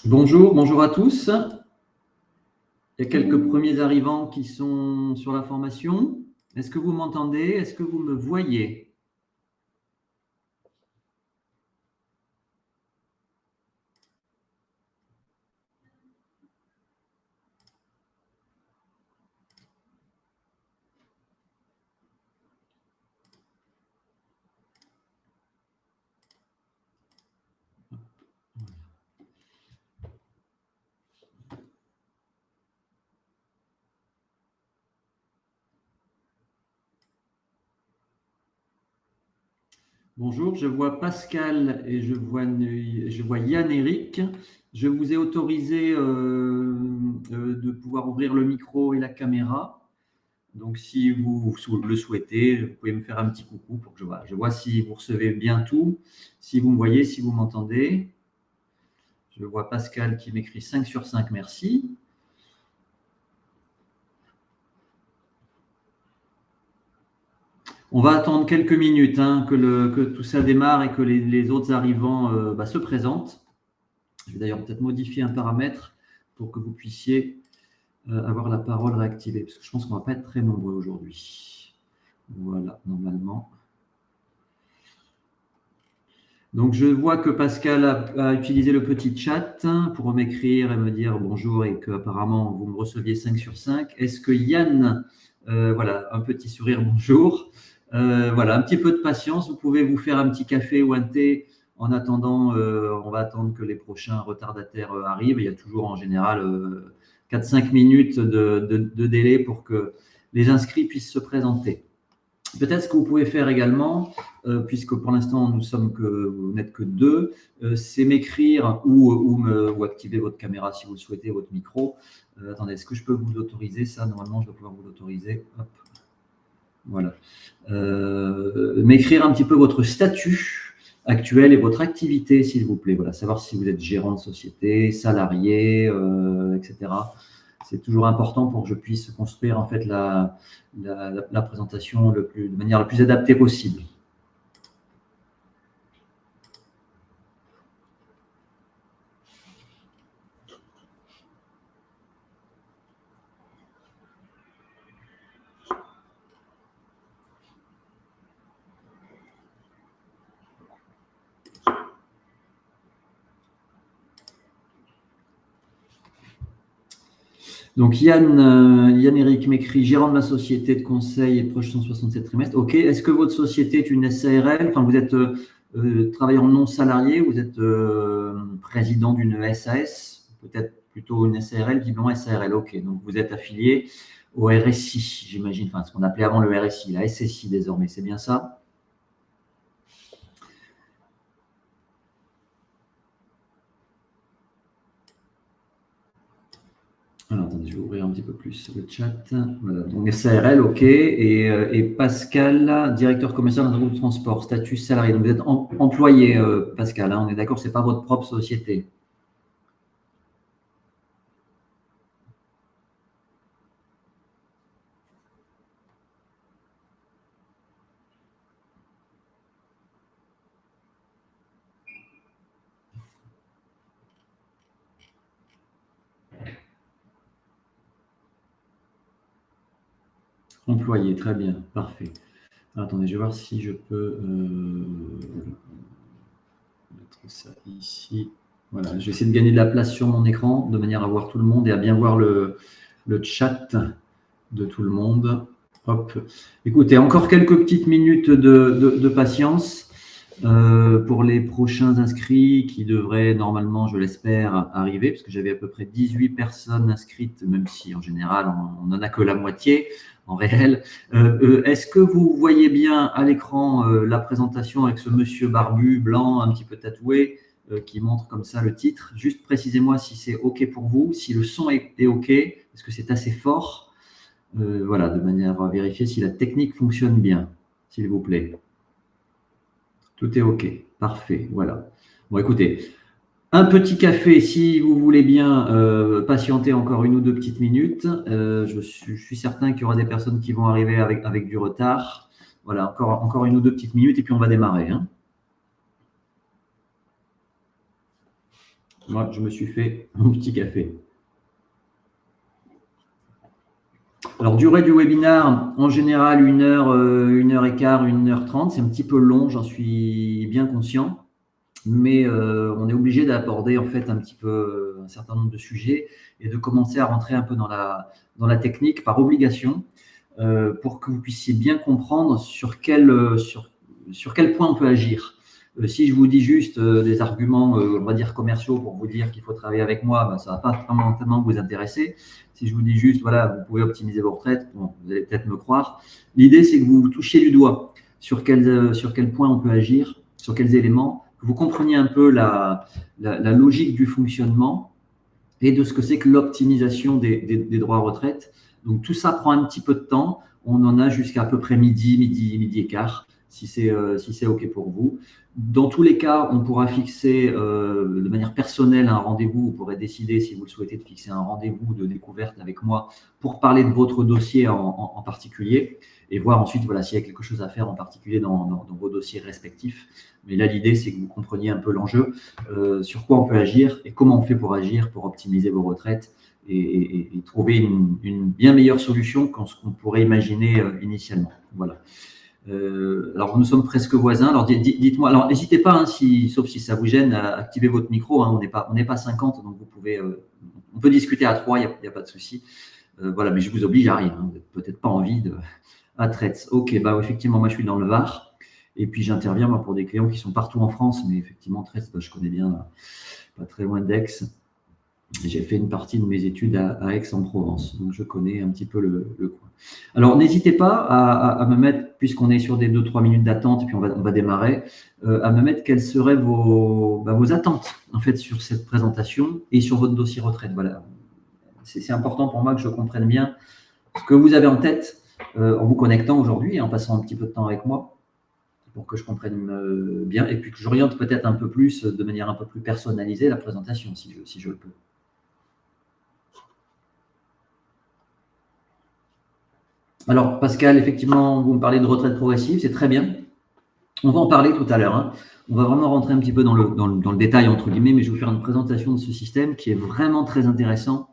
Bonjour, bonjour à tous. Il y a quelques premiers arrivants qui sont sur la formation. Est-ce que vous m'entendez? Est-ce que vous me voyez? Bonjour, je vois Pascal et je vois Yann-Éric. Je vous ai autorisé de pouvoir ouvrir le micro et la caméra. Donc, si vous le souhaitez, vous pouvez me faire un petit coucou pour que je vois si vous recevez bien tout, si vous me voyez, si vous m'entendez. Je vois Pascal qui m'écrit 5 sur 5, merci. On va attendre quelques minutes que tout ça démarre et que les autres arrivants se présentent. Je vais d'ailleurs peut-être modifier un paramètre pour que vous puissiez avoir la parole réactivée, parce que je pense qu'on ne va pas être très nombreux aujourd'hui. Voilà, normalement. Donc, je vois que Pascal a utilisé le petit chat pour m'écrire et me dire bonjour et qu'apparemment, vous me receviez 5 sur 5. Est-ce que Yann, voilà, un petit sourire, bonjour. Voilà, un petit peu de patience. Vous pouvez vous faire un petit café ou un thé en attendant. On va attendre que les prochains retardataires arrivent. Il y a toujours en général 4-5 minutes de délai pour que les inscrits puissent se présenter. Peut-être ce que vous pouvez faire également, puisque pour l'instant vous n'êtes que deux, c'est m'écrire ou activer votre caméra si vous le souhaitez, votre micro. Attendez, est-ce que je peux vous l'autoriser? Ça, normalement, je dois pouvoir vous l'autoriser. Hop. Voilà. M'écrire un petit peu votre statut actuel et votre activité, s'il vous plaît. Voilà, savoir si vous êtes gérant de société, salarié, etc. C'est toujours important pour que je puisse construire en fait la présentation de manière la plus adaptée possible. Donc Yann-Éric m'écrit gérant de la société de conseil et proche 167 trimestres. OK. Est-ce que votre société est une SARL? Enfin, vous êtes travailleur non salarié, vous êtes président d'une SAS, peut-être plutôt une SARL, visiblement SARL. OK. Donc vous êtes affilié au RSI, j'imagine, enfin ce qu'on appelait avant le RSI, la SSI désormais, c'est bien ça? Alors, attendez, je vais ouvrir un petit peu plus le chat. Voilà, donc SARL, OK. Et Pascal, directeur commercial dans un groupe de transport, statut salarié. Donc vous êtes employé, Pascal, on est d'accord, ce n'est pas votre propre société. Employé, très bien, parfait. Alors, attendez, je vais voir si je peux mettre ça ici. Voilà, je vais essayer de gagner de la place sur mon écran de manière à voir tout le monde et à bien voir le chat de tout le monde. Hop. Écoutez, encore quelques petites minutes de patience pour les prochains inscrits qui devraient normalement, je l'espère, arriver, parce que j'avais à peu près 18 personnes inscrites, même si en général, on n'en a que la moitié en réel. Est-ce que vous voyez bien à l'écran la présentation avec ce monsieur barbu, blanc, un petit peu tatoué, qui montre comme ça le titre? Juste précisez-moi si c'est OK pour vous, si le son est OK, est-ce que c'est assez fort? Voilà, de manière à vérifier si la technique fonctionne bien, s'il vous plaît. Tout est OK. Parfait. Voilà. Bon, écoutez, un petit café, si vous voulez bien patienter encore une ou deux petites minutes. Je suis certain qu'il y aura des personnes qui vont arriver avec du retard. Voilà, encore une ou deux petites minutes et puis on va démarrer. Moi, je me suis fait mon petit café. Alors, durée du webinaire, en général, 1 heure, 1 heure et quart, 1 heure 30. C'est un petit peu long, j'en suis bien conscient. Mais on est obligé d'aborder en fait un petit peu un certain nombre de sujets et de commencer à rentrer un peu dans la technique par obligation pour que vous puissiez bien comprendre sur quel point on peut agir. Si je vous dis juste des arguments, on va dire commerciaux pour vous dire qu'il faut travailler avec moi, ben, ça ne va pas vraiment tellement vous intéresser. Si je vous dis juste, voilà, vous pouvez optimiser vos retraites, bon, vous allez peut-être me croire. L'idée, c'est que vous touchiez du doigt sur quel point on peut agir, sur quels éléments, que vous compreniez un peu la logique du fonctionnement et de ce que c'est que l'optimisation des droits à retraite. Donc tout ça prend un petit peu de temps. On en a jusqu'à peu près midi et quart, si c'est OK pour vous. Dans tous les cas, on pourra fixer de manière personnelle un rendez-vous. Vous pourrez décider, si vous le souhaitez, de fixer un rendez-vous de découverte avec moi pour parler de votre dossier en particulier et voir ensuite voilà, s'il y a quelque chose à faire en particulier dans vos dossiers respectifs. Mais là, l'idée, c'est que vous compreniez un peu l'enjeu, sur quoi on peut agir et comment on fait pour agir, pour optimiser vos retraites et trouver une bien meilleure solution que ce qu'on pourrait imaginer initialement. Voilà. Alors, nous sommes presque voisins. Alors, dites-moi. Alors, n'hésitez pas, hein, sauf si ça vous gêne, à activer votre micro. Hein, on n'est pas 50, donc vous pouvez. On peut discuter à 3, il n'y a pas de souci. Voilà, mais je vous oblige à rien. Hein, vous n'avez peut-être pas envie de. À Traits. Ok, bah effectivement, moi je suis dans le Var. Et puis j'interviens moi, pour des clients qui sont partout en France, mais effectivement, Traits, bah, je connais bien, pas très loin d'Aix. J'ai fait une partie de mes études à Aix-en-Provence, donc je connais un petit peu le coin. Alors, n'hésitez pas à me mettre, puisqu'on est sur des 2-3 minutes d'attente, et puis on va démarrer, à me mettre quelles seraient vos attentes, en fait, sur cette présentation et sur votre dossier retraite. Voilà. C'est important pour moi que je comprenne bien ce que vous avez en tête en vous connectant aujourd'hui et en passant un petit peu de temps avec moi pour que je comprenne bien et puis que j'oriente peut-être un peu plus, de manière un peu plus personnalisée, la présentation, si je le peux. Alors, Pascal, effectivement, vous me parlez de retraite progressive, c'est très bien. On va en parler tout à l'heure. Hein. On va vraiment rentrer un petit peu dans le détail, entre guillemets, mais je vais vous faire une présentation de ce système qui est vraiment très intéressant.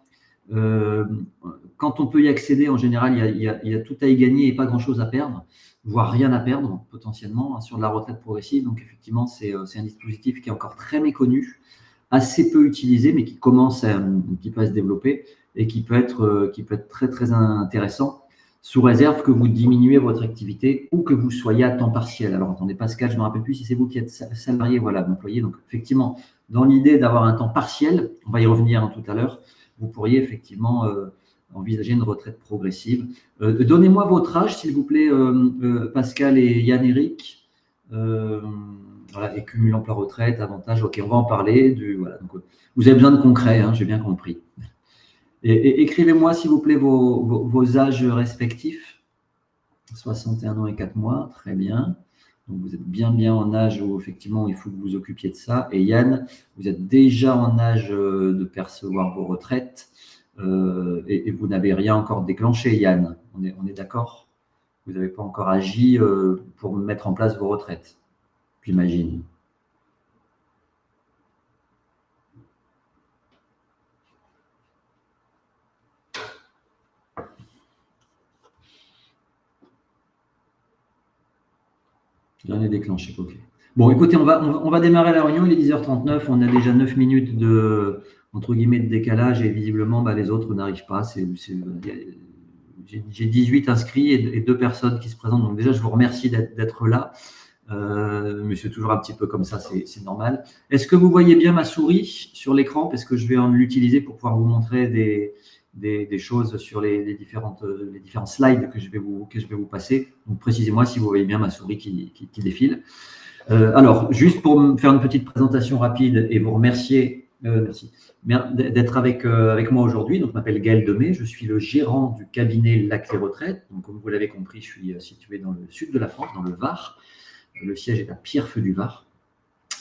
Quand on peut y accéder, en général, il y a tout à y gagner et pas grand-chose à perdre, voire rien à perdre potentiellement hein, sur de la retraite progressive. Donc, effectivement, c'est un dispositif qui est encore très méconnu, assez peu utilisé, mais qui commence un petit peu à se développer et qui peut être très, très intéressant sous réserve que vous diminuez votre activité ou que vous soyez à temps partiel. Alors, attendez, Pascal, je ne me rappelle plus si c'est vous qui êtes salarié, voilà, employé. Donc, effectivement, dans l'idée d'avoir un temps partiel, on va y revenir hein, tout à l'heure, vous pourriez effectivement envisager une retraite progressive. Donnez-moi votre âge, s'il vous plaît, Pascal et Yann-Éric. Voilà, et cumul emploi-retraite, avantage, ok, on va en parler. Voilà, donc, vous avez besoin de concret, hein, j'ai bien compris. Et écrivez-moi, s'il vous plaît, vos âges respectifs. 61 ans et 4 mois, très bien. Donc, vous êtes bien en âge où, effectivement, il faut que vous vous occupiez de ça. Et Yann, vous êtes déjà en âge de percevoir vos retraites et vous n'avez rien encore déclenché, Yann. On est d'accord? Vous n'avez pas encore agi pour mettre en place vos retraites, j'imagine. Rien n'est déclenché, ok. Bon, écoutez, on va démarrer la réunion, il est 10h39, on a déjà 9 minutes entre guillemets, de décalage et visiblement, bah, les autres n'arrivent pas. J'ai 18 inscrits et 2 personnes qui se présentent, donc déjà, je vous remercie d'être là. Mais c'est toujours un petit peu comme ça, c'est normal. Est-ce que vous voyez bien ma souris sur l'écran? Parce que je vais l'utiliser pour pouvoir vous montrer des choses sur les différents slides que je vais vous passer. Donc, précisez-moi si vous voyez bien ma souris qui défile. Alors, juste pour me faire une petite présentation rapide et vous remercier merci d'être avec moi aujourd'hui. Donc, je m'appelle Gaël Demey, je suis le gérant du cabinet Lac Les Retraites. Donc, comme vous l'avez compris, je suis situé dans le sud de la France, dans le Var. Le siège est à Pierrefeu du Var.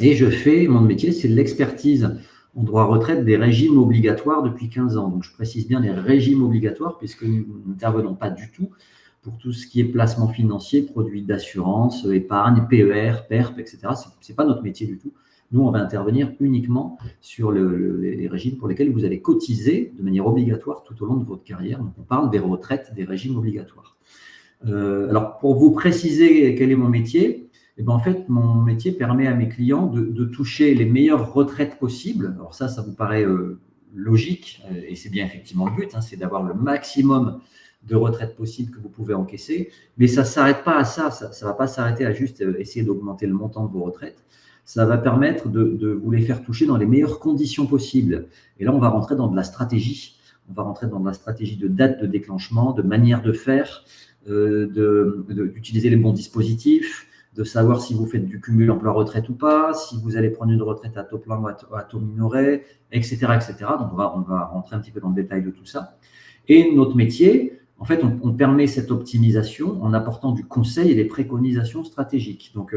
Et mon métier, c'est l'expertise en droit retraite des régimes obligatoires depuis 15 ans. Donc, je précise bien les régimes obligatoires puisque nous n'intervenons pas du tout pour tout ce qui est placement financier, produits d'assurance, épargne, PER, PERP, etc. Ce n'est pas notre métier du tout. Nous, on va intervenir uniquement sur les régimes pour lesquels vous allez cotiser de manière obligatoire tout au long de votre carrière. Donc, on parle des retraites, des régimes obligatoires. Alors, pour vous préciser quel est mon métier, eh bien, en fait, mon métier permet à mes clients de toucher les meilleures retraites possibles. Alors ça vous paraît logique, et c'est bien effectivement le but, hein, c'est d'avoir le maximum de retraites possibles que vous pouvez encaisser, mais ça ne s'arrête pas à ça, ça ne va pas s'arrêter à juste essayer d'augmenter le montant de vos retraites, ça va permettre de vous les faire toucher dans les meilleures conditions possibles. Et là, on va rentrer dans de la stratégie, de date de déclenchement, de manière de faire, d'utiliser les bons dispositifs, de savoir si vous faites du cumul emploi-retraite ou pas, si vous allez prendre une retraite à taux plein ou à taux minoré, etc., etc. Donc, on va rentrer un petit peu dans le détail de tout ça. Et notre métier, en fait, on permet cette optimisation en apportant du conseil et des préconisations stratégiques. Donc,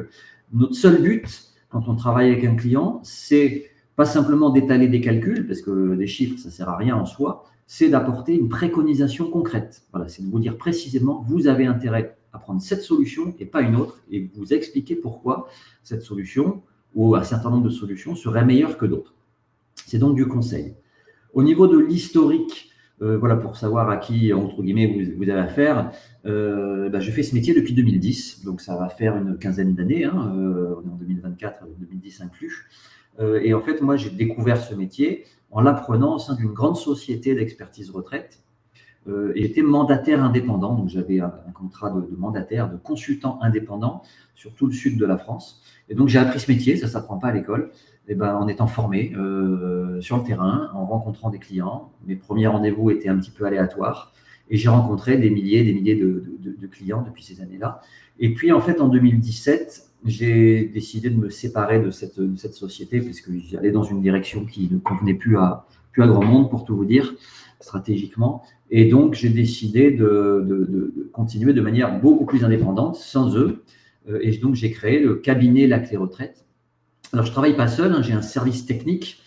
notre seul but, quand on travaille avec un client, c'est pas simplement d'étaler des calculs, parce que des chiffres, ça ne sert à rien en soi, c'est d'apporter une préconisation concrète. Voilà, c'est de vous dire précisément, vous avez intérêt à prendre cette solution et pas une autre, et vous expliquer pourquoi cette solution ou un certain nombre de solutions serait meilleure que d'autres. C'est donc du conseil. Au niveau de l'historique, voilà, pour savoir à qui, entre guillemets, vous avez affaire, je fais ce métier depuis 2010, donc ça va faire une quinzaine d'années, hein, on est en 2024, 2010 inclus. Et en fait, moi, j'ai découvert ce métier en l'apprenant au sein d'une grande société d'expertise retraite. Et j'étais mandataire indépendant, donc j'avais un contrat de mandataire, de consultant indépendant sur tout le sud de la France. Et donc j'ai appris ce métier, ça ne s'apprend pas à l'école, en étant formé sur le terrain, en rencontrant des clients. Mes premiers rendez-vous étaient un petit peu aléatoires et j'ai rencontré des milliers de clients depuis ces années-là. Et puis en fait en 2017, j'ai décidé de me séparer de cette société parce que j'allais dans une direction qui ne convenait plus à grand monde, pour tout vous dire, stratégiquement. Et donc, j'ai décidé de continuer de manière beaucoup plus indépendante, sans eux. Et donc, j'ai créé le cabinet La Clé Retraite. Alors, je ne travaille pas seul, hein, j'ai un service technique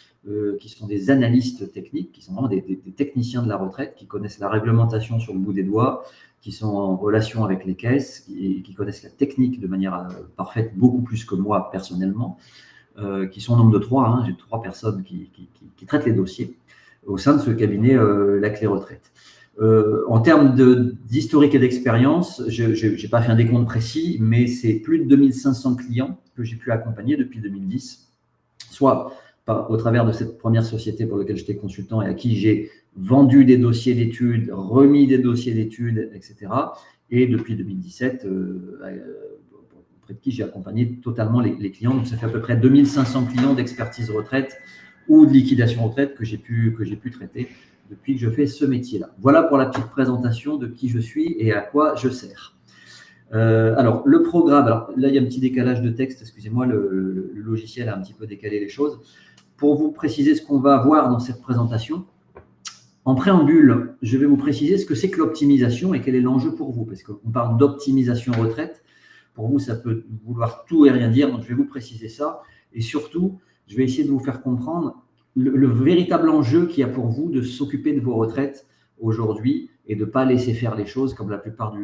qui sont des analystes techniques, qui sont vraiment des techniciens de la retraite, qui connaissent la réglementation sur le bout des doigts, qui sont en relation avec les caisses, qui connaissent la technique de manière parfaite, beaucoup plus que moi personnellement, qui sont au nombre de 3. Hein, j'ai 3 personnes qui traitent les dossiers au sein de ce cabinet La Clé Retraite. En termes d'historique et d'expérience, je n'ai pas fait un décompte précis, mais c'est plus de 2500 clients que j'ai pu accompagner depuis 2010, soit au travers de cette première société pour laquelle j'étais consultant et à qui j'ai vendu des dossiers d'études, remis des dossiers d'études, etc. Et depuis 2017, auprès de qui j'ai accompagné totalement les clients. Donc, ça fait à peu près 2500 clients d'expertise retraite ou de liquidation retraite que j'ai pu traiter depuis que je fais ce métier-là. Voilà pour la petite présentation de qui je suis et à quoi je sers. Alors, le programme, alors là, il y a un petit décalage de texte, excusez-moi, le logiciel a un petit peu décalé les choses. Pour vous préciser ce qu'on va voir dans cette présentation, en préambule, je vais vous préciser ce que c'est que l'optimisation et quel est l'enjeu pour vous, parce qu'on parle d'optimisation retraite. Pour vous, ça peut vouloir tout et rien dire, donc je vais vous préciser ça. Et surtout, je vais essayer de vous faire comprendre le véritable enjeu qu'il y a pour vous de s'occuper de vos retraites aujourd'hui et de ne pas laisser faire les choses comme la plupart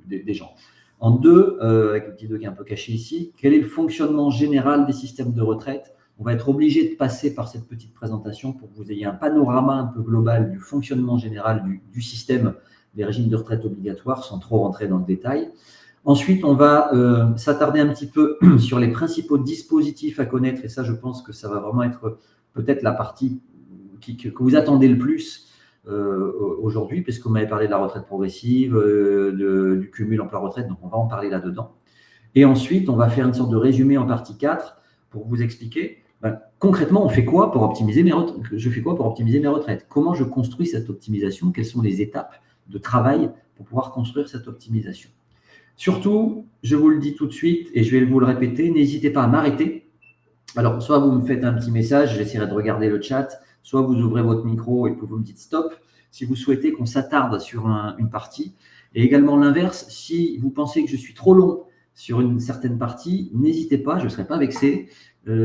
des gens. En deux, avec le petit 2 qui est un peu caché ici, quel est le fonctionnement général des systèmes de retraite? On va être obligé de passer par cette petite présentation pour que vous ayez un panorama un peu global du fonctionnement général du système des régimes de retraite obligatoires sans trop rentrer dans le détail. Ensuite, on va s'attarder un petit peu sur les principaux dispositifs à connaître et ça, je pense que ça va vraiment être peut-être la partie que vous attendez le plus aujourd'hui, puisque vous m'avez parlé de la retraite progressive, du cumul emploi-retraite, donc on va en parler là-dedans. Et ensuite, on va faire une sorte de résumé en partie 4 pour vous expliquer concrètement, on fait quoi pour optimiser mes retraites? Je fais quoi pour optimiser mes retraites? Comment je construis cette optimisation? Quelles sont les étapes de travail pour pouvoir construire cette optimisation? Surtout, je vous le dis tout de suite et je vais vous le répéter, n'hésitez pas à m'arrêter. Alors, soit vous me faites un petit message, j'essaierai de regarder le chat, soit vous ouvrez votre micro et puis vous me dites stop si vous souhaitez qu'on s'attarde sur une partie. Et également l'inverse, si vous pensez que je suis trop long sur une certaine partie, n'hésitez pas, je ne serai pas vexé.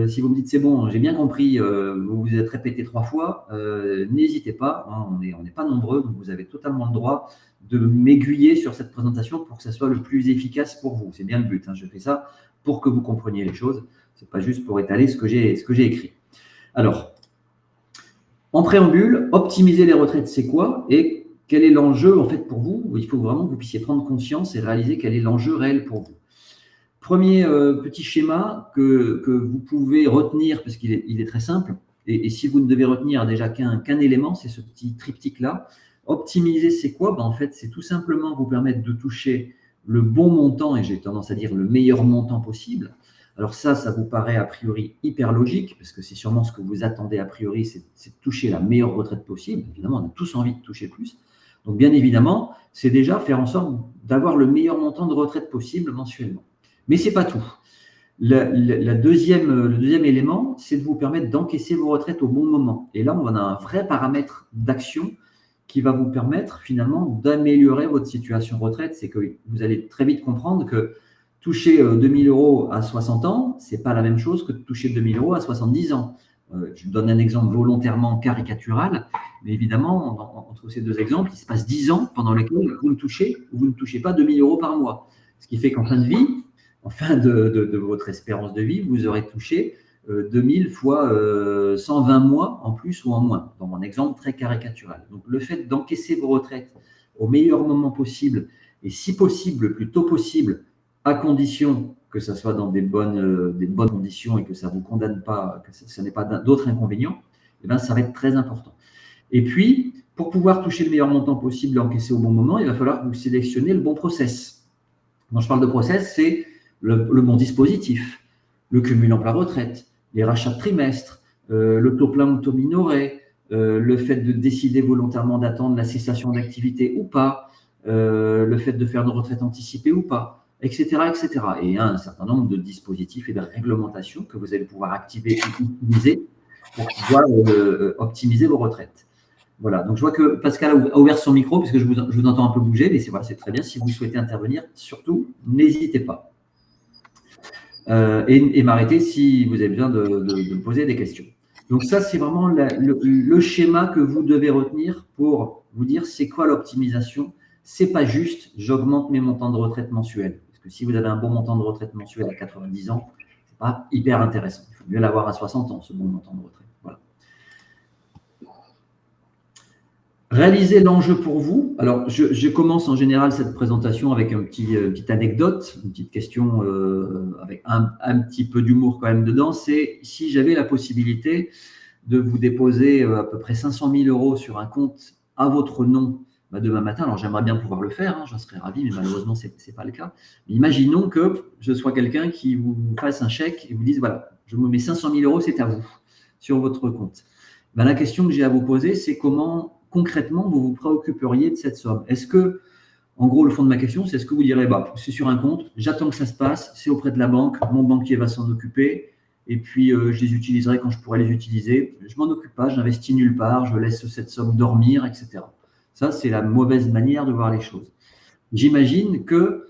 Si vous me dites c'est bon, j'ai bien compris, vous vous êtes répété 3 fois, n'hésitez pas, hein, on n'est pas nombreux, donc vous avez totalement le droit de m'aiguiller sur cette présentation pour que ça soit le plus efficace pour vous. C'est bien le but, hein, je fais ça pour que vous compreniez les choses. Ce n'est pas juste pour étaler ce que j'ai écrit. Alors, en préambule, optimiser les retraites, c'est quoi? Et quel est l'enjeu en fait pour vous? Il faut vraiment que vous puissiez prendre conscience et réaliser quel est l'enjeu réel pour vous. Premier petit schéma que vous pouvez retenir, parce qu'il est très simple, et si vous ne devez retenir déjà qu'un élément, c'est ce petit triptyque-là. Optimiser, c'est quoi? En fait, c'est tout simplement vous permettre de toucher le bon montant, et j'ai tendance à dire le meilleur montant possible. Alors ça vous paraît a priori hyper logique, parce que c'est sûrement ce que vous attendez a priori, c'est de toucher la meilleure retraite possible. Évidemment, on a tous envie de toucher plus. Donc bien évidemment, c'est déjà faire en sorte d'avoir le meilleur montant de retraite possible mensuellement. Mais ce n'est pas tout. Le deuxième élément, c'est de vous permettre d'encaisser vos retraites au bon moment. Et là, on a un vrai paramètre d'action qui va vous permettre finalement d'améliorer votre situation retraite. C'est que vous allez très vite comprendre que toucher 2 000 € à 60 ans, ce n'est pas la même chose que de toucher 2 000 € à 70 ans. Je vous donne un exemple volontairement caricatural, mais évidemment, entre ces deux exemples, il se passe 10 ans pendant lesquels vous ne touchez ou vous ne touchez pas 2 000 € par mois. Ce qui fait qu'en fin de vie, en fin de votre espérance de vie, vous aurez touché 2000 fois 120 mois en plus ou en moins, dans mon exemple très caricatural. Donc, le fait d'encaisser vos retraites au meilleur moment possible, et si possible, le plus tôt possible, à condition que ça soit dans des bonnes conditions et que ça ne vous condamne pas, que ce n'est pas d'autres inconvénients, eh bien, ça va être très important. Et puis, pour pouvoir toucher le meilleur montant possible et encaisser au bon moment, il va falloir que vous sélectionnez le bon process. Quand je parle de process, c'est le bon dispositif, le cumul emploi-retraite, les rachats de trimestre, le taux plein ou taux minoré, le fait de décider volontairement d'attendre la cessation d'activité ou pas, le fait de faire une retraite anticipée ou pas, etc., etc. Et il y a un certain nombre de dispositifs et de réglementations que vous allez pouvoir activer et utiliser pour pouvoir optimiser vos retraites. Voilà, donc je vois que Pascal a ouvert son micro parce que je vous entends un peu bouger, mais c'est très bien. Si vous souhaitez intervenir, surtout, n'hésitez pas. Et m'arrêter si vous avez besoin de me poser des questions. Donc ça, c'est vraiment le schéma que vous devez retenir pour vous dire c'est quoi l'optimisation. C'est pas juste j'augmente mes montants de retraite mensuels. Parce que si vous avez un bon montant de retraite mensuel à 90 ans, c'est pas hyper intéressant. Il faut mieux l'avoir à 60 ans, ce bon montant de retraite. Voilà. Réaliser l'enjeu pour vous. Alors, je commence en général cette présentation avec une petite anecdote, une petite question avec un petit peu d'humour quand même dedans. C'est si j'avais la possibilité de vous déposer à peu près 500 000 € sur un compte à votre nom demain matin. Alors, j'aimerais bien pouvoir le faire, j'en serais ravi, mais malheureusement, ce n'est pas le cas. Mais imaginons que je sois quelqu'un qui vous fasse un chèque et vous dise, voilà, je vous mets 500 000 €, c'est à vous, sur votre compte. La question que j'ai à vous poser, c'est comment concrètement vous vous préoccuperiez de cette somme. Est-ce que, en gros, le fond de ma question, c'est est-ce que vous direz, c'est sur un compte, j'attends que ça se passe, c'est auprès de la banque, mon banquier va s'en occuper, et puis je les utiliserai quand je pourrai les utiliser. Je ne m'en occupe pas, je n'investis nulle part, je laisse cette somme dormir, etc. Ça, c'est la mauvaise manière de voir les choses. J'imagine que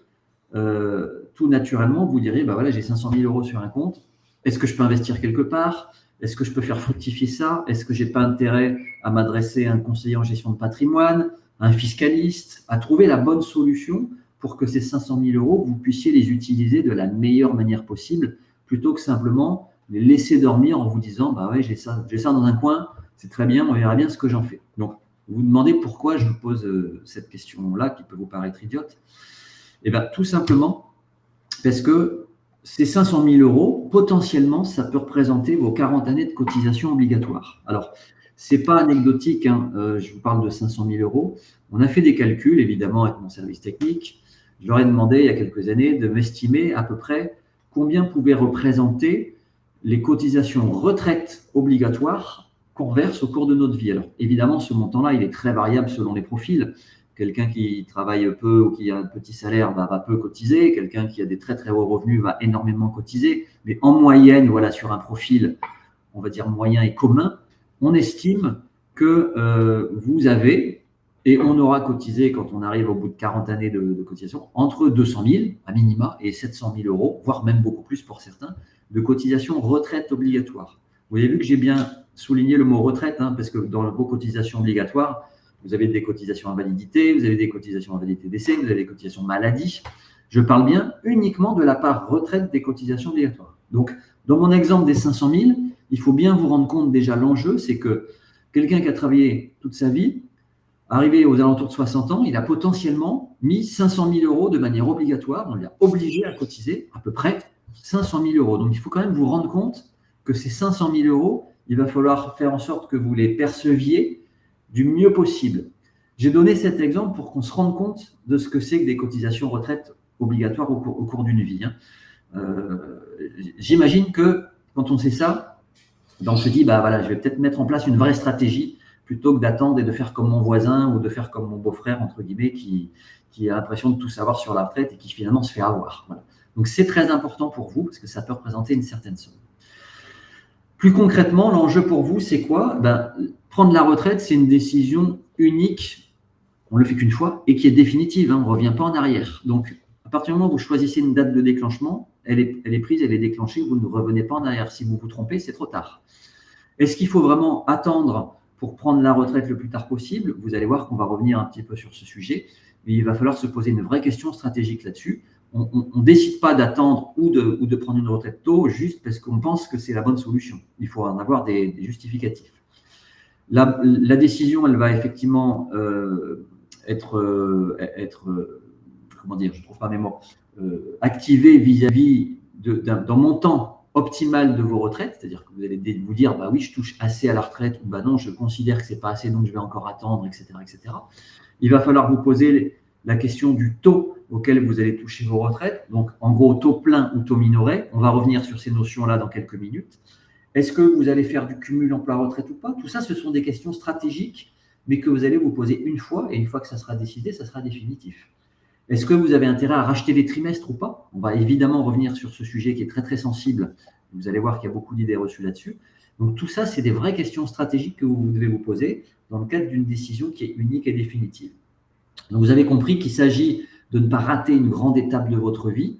tout naturellement, vous diriez, voilà, j'ai 500 000 € sur un compte, est-ce que je peux investir quelque part ? Est-ce que je peux faire fructifier ça? Est-ce que je n'ai pas intérêt à m'adresser à un conseiller en gestion de patrimoine, à un fiscaliste, à trouver la bonne solution pour que ces 500 000 €, vous puissiez les utiliser de la meilleure manière possible, plutôt que simplement les laisser dormir en vous disant ouais, j'ai ça dans un coin, c'est très bien, on verra bien ce que j'en fais. Donc, vous vous demandez pourquoi je vous pose cette question-là qui peut vous paraître idiote. Eh bien, tout simplement parce que ces 500 000 €, potentiellement, ça peut représenter vos 40 années de cotisation obligatoire. Alors, ce n'est pas anecdotique, je vous parle de 500 000 €. On a fait des calculs, évidemment, avec mon service technique. Je leur ai demandé, il y a quelques années, de m'estimer à peu près combien pouvaient représenter les cotisations retraite obligatoires qu'on verse au cours de notre vie. Alors, évidemment, ce montant-là, il est très variable selon les profils. Quelqu'un qui travaille peu ou qui a un petit salaire va peu cotiser. Quelqu'un qui a des très, très hauts revenus va énormément cotiser. Mais en moyenne, voilà, sur un profil, on va dire moyen et commun, on estime que vous avez, et on aura cotisé quand on arrive au bout de 40 années de cotisation, entre 200 000 à minima et 700 000 €, voire même beaucoup plus pour certains, de cotisation retraite obligatoire. Vous avez vu que j'ai bien souligné le mot retraite, parce que dans vos cotisations obligatoires, vous avez des cotisations invalidité, vous avez des cotisations invalidité décès, vous avez des cotisations maladie. Je parle bien uniquement de la part retraite des cotisations obligatoires. Donc, Dans mon exemple des 500 000, il faut bien vous rendre compte déjà l'enjeu, c'est que quelqu'un qui a travaillé toute sa vie, arrivé aux alentours de 60 ans, il a potentiellement mis 500 000 euros de manière obligatoire, on l'a obligé à cotiser à peu près 500 000 euros. Donc il faut quand même vous rendre compte que ces 500 000 euros, il va falloir faire en sorte que vous les perceviez du mieux possible. J'ai donné cet exemple pour qu'on se rende compte de ce que c'est que des cotisations retraite obligatoires au cours d'une vie. J'imagine que quand on sait ça, on se dit, bah voilà, je vais peut-être mettre en place une vraie stratégie plutôt que d'attendre et de faire comme mon voisin ou de faire comme mon beau-frère, entre guillemets, qui a l'impression de tout savoir sur la retraite et qui finalement se fait avoir. Voilà. Donc c'est très important pour vous parce que ça peut représenter une certaine somme. Plus concrètement, l'enjeu pour vous, c'est quoi? Prendre la retraite, c'est une décision unique, on ne le fait qu'une fois, et qui est définitive, on ne revient pas en arrière. Donc, à partir du moment où vous choisissez une date de déclenchement, elle est prise, elle est déclenchée, vous ne revenez pas en arrière. Si vous vous trompez, c'est trop tard. Est-ce qu'il faut vraiment attendre pour prendre la retraite le plus tard possible? Vous allez voir qu'on va revenir un petit peu sur ce sujet, mais il va falloir se poser une vraie question stratégique là-dessus. On ne décide pas d'attendre ou de prendre une retraite tôt juste parce qu'on pense que c'est la bonne solution. Il faut en avoir des justificatifs. La décision, elle va effectivement comment dire, je ne trouve pas mes mots, activée vis-à-vis d'un montant optimal de vos retraites, c'est-à-dire que vous allez vous dire, bah oui, je touche assez à la retraite, ou bah non, je considère que ce n'est pas assez, donc je vais encore attendre, etc., etc. Il va falloir vous poser la question du taux auquel vous allez toucher vos retraites, donc en gros, taux plein ou taux minoré. On va revenir sur ces notions-là dans quelques minutes. Est-ce que vous allez faire du cumul emploi-retraite ou pas? Tout ça, ce sont des questions stratégiques, mais que vous allez vous poser une fois, et une fois que ça sera décidé, ça sera définitif. Est-ce que vous avez intérêt à racheter les trimestres ou pas? On va évidemment revenir sur ce sujet qui est très, très sensible. Vous allez voir qu'il y a beaucoup d'idées reçues là-dessus. Donc, tout ça, c'est des vraies questions stratégiques que vous devez vous poser dans le cadre d'une décision qui est unique et définitive. Donc, vous avez compris qu'il s'agit de ne pas rater une grande étape de votre vie.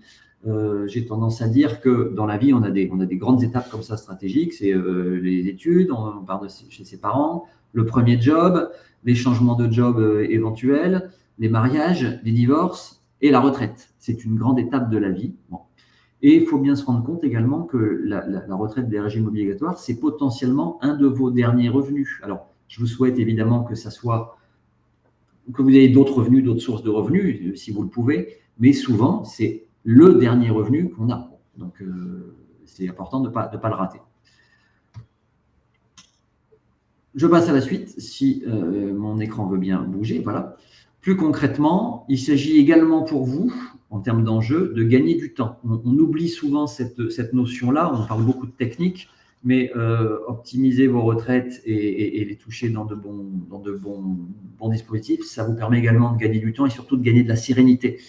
J'ai tendance à dire que dans la vie, on a des grandes étapes comme ça stratégiques. C'est les études, on part de chez ses parents, le premier job, les changements de job éventuels, les mariages, les divorces et la retraite. C'est une grande étape de la vie. Bon. Et il faut bien se rendre compte également que la retraite des régimes obligatoires, c'est potentiellement un de vos derniers revenus. Alors, je vous souhaite évidemment que ça soit, que vous ayez d'autres revenus, d'autres sources de revenus, si vous le pouvez, mais souvent, c'est le dernier revenu qu'on a. Donc, c'est important de ne pas le rater. Je passe à la suite, si mon écran veut bien bouger. Voilà. Plus concrètement, il s'agit également pour vous, en termes d'enjeu, de gagner du temps. On oublie souvent cette notion-là, on parle beaucoup de technique, mais optimiser vos retraites et les toucher dans de bons dispositifs, ça vous permet également de gagner du temps et surtout de gagner de la sérénité,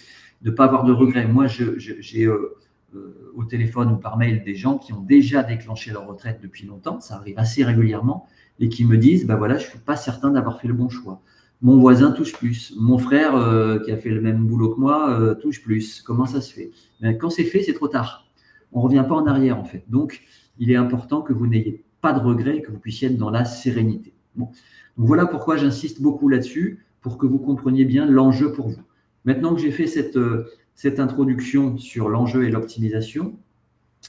de ne pas avoir de regrets. Moi, j'ai au téléphone ou par mail des gens qui ont déjà déclenché leur retraite depuis longtemps, ça arrive assez régulièrement, et qui me disent, bah voilà, je ne suis pas certain d'avoir fait le bon choix. Mon voisin touche plus. Mon frère qui a fait le même boulot que moi touche plus. Comment ça se fait? Mais quand c'est fait, c'est trop tard. On ne revient pas en arrière en fait. Donc, il est important que vous n'ayez pas de regrets et que vous puissiez être dans la sérénité. Bon. Donc, voilà pourquoi j'insiste beaucoup là-dessus, pour que vous compreniez bien l'enjeu pour vous. Maintenant que j'ai fait cette introduction sur l'enjeu et l'optimisation,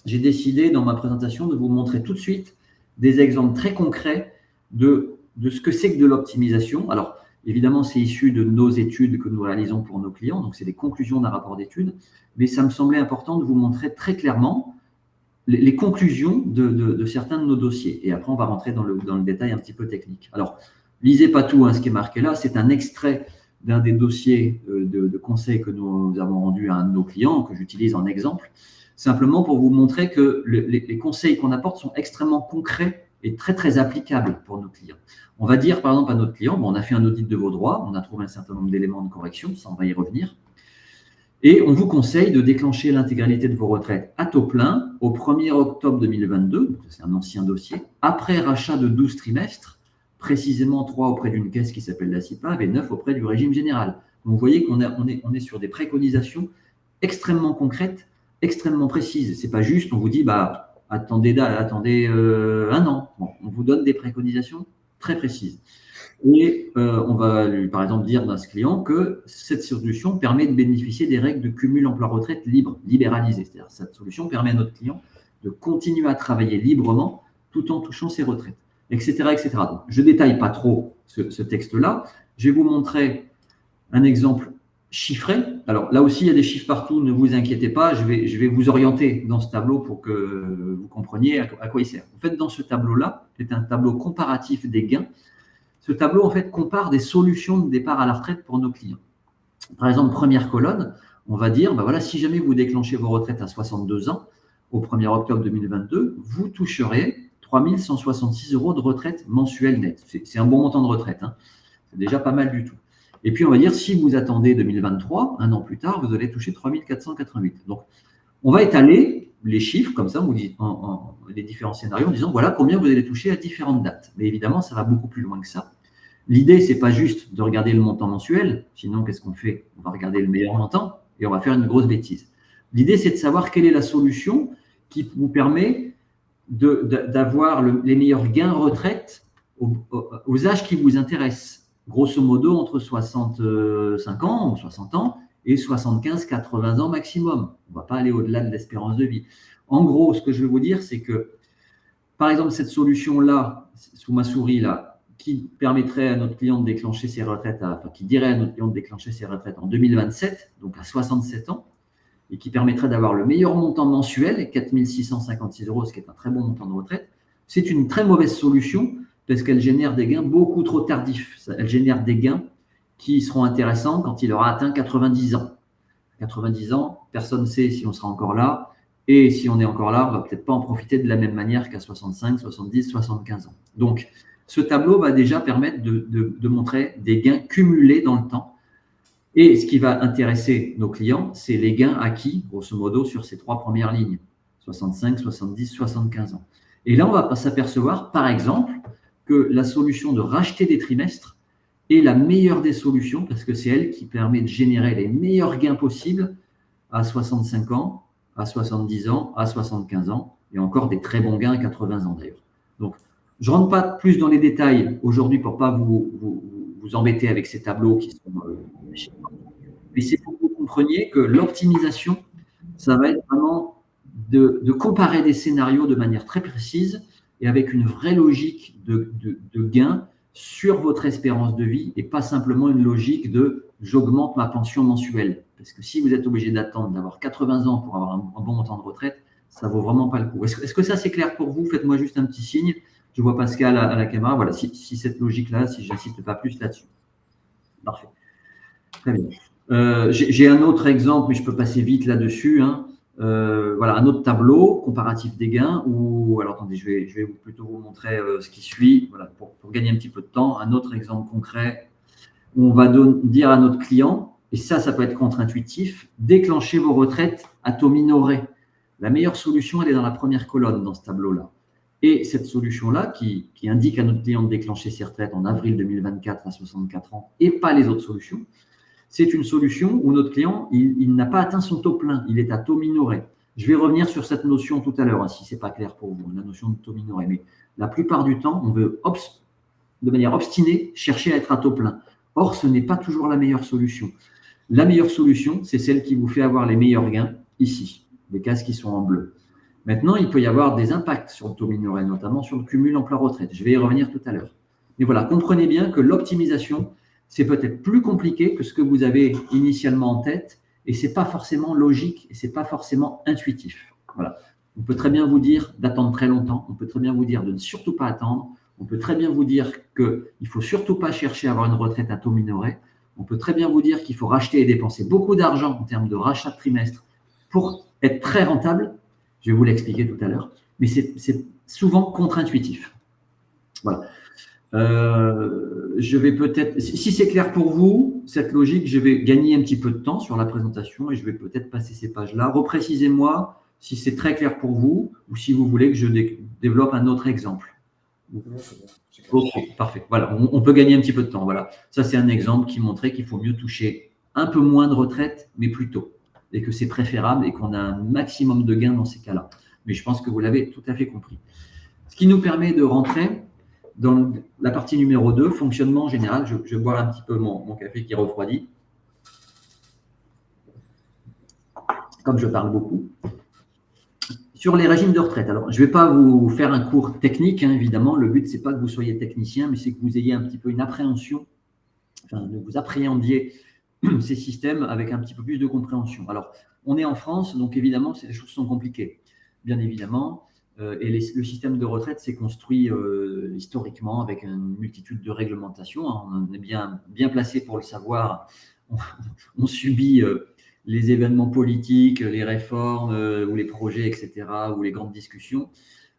j'ai décidé dans ma présentation de vous montrer tout de suite des exemples très concrets de ce que c'est que de l'optimisation. Alors, évidemment, c'est issu de nos études que nous réalisons pour nos clients, donc c'est des conclusions d'un rapport d'études, mais ça me semblait important de vous montrer très clairement les conclusions de certains de nos dossiers. Et après, on va rentrer dans le détail un petit peu technique. Alors, lisez pas tout ce qui est marqué là, c'est un extrait d'un des dossiers de conseils que nous avons rendus à un de nos clients, que j'utilise en exemple, simplement pour vous montrer que les conseils qu'on apporte sont extrêmement concrets et très, très applicable pour nos clients. On va dire, par exemple, à notre client, on a fait un audit de vos droits, on a trouvé un certain nombre d'éléments de correction, ça, on va y revenir, et on vous conseille de déclencher l'intégralité de vos retraites à taux plein au 1er octobre 2022, donc c'est un ancien dossier, après rachat de 12 trimestres, précisément 3 auprès d'une caisse qui s'appelle la CIPAV et 9 auprès du régime général. Donc, vous voyez qu'on est sur des préconisations extrêmement concrètes, extrêmement précises. Ce n'est pas juste, on vous dit, attendez un an. Bon, on vous donne des préconisations très précises. Et on va lui, par exemple, dire dans ce client que cette solution permet de bénéficier des règles de cumul emploi-retraite libéralisées. C'est-à-dire que cette solution permet à notre client de continuer à travailler librement tout en touchant ses retraites, etc. etc. Donc, je ne détaille pas trop ce texte-là. Je vais vous montrer un exemple chiffré. Alors là aussi, il y a des chiffres partout, ne vous inquiétez pas, je vais vous orienter dans ce tableau pour que vous compreniez à quoi il sert. En fait, dans ce tableau-là, c'est un tableau comparatif des gains. Ce tableau, en fait, compare des solutions de départ à la retraite pour nos clients. Par exemple, première colonne, on va dire, ben voilà, si jamais vous déclenchez vos retraites à 62 ans, au 1er octobre 2022, vous toucherez 3 166 € de retraite mensuelle nette. C'est un bon montant de retraite, hein. C'est déjà pas mal du tout. Et puis, on va dire, si vous attendez 2023, un an plus tard, vous allez toucher 3 488. Donc, on va étaler les chiffres comme ça, les différents scénarios, en disant, voilà combien vous allez toucher à différentes dates. Mais évidemment, ça va beaucoup plus loin que ça. L'idée, ce n'est pas juste de regarder le montant mensuel, sinon, qu'est-ce qu'on fait? On va regarder le meilleur montant et on va faire une grosse bêtise. L'idée, c'est de savoir quelle est la solution qui vous permet d'avoir les meilleurs gains retraite aux âges qui vous intéressent. Grosso modo, entre 65 ans ou 60 ans et 75-80 ans maximum. On ne va pas aller au-delà de l'espérance de vie. En gros, ce que je veux vous dire, c'est que, par exemple, cette solution-là, sous ma souris, là, qui permettrait à notre client de déclencher ses retraites, qui dirait à notre client de déclencher ses retraites en 2027, donc à 67 ans, et qui permettrait d'avoir le meilleur montant mensuel, 4 656 €, ce qui est un très bon montant de retraite, c'est une très mauvaise solution parce qu'elle génère des gains beaucoup trop tardifs. Elle génère des gains qui seront intéressants quand il aura atteint 90 ans. 90 ans, personne ne sait si on sera encore là. Et si on est encore là, on ne va peut-être pas en profiter de la même manière qu'à 65, 70, 75 ans. Donc, ce tableau va déjà permettre de montrer des gains cumulés dans le temps. Et ce qui va intéresser nos clients, c'est les gains acquis, grosso modo, sur ces 3 premières lignes, 65, 70, 75 ans. Et là, on va s'apercevoir, par exemple, que la solution de racheter des trimestres est la meilleure des solutions parce que c'est elle qui permet de générer les meilleurs gains possibles à 65 ans, à 70 ans, à 75 ans et encore des très bons gains à 80 ans d'ailleurs. Donc, je ne rentre pas plus dans les détails aujourd'hui pour ne pas vous embêter avec ces tableaux qui sont mais c'est pour que vous compreniez que l'optimisation, ça va être vraiment de comparer des scénarios de manière très précise et avec une vraie logique de gain sur votre espérance de vie et pas simplement une logique de j'augmente ma pension mensuelle. Parce que si vous êtes obligé d'attendre d'avoir 80 ans pour avoir un bon montant de retraite, ça ne vaut vraiment pas le coup. Est-ce que ça c'est clair pour vous? Faites-moi juste un petit signe. Je vois Pascal à la caméra. Voilà, si cette logique-là, si je n'insiste pas plus là-dessus. Parfait. Très bien. J'ai un autre exemple, mais je peux passer vite là-dessus, hein. Voilà, un autre tableau comparatif des gains où, alors attendez, je vais plutôt vous montrer ce qui suit, voilà, pour gagner un petit peu de temps. Un autre exemple concret où on va dire à notre client, et ça peut être contre-intuitif, déclenchez vos retraites à taux minoré. La meilleure solution, elle est dans la première colonne dans ce tableau-là. Et cette solution-là, qui indique à notre client de déclencher ses retraites en avril 2024 à 64 ans et pas les autres solutions, c'est une solution où notre client, il n'a pas atteint son taux plein, il est à taux minoré. Je vais revenir sur cette notion tout à l'heure, hein, si ce n'est pas clair pour vous, la notion de taux minoré. Mais la plupart du temps, on veut, de manière obstinée, chercher à être à taux plein. Or, ce n'est pas toujours la meilleure solution. La meilleure solution, c'est celle qui vous fait avoir les meilleurs gains ici, les cases qui sont en bleu. Maintenant, il peut y avoir des impacts sur le taux minoré, notamment sur le cumul emploi-retraite. Je vais y revenir tout à l'heure. Mais voilà, comprenez bien que l'optimisation, c'est peut-être plus compliqué que ce que vous avez initialement en tête et ce n'est pas forcément logique et ce n'est pas forcément intuitif. Voilà. On peut très bien vous dire d'attendre très longtemps, on peut très bien vous dire de ne surtout pas attendre, on peut très bien vous dire qu'il ne faut surtout pas chercher à avoir une retraite à taux minoré, on peut très bien vous dire qu'il faut racheter et dépenser beaucoup d'argent en termes de rachat de trimestre pour être très rentable, je vais vous l'expliquer tout à l'heure, mais c'est souvent contre-intuitif. Voilà. Je vais peut-être, si c'est clair pour vous, cette logique, je vais gagner un petit peu de temps sur la présentation et je vais peut-être passer ces pages-là. Reprécisez-moi si c'est très clair pour vous ou si vous voulez que je développe un autre exemple. Ok, parfait. Voilà, on peut gagner un petit peu de temps. Voilà, ça c'est un exemple qui montrait qu'il faut mieux toucher un peu moins de retraite, mais plus tôt, et que c'est préférable et qu'on a un maximum de gains dans ces cas-là. Mais je pense que vous l'avez tout à fait compris. Ce qui nous permet de rentrer dans la partie numéro 2, fonctionnement général. Je vais boire un petit peu mon café qui refroidit. Comme je parle beaucoup. Sur les régimes de retraite, alors je ne vais pas vous faire un cours technique, hein, évidemment. Le but, ce n'est pas que vous soyez technicien, mais c'est que vous ayez un petit peu une appréhension, enfin, que vous appréhendiez ces systèmes avec un petit peu plus de compréhension. Alors, on est en France, donc évidemment, les choses sont compliquées, bien évidemment. Et le système de retraite s'est construit historiquement avec une multitude de réglementations. Hein. On est bien placé pour le savoir. On subit les événements politiques, les réformes ou les projets, etc., ou les grandes discussions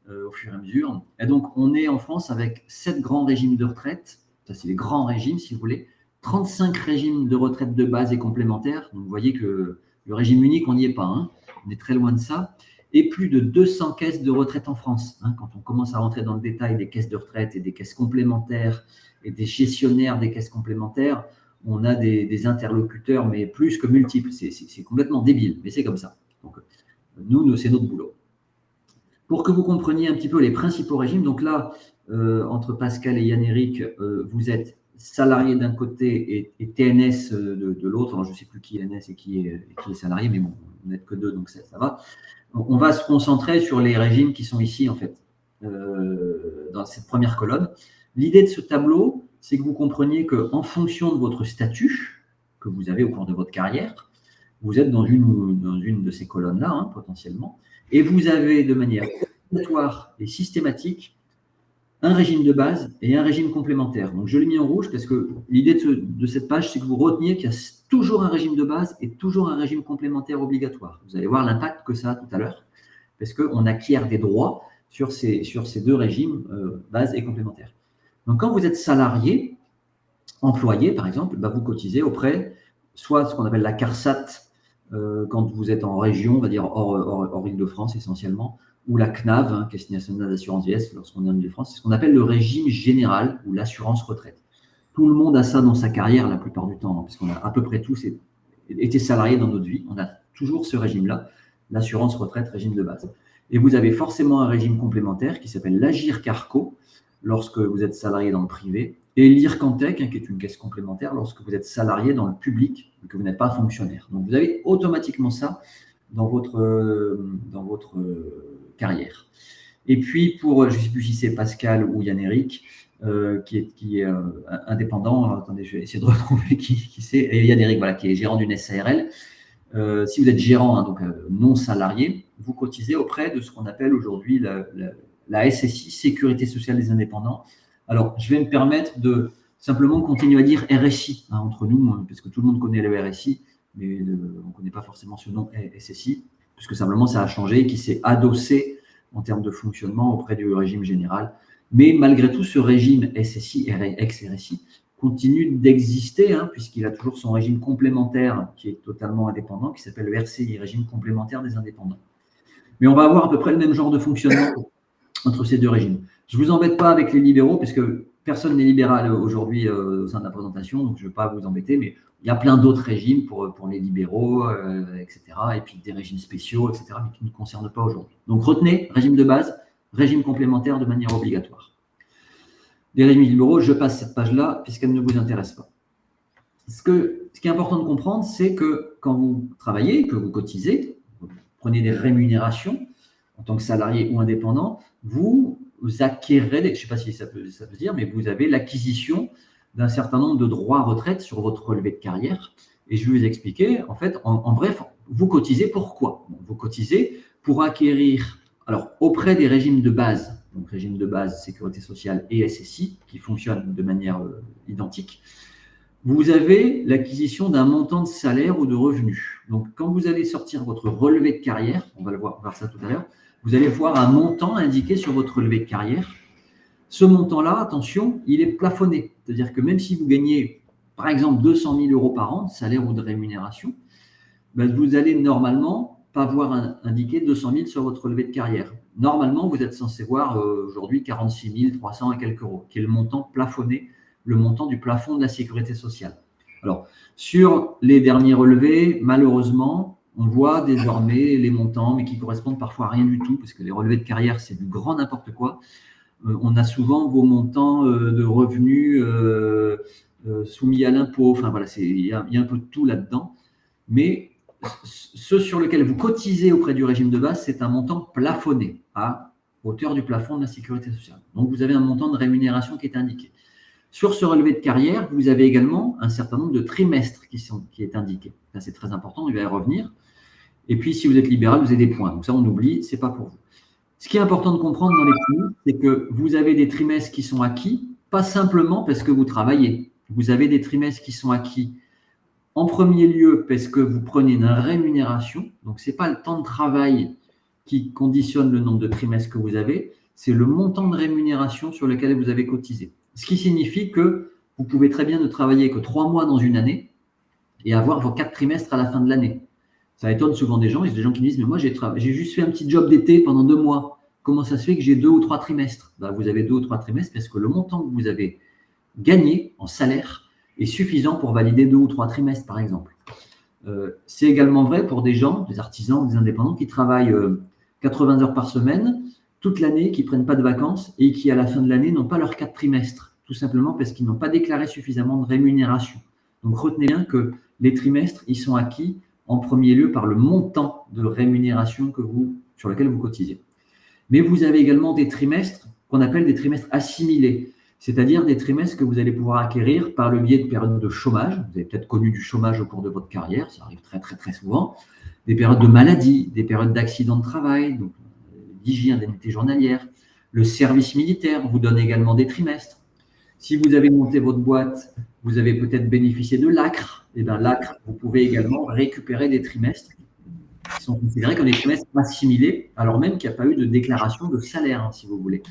au fur et à mesure. Et donc, on est en France avec 7 grands régimes de retraite. Ça, c'est les grands régimes, si vous voulez. 35 régimes de retraite de base et complémentaires. Donc, vous voyez que le régime unique, on n'y est pas. Hein. On est très loin de ça. Et plus de 200 caisses de retraite en France. Hein. Quand on commence à rentrer dans le détail des caisses de retraite et des caisses complémentaires et des gestionnaires des caisses complémentaires, on a des interlocuteurs, mais plus que multiples. C'est complètement débile, mais c'est comme ça. Donc, nous c'est notre boulot. Pour que vous compreniez un petit peu les principaux régimes, donc là, entre Pascal et Yann-Éric, vous êtes salarié d'un côté et TNS de l'autre. Alors, je ne sais plus qui est TNS et qui est salarié, mais bon, vous n'êtes que 2, donc ça va. On va se concentrer sur les régimes qui sont ici, en fait, dans cette première colonne. L'idée de ce tableau, c'est que vous compreniez qu'en fonction de votre statut que vous avez au cours de votre carrière, vous êtes dans une de ces colonnes-là, hein, potentiellement, et vous avez de manière obligatoire et systématique un régime de base et un régime complémentaire. Donc, je l'ai mis en rouge parce que l'idée de cette page, c'est que vous reteniez qu'il y a toujours un régime de base et toujours un régime complémentaire obligatoire. Vous allez voir l'impact que ça a tout à l'heure, parce qu'on acquiert des droits sur ces 2 régimes, base et complémentaire. Donc, quand vous êtes salarié, employé, par exemple, vous cotisez auprès, soit ce qu'on appelle la CARSAT, quand vous êtes en région, on va dire hors Île-de-France essentiellement, ou la CNAV, hein, Caisse nationale d'assurance vieillesse, lorsqu'on est en Île-de-France, c'est ce qu'on appelle le régime général ou l'assurance retraite. Tout le monde a ça dans sa carrière la plupart du temps, hein, parce qu'on a à peu près tous été salariés dans notre vie. On a toujours ce régime-là, l'assurance retraite, régime de base. Et vous avez forcément un régime complémentaire qui s'appelle l'Agirc-Arrco, lorsque vous êtes salarié dans le privé, et l'IRCANTEC, hein, qui est une caisse complémentaire, lorsque vous êtes salarié dans le public et que vous n'êtes pas fonctionnaire. Donc, vous avez automatiquement ça dans votre carrière. Et puis, je ne sais plus si c'est Pascal ou Yann-Éric, qui est indépendant. Alors, attendez, je vais essayer de retrouver qui c'est. Et Yann-Éric, voilà, qui est gérant d'une SARL. Si vous êtes gérant, hein, donc non salarié, vous cotisez auprès de ce qu'on appelle aujourd'hui la SSI, Sécurité sociale des indépendants. Alors, je vais me permettre de simplement continuer à dire RSI, hein, entre nous, parce que tout le monde connaît le RSI, mais on ne connaît pas forcément ce nom SSI, puisque simplement ça a changé, qui s'est adossé en termes de fonctionnement auprès du régime général. Mais malgré tout, ce régime SSI, ex-RSI, continue d'exister, hein, puisqu'il a toujours son régime complémentaire qui est totalement indépendant, qui s'appelle le RCI, régime complémentaire des indépendants. Mais on va avoir à peu près le même genre de fonctionnement entre ces 2 régimes. Je ne vous embête pas avec les libéraux, puisque personne n'est libéral aujourd'hui au sein de la présentation, donc je ne vais pas vous embêter, mais il y a plein d'autres régimes pour les libéraux, etc., et puis des régimes spéciaux, etc., mais qui ne nous concernent pas aujourd'hui. Donc retenez, régime de base, régime complémentaire de manière obligatoire. Les régimes libéraux, je passe cette page-là, puisqu'elle ne vous intéresse pas. Ce qui est important de comprendre, c'est que quand vous travaillez, que vous cotisez, vous prenez des rémunérations en tant que salarié ou indépendant, vous acquérez, je ne sais pas si ça peut se dire, mais vous avez l'acquisition d'un certain nombre de droits à retraite sur votre relevé de carrière. Et je vais vous expliquer, en fait, en bref, vous cotisez pourquoi? Vous cotisez pour acquérir, alors auprès des régimes de base, donc régime de base, sécurité sociale et SSI, qui fonctionnent de manière identique, vous avez l'acquisition d'un montant de salaire ou de revenus. Donc, quand vous allez sortir votre relevé de carrière, on va voir ça tout à l'heure, vous allez voir un montant indiqué sur votre relevé de carrière. Ce montant-là, attention, il est plafonné. C'est-à-dire que même si vous gagnez, par exemple, 200 000 € par an de salaire ou de rémunération, vous allez normalement pas voir indiqué 200 000 sur votre relevé de carrière. Normalement, vous êtes censé voir aujourd'hui 46 300 et quelques euros, qui est le montant plafonné, le montant du plafond de la sécurité sociale. Alors, sur les derniers relevés, malheureusement, on voit désormais les montants, mais qui correspondent parfois à rien du tout, parce que les relevés de carrière, c'est du grand n'importe quoi. On a souvent vos montants de revenus soumis à l'impôt. Enfin, voilà, il y a un peu de tout là-dedans. Mais ce sur lequel vous cotisez auprès du régime de base, c'est un montant plafonné à hauteur du plafond de la sécurité sociale. Donc, vous avez un montant de rémunération qui est indiqué. Sur ce relevé de carrière, vous avez également un certain nombre de trimestres qui est indiqué. Là, c'est très important, il va y revenir. Et puis, si vous êtes libéral, vous avez des points. Donc ça, on oublie, ce n'est pas pour vous. Ce qui est important de comprendre dans les points, c'est que vous avez des trimestres qui sont acquis, pas simplement parce que vous travaillez. Vous avez des trimestres qui sont acquis en premier lieu parce que vous prenez une rémunération. Donc, ce n'est pas le temps de travail qui conditionne le nombre de trimestres que vous avez, c'est le montant de rémunération sur lequel vous avez cotisé. Ce qui signifie que vous pouvez très bien ne travailler que 3 mois dans une année et avoir vos 4 trimestres à la fin de l'année. Ça étonne souvent des gens. Il y a des gens qui me disent « Mais moi, j'ai juste fait un petit job d'été pendant 2 mois. Comment ça se fait que j'ai 2 ou 3 trimestres ?» Vous avez 2 ou 3 trimestres parce que le montant que vous avez gagné en salaire est suffisant pour valider 2 ou 3 trimestres, par exemple. C'est également vrai pour des gens, des artisans, des indépendants qui travaillent 80 heures par semaine, toute l'année, qui ne prennent pas de vacances et qui, à la fin de l'année, n'ont pas leurs 4 trimestres, tout simplement parce qu'ils n'ont pas déclaré suffisamment de rémunération. Donc, retenez bien que les trimestres, ils sont acquis en premier lieu par le montant de rémunération sur lequel vous cotisez. Mais vous avez également des trimestres qu'on appelle des trimestres assimilés, c'est-à-dire des trimestres que vous allez pouvoir acquérir par le biais de périodes de chômage. Vous avez peut-être connu du chômage au cours de votre carrière, ça arrive très, très, très souvent. Des périodes de maladie, des périodes d'accident de travail, donc d'IJ, indemnité journalière. Le service militaire vous donne également des trimestres. Si vous avez monté votre boîte, vous avez peut-être bénéficié de l'ACRE. Et bien l'ACRE, vous pouvez également récupérer des trimestres qui sont considérés comme des trimestres assimilés, alors même qu'il n'y a pas eu de déclaration de salaire, si vous voulez.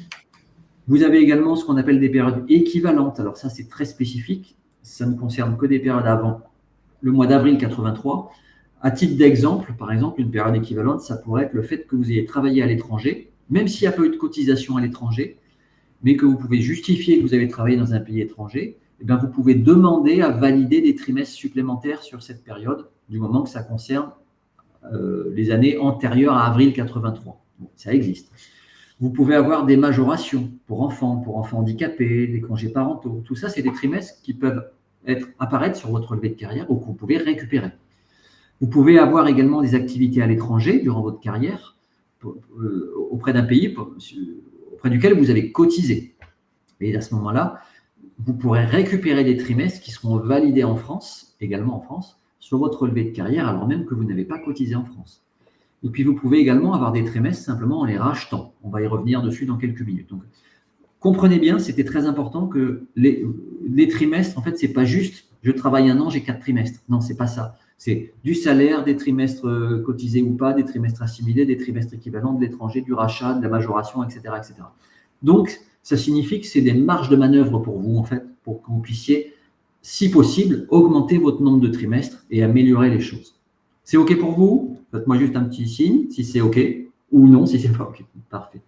Vous avez également ce qu'on appelle des périodes équivalentes. Alors ça, c'est très spécifique. Ça ne concerne que des périodes avant le mois d'avril 83. À titre d'exemple, par exemple, une période équivalente, ça pourrait être le fait que vous ayez travaillé à l'étranger, même s'il n'y a pas eu de cotisation à l'étranger, mais que vous pouvez justifier que vous avez travaillé dans un pays étranger, eh bien, vous pouvez demander à valider des trimestres supplémentaires sur cette période, du moment que ça concerne les années antérieures à avril 83. Bon, ça existe. Vous pouvez avoir des majorations pour enfants handicapés, des congés parentaux. Tout ça, c'est des trimestres qui peuvent apparaître sur votre relevé de carrière ou que vous pouvez récupérer. Vous pouvez avoir également des activités à l'étranger durant votre carrière auprès d'un pays auprès duquel vous avez cotisé. Et à ce moment-là, vous pourrez récupérer des trimestres qui seront validés en France, également en France, sur votre relevé de carrière, alors même que vous n'avez pas cotisé en France. Et puis, vous pouvez également avoir des trimestres simplement en les rachetant. On va y revenir dessus dans quelques minutes. Donc, comprenez bien, c'était très important que les trimestres, en fait, ce n'est pas juste « je travaille 1 an, j'ai 4 trimestres ». Non, ce n'est pas ça. C'est du salaire, des trimestres cotisés ou pas, des trimestres assimilés, des trimestres équivalents, de l'étranger, du rachat, de la majoration, etc., etc. Donc, ça signifie que c'est des marges de manœuvre pour vous, en fait, pour que vous puissiez, si possible, augmenter votre nombre de trimestres et améliorer les choses. C'est OK pour vous? Faites-moi juste un petit signe si c'est OK ou non si c'est pas OK. Parfait.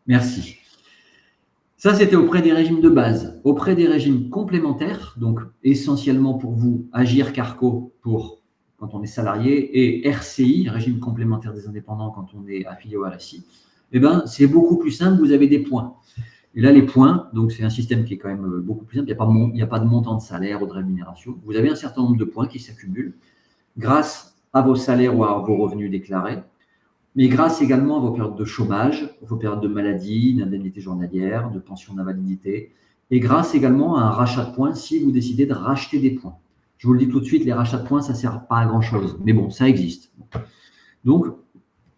Merci. Ça, c'était auprès des régimes de base. Auprès des régimes complémentaires, donc essentiellement pour vous, Agir Carco pour quand on est salarié et RCI, régime complémentaire des indépendants quand on est affilié au RSI, eh ben, c'est beaucoup plus simple, vous avez des points. Et là, les points, donc c'est un système qui est quand même beaucoup plus simple, il n'y a pas de montant de salaire ou de rémunération. Vous avez un certain nombre de points qui s'accumulent grâce à vos salaires ou à vos revenus déclarés, mais grâce également à vos périodes de chômage, vos périodes de maladie, d'indemnité journalière, de pension d'invalidité, et grâce également à un rachat de points si vous décidez de racheter des points. Je vous le dis tout de suite, les rachats de points, ça ne sert pas à grand-chose, mais bon, ça existe. Donc,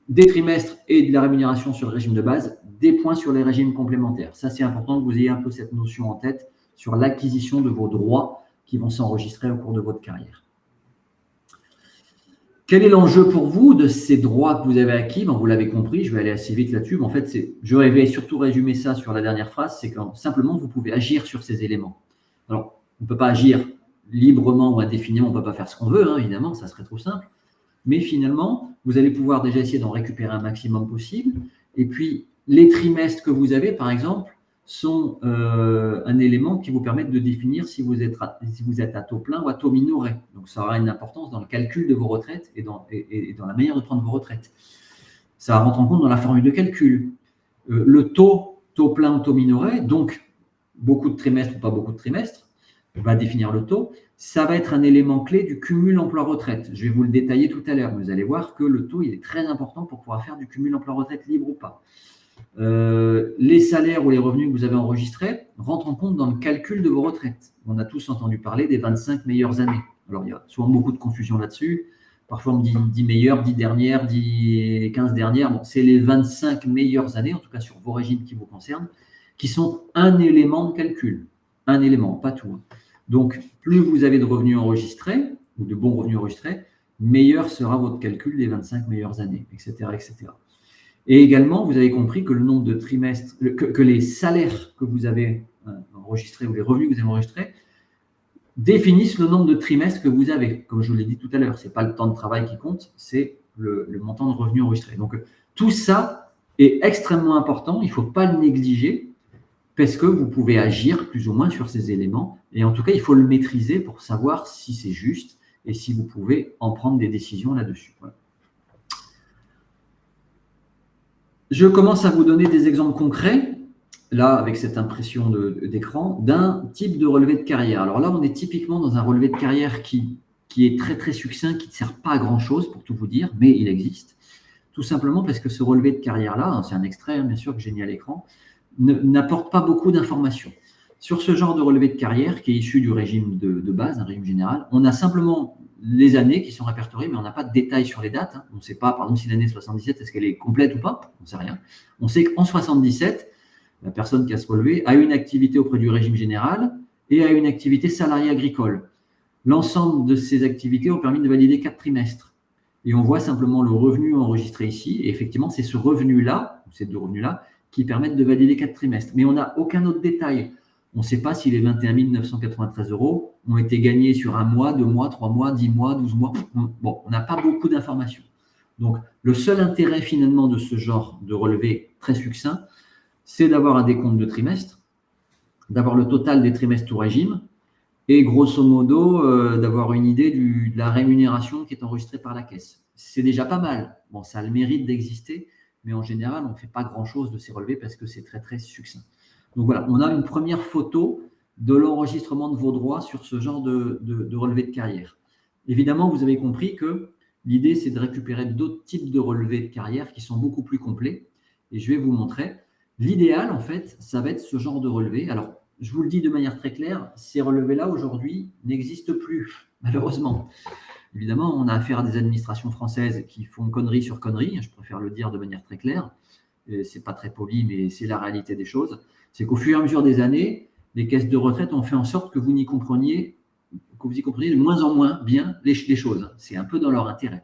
des trimestres et de la rémunération sur le régime de base, des points sur les régimes complémentaires. Ça, c'est important que vous ayez un peu cette notion en tête sur l'acquisition de vos droits qui vont s'enregistrer au cours de votre carrière. Quel est l'enjeu pour vous de ces droits que vous avez acquis? Vous l'avez compris, je vais aller assez vite là-dessus. En fait, je vais surtout résumer ça sur la dernière phrase, c'est que simplement, vous pouvez agir sur ces éléments. Alors, on ne peut pas agir librement ou indéfiniment, on ne peut pas faire ce qu'on veut, hein, évidemment, ça serait trop simple. Mais finalement, vous allez pouvoir déjà essayer d'en récupérer un maximum possible. Et puis, les trimestres que vous avez, par exemple, sont un élément qui vous permet de définir si vous êtes à taux plein ou à taux minoré. Donc, ça aura une importance dans le calcul de vos retraites et dans la manière de prendre vos retraites. Ça rentre en compte dans la formule de calcul. Le taux plein ou taux minoré, donc beaucoup de trimestres ou pas beaucoup de trimestres, va définir le taux, ça va être un élément clé du cumul emploi-retraite. Je vais vous le détailler tout à l'heure. Vous allez voir que le taux, il est très important pour pouvoir faire du cumul emploi-retraite libre ou pas. Les salaires ou les revenus que vous avez enregistrés rentrent en compte dans le calcul de vos retraites. On a tous entendu parler des 25 meilleures années. Alors, il y a souvent beaucoup de confusion là-dessus. Parfois, on me dit 10 meilleures, 10 dernières, 10, 15 dernières. Bon, c'est les 25 meilleures années, en tout cas sur vos régimes qui vous concernent, qui sont un élément de calcul. Un élément, pas tout. Donc, plus vous avez de revenus enregistrés, ou de bons revenus enregistrés, meilleur sera votre calcul des 25 meilleures années, etc., etc. Et également, vous avez compris que le nombre de trimestres, que les salaires que vous avez enregistrés ou les revenus que vous avez enregistrés définissent le nombre de trimestres que vous avez. Comme je vous l'ai dit tout à l'heure, ce n'est pas le temps de travail qui compte, c'est le montant de revenus enregistrés. Donc, tout ça est extrêmement important, il ne faut pas le négliger parce que vous pouvez agir plus ou moins sur ces éléments. Et en tout cas, il faut le maîtriser pour savoir si c'est juste et si vous pouvez en prendre des décisions là-dessus. Voilà. Je commence à vous donner des exemples concrets, là, avec cette impression d'écran, d'un type de relevé de carrière. Alors là, on est typiquement dans un relevé de carrière qui est très, très succinct, qui ne sert pas à grand-chose, pour tout vous dire, mais il existe. Tout simplement parce que ce relevé de carrière-là, c'est un extrait, bien sûr, que j'ai mis à l'écran, n'apporte pas beaucoup d'informations. Sur ce genre de relevé de carrière, qui est issu du régime de base, un régime général, on a simplement les années qui sont répertoriées, mais on n'a pas de détails sur les dates. On ne sait pas, par exemple, si l'année 77, est-ce qu'elle est complète ou pas? On ne sait rien. On sait qu'en 77, la personne qui a ce relevé a une activité auprès du régime général et a une activité salariée agricole. L'ensemble de ces activités ont permis de valider 4 trimestres. Et on voit simplement le revenu enregistré ici. Et effectivement, c'est ce revenu-là, ces deux revenus-là, qui permettent de valider 4 trimestres. Mais on n'a aucun autre détail. On ne sait pas si les 21 993 € ont été gagnés sur 1 mois, 2 mois, 3 mois, 10 mois, 12 mois. Bon, on n'a pas beaucoup d'informations. Donc, le seul intérêt finalement de ce genre de relevé très succinct, c'est d'avoir un décompte de trimestre, d'avoir le total des trimestres tout régime et grosso modo d'avoir une idée de la rémunération qui est enregistrée par la caisse. C'est déjà pas mal. Bon, ça a le mérite d'exister, mais en général, on ne fait pas grand-chose de ces relevés parce que c'est très, très succinct. Donc voilà, on a une première photo de l'enregistrement de vos droits sur ce genre de relevé de carrière. Évidemment, vous avez compris que l'idée, c'est de récupérer d'autres types de relevés de carrière qui sont beaucoup plus complets. Et je vais vous montrer. L'idéal, en fait, ça va être ce genre de relevé. Alors, je vous le dis de manière très claire, ces relevés-là, aujourd'hui, n'existent plus, malheureusement. Évidemment, on a affaire à des administrations françaises qui font conneries sur conneries. Je préfère le dire de manière très claire. Ce n'est pas très poli, mais c'est la réalité des choses. C'est qu'au fur et à mesure des années, les caisses de retraite ont fait en sorte que vous y compreniez de moins en moins bien les choses. C'est un peu dans leur intérêt.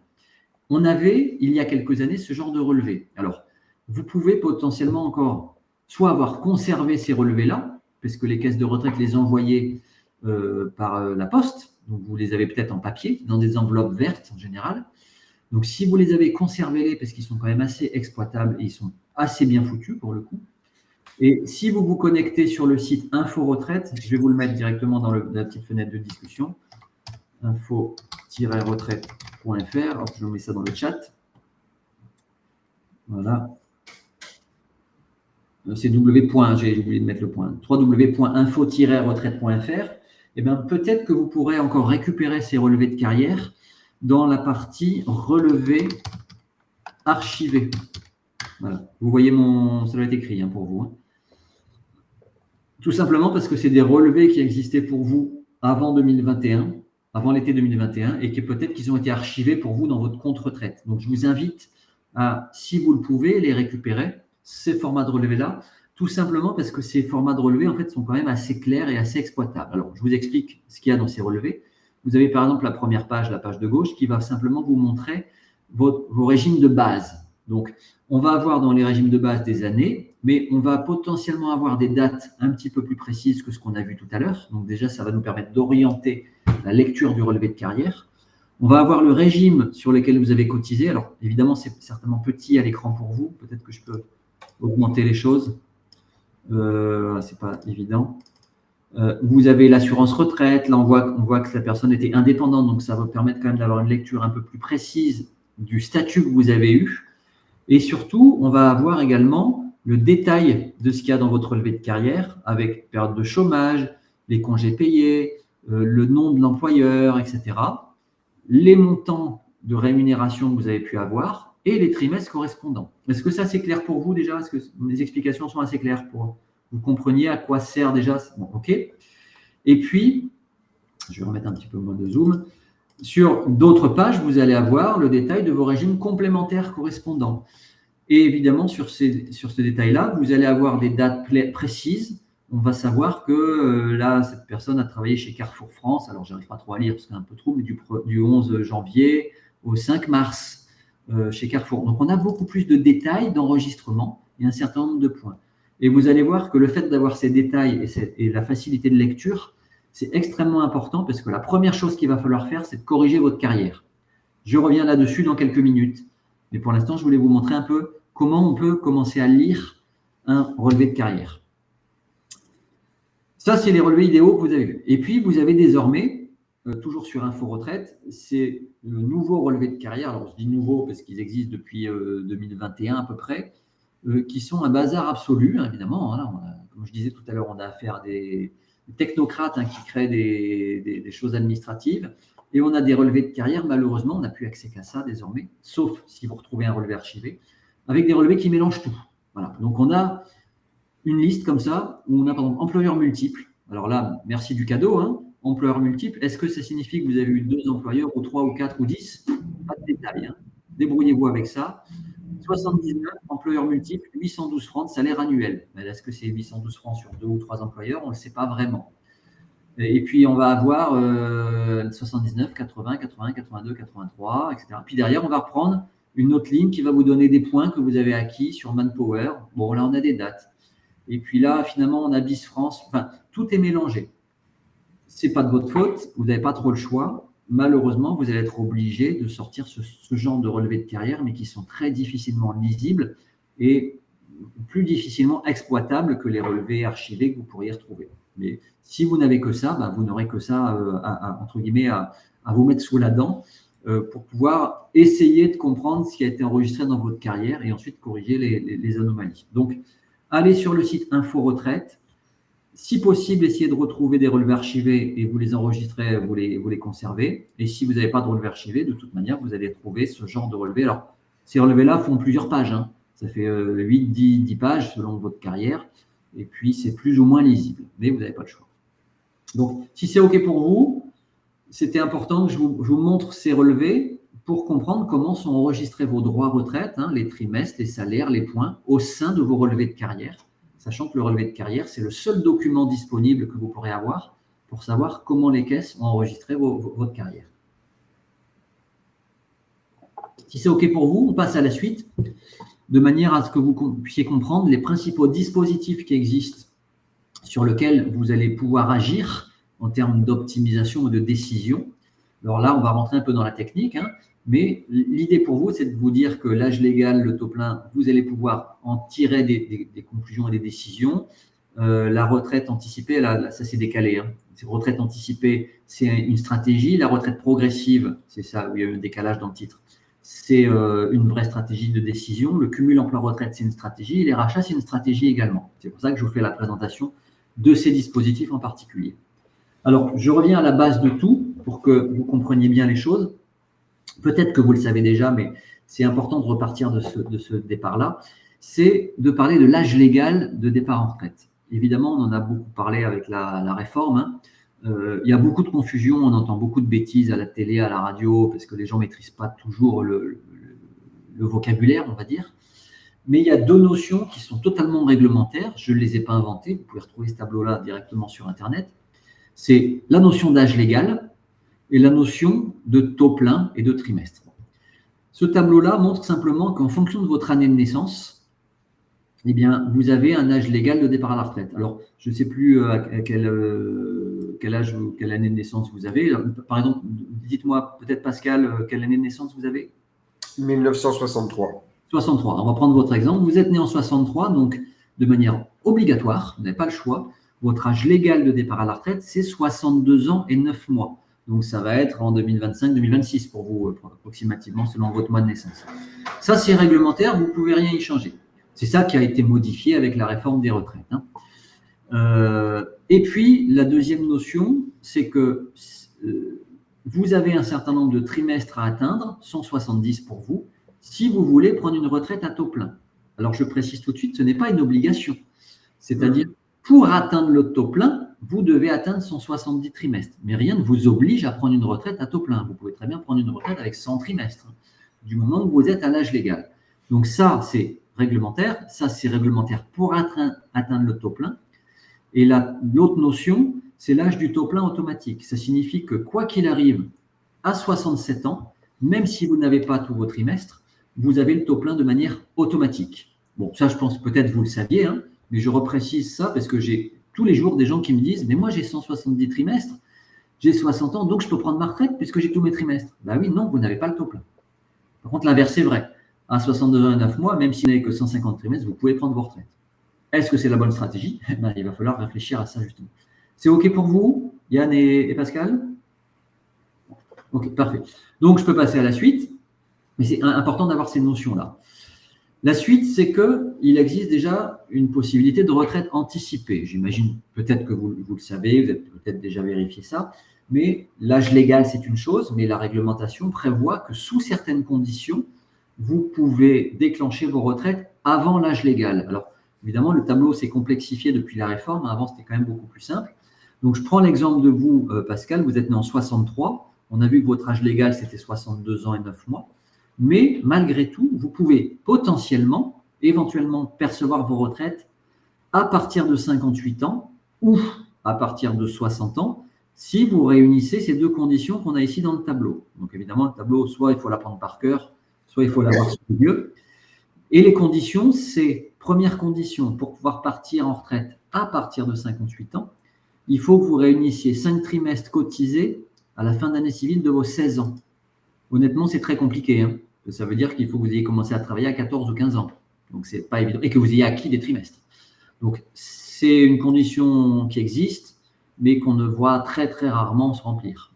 On avait, il y a quelques années, ce genre de relevé. Alors, vous pouvez potentiellement encore soit avoir conservé ces relevés-là, parce que les caisses de retraite les envoyaient par la poste, donc vous les avez peut-être en papier, dans des enveloppes vertes en général. Donc, si vous les avez conservés, parce qu'ils sont quand même assez exploitables et ils sont assez bien foutus pour le coup. Et si vous vous connectez sur le site Info Retraite, je vais vous le mettre directement dans la petite fenêtre de discussion, info-retraite.fr. Je vous mets ça dans le chat. Voilà. C'est j'ai oublié de mettre le point. www.info-retraite.fr. Eh bien, peut-être que vous pourrez encore récupérer ces relevés de carrière dans la partie relevés archivés. Voilà. Vous voyez ça doit être écrit pour vous. Tout simplement parce que c'est des relevés qui existaient pour vous avant 2021, avant l'été 2021, et que peut-être qu'ils ont été archivés pour vous dans votre compte retraite. Donc, je vous invite à, si vous le pouvez, les récupérer, ces formats de relevés-là, tout simplement parce que ces formats de relevés, en fait, sont quand même assez clairs et assez exploitables. Alors, je vous explique ce qu'il y a dans ces relevés. Vous avez par exemple la première page, la page de gauche, qui va simplement vous montrer vos régimes de base. Donc, on va avoir dans les régimes de base des années, mais on va potentiellement avoir des dates un petit peu plus précises que ce qu'on a vu tout à l'heure. Donc déjà, ça va nous permettre d'orienter la lecture du relevé de carrière. On va avoir le régime sur lequel vous avez cotisé. Alors, évidemment, c'est certainement petit à l'écran pour vous. Peut-être que je peux augmenter les choses. Ce n'est pas évident. Vous avez l'assurance retraite. Là, on voit que la personne était indépendante. Donc, ça va permettre quand même d'avoir une lecture un peu plus précise du statut que vous avez eu. Et surtout, on va avoir également le détail de ce qu'il y a dans votre relevé de carrière avec période de chômage, les congés payés, le nom de l'employeur, etc., les montants de rémunération que vous avez pu avoir et les trimestres correspondants. Est-ce que ça, c'est clair pour vous déjà? Est-ce que mes explications sont assez claires pour que vous compreniez à quoi sert déjà? Bon, OK. Et puis, je vais remettre un petit peu moins de zoom. Sur d'autres pages, vous allez avoir le détail de vos régimes complémentaires correspondants. Et évidemment, sur ce détail-là, vous allez avoir des dates précises. On va savoir que là, cette personne a travaillé chez Carrefour France. Alors, je n'arrive pas trop à lire parce que c'est un peu trop, mais du 11 janvier au 5 mars chez Carrefour. Donc, on a beaucoup plus de détails d'enregistrement et un certain nombre de points. Et vous allez voir que le fait d'avoir ces détails et la facilité de lecture, c'est extrêmement important parce que la première chose qu'il va falloir faire, c'est de corriger votre carrière. Je reviens là-dessus dans quelques minutes. Mais pour l'instant, je voulais vous montrer un peu comment on peut commencer à lire un relevé de carrière. Ça, c'est les relevés idéaux que vous avez vus. Et puis, vous avez désormais, toujours sur Info Retraite, c'est le nouveau relevé de carrière. Alors, je dis nouveau parce qu'ils existent depuis 2021 à peu près, qui sont un bazar absolu, hein, évidemment. Hein, comme je disais tout à l'heure, on a affaire à des technocrates qui créent des choses administratives. Et on a des relevés de carrière, malheureusement, on n'a plus accès qu'à ça désormais, sauf si vous retrouvez un relevé archivé, avec des relevés qui mélangent tout. Voilà. Donc, on a une liste comme ça, où on a par exemple employeurs multiples. Alors là, merci du cadeau, hein, employeurs multiples. Est-ce que ça signifie que vous avez eu 2 employeurs, ou 3, ou 4, ou 10? Pas de détail. Hein. Débrouillez-vous avec ça. 79 employeurs multiples, 812 francs de salaire annuel. Est-ce que c'est 812 francs sur 2 ou 3 employeurs? On ne le sait pas vraiment. Et puis, on va avoir 79, 80, 80, 82, 83, etc. Puis derrière, on va reprendre une autre ligne qui va vous donner des points que vous avez acquis sur Manpower. Bon, là, on a des dates. Et puis là, finalement, on a BIS France. Enfin, tout est mélangé. Ce n'est pas de votre faute. Vous n'avez pas trop le choix. Malheureusement, vous allez être obligé de sortir ce genre de relevé de carrière, mais qui sont très difficilement lisibles et plus difficilement exploitables que les relevés archivés que vous pourriez retrouver. Mais si vous n'avez que ça, vous n'aurez que ça, entre guillemets, à vous mettre sous la dent pour pouvoir essayer de comprendre ce qui a été enregistré dans votre carrière et ensuite corriger les anomalies. Donc, allez sur le site Info Retraite. Si possible, essayez de retrouver des relevés archivés et vous les enregistrez, vous les conservez. Et si vous n'avez pas de relevés archivés, de toute manière, vous allez trouver ce genre de relevés. Alors, ces relevés-là font plusieurs pages. Hein. Ça fait 8, 10 pages selon votre carrière. Et puis, c'est plus ou moins lisible, mais vous n'avez pas le choix. Donc, si c'est OK pour vous, c'était important que je vous montre ces relevés pour comprendre comment sont enregistrés vos droits retraite, hein, les trimestres, les salaires, les points, au sein de vos relevés de carrière, sachant que le relevé de carrière, c'est le seul document disponible que vous pourrez avoir pour savoir comment les caisses ont enregistré votre carrière. Si c'est OK pour vous, on passe à la suite, de manière à ce que vous puissiez comprendre les principaux dispositifs qui existent sur lesquels vous allez pouvoir agir en termes d'optimisation et de décision. Alors là, on va rentrer un peu dans la technique, hein, mais l'idée pour vous, c'est de vous dire que l'âge légal, le taux plein, vous allez pouvoir en tirer des conclusions et des décisions. La retraite anticipée, là, ça s'est décalé. Hein. Retraite anticipée, c'est une stratégie. La retraite progressive, c'est ça, où il y a eu un décalage dans le titre. C'est une vraie stratégie de décision. Le cumul emploi-retraite, c'est une stratégie. Et les rachats, c'est une stratégie également. C'est pour ça que je vous fais la présentation de ces dispositifs en particulier. Alors, je reviens à la base de tout pour que vous compreniez bien les choses. Peut-être que vous le savez déjà, mais c'est important de repartir de ce départ-là. C'est de parler de l'âge légal de départ en retraite. Évidemment, on en a beaucoup parlé avec la réforme. Hein. Il y a beaucoup de confusion, on entend beaucoup de bêtises à la télé, à la radio, parce que les gens ne maîtrisent pas toujours le vocabulaire, on va dire. Mais il y a 2 notions qui sont totalement réglementaires. Je ne les ai pas inventées. Vous pouvez retrouver ce tableau-là directement sur Internet. C'est la notion d'âge légal et la notion de taux plein et de trimestre. Ce tableau-là montre simplement qu'en fonction de votre année de naissance, eh bien, vous avez un âge légal de départ à la retraite. Alors, je ne sais plus à quel âge ou quelle année de naissance vous avez. Par exemple, dites-moi peut-être Pascal, quelle année de naissance vous avez? 1963. 63. On va prendre votre exemple. Vous êtes né en 63, donc de manière obligatoire, vous n'avez pas le choix. Votre âge légal de départ à la retraite, c'est 62 ans et 9 mois. Donc, ça va être en 2025-2026 pour vous, approximativement, selon votre mois de naissance. Ça, c'est réglementaire, vous ne pouvez rien y changer. C'est ça qui a été modifié avec la réforme des retraites. Hein. Et puis, la deuxième notion, c'est que vous avez un certain nombre de trimestres à atteindre, 170 pour vous, si vous voulez prendre une retraite à taux plein. Alors, je précise tout de suite, ce n'est pas une obligation. C'est-à-dire, pour atteindre le taux plein, vous devez atteindre 170 trimestres. Mais rien ne vous oblige à prendre une retraite à taux plein. Vous pouvez très bien prendre une retraite avec 100 trimestres, du moment où vous êtes à l'âge légal. Donc ça, c'est réglementaire. Ça, c'est réglementaire pour atteindre le taux plein. Et l'autre notion, c'est l'âge du taux plein automatique. Ça signifie que quoi qu'il arrive, à 67 ans, même si vous n'avez pas tous vos trimestres, vous avez le taux plein de manière automatique. Bon, ça, je pense peut-être vous le saviez, hein, mais je reprécise ça parce que j'ai tous les jours des gens qui me disent « Mais moi, j'ai 170 trimestres, j'ai 60 ans, donc je peux prendre ma retraite puisque j'ai tous mes trimestres. » Ben oui, non, vous n'avez pas le taux plein. Par contre, l'inverse est vrai. À 62 ans et 9 mois, même si vous n'avez que 150 trimestres, vous pouvez prendre vos retraites. Est-ce que c'est la bonne stratégie? Ben, il va falloir réfléchir à ça justement. C'est OK pour vous, Yann et Pascal? OK, parfait. Donc, je peux passer à la suite, mais c'est important d'avoir ces notions-là. La suite, c'est qu'il existe déjà une possibilité de retraite anticipée. J'imagine peut-être que vous le savez, vous avez peut-être déjà vérifié ça, mais l'âge légal, c'est une chose, mais la réglementation prévoit que sous certaines conditions, vous pouvez déclencher vos retraites avant l'âge légal. Alors, évidemment, le tableau s'est complexifié depuis la réforme. Avant, c'était quand même beaucoup plus simple. Donc, je prends l'exemple de vous, Pascal. Vous êtes né en 63. On a vu que votre âge légal, c'était 62 ans et 9 mois. Mais malgré tout, vous pouvez potentiellement, éventuellement, percevoir vos retraites à partir de 58 ans ou à partir de 60 ans si vous réunissez ces deux conditions qu'on a ici dans le tableau. Donc, évidemment, le tableau, soit il faut l'apprendre par cœur, soit il faut l'avoir sous les yeux. Et les conditions, c'est, première condition, pour pouvoir partir en retraite à partir de 58 ans, il faut que vous réunissiez 5 trimestres cotisés à la fin d'année civile de vos 16 ans. Honnêtement, c'est très compliqué. Hein. Ça veut dire qu'il faut que vous ayez commencé à travailler à 14 ou 15 ans. Donc, ce n'est pas évident. Et que vous ayez acquis des trimestres. Donc, c'est une condition qui existe, mais qu'on ne voit très, très rarement se remplir.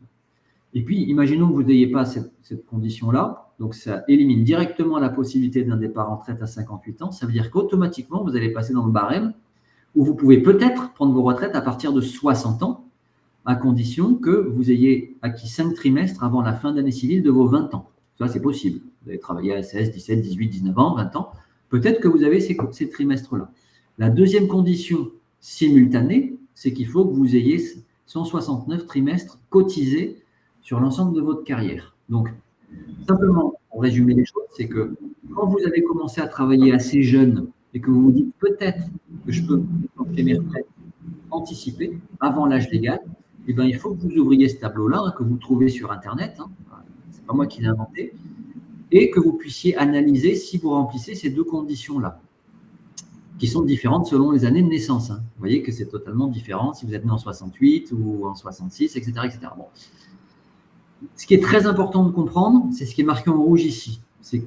Et puis, imaginons que vous n'ayez pas cette condition-là. Donc, ça élimine directement la possibilité d'un départ en retraite à 58 ans. Ça veut dire qu'automatiquement, vous allez passer dans le barème où vous pouvez peut-être prendre vos retraites à partir de 60 ans, à condition que vous ayez acquis 5 trimestres avant la fin d'année civile de vos 20 ans. Ça, c'est possible. Vous avez travaillé à 16, 17, 18, 19 ans, 20 ans. Peut-être que vous avez ces trimestres-là. La deuxième condition simultanée, c'est qu'il faut que vous ayez 169 trimestres cotisés sur l'ensemble de votre carrière. Donc, simplement, pour résumer les choses, c'est que quand vous avez commencé à travailler assez jeune et que vous vous dites peut-être que je peux déclencher mes retraites anticipées avant l'âge légal, eh bien, il faut que vous ouvriez ce tableau-là, hein, que vous trouvez sur Internet, hein, ce n'est pas moi qui l'ai inventé, et que vous puissiez analyser si vous remplissez ces deux conditions-là, qui sont différentes selon les années de naissance. Hein. Vous voyez que c'est totalement différent si vous êtes né en 68 ou en 66, etc. etc. Bon. Ce qui est très important de comprendre, c'est ce qui est marqué en rouge ici. C'est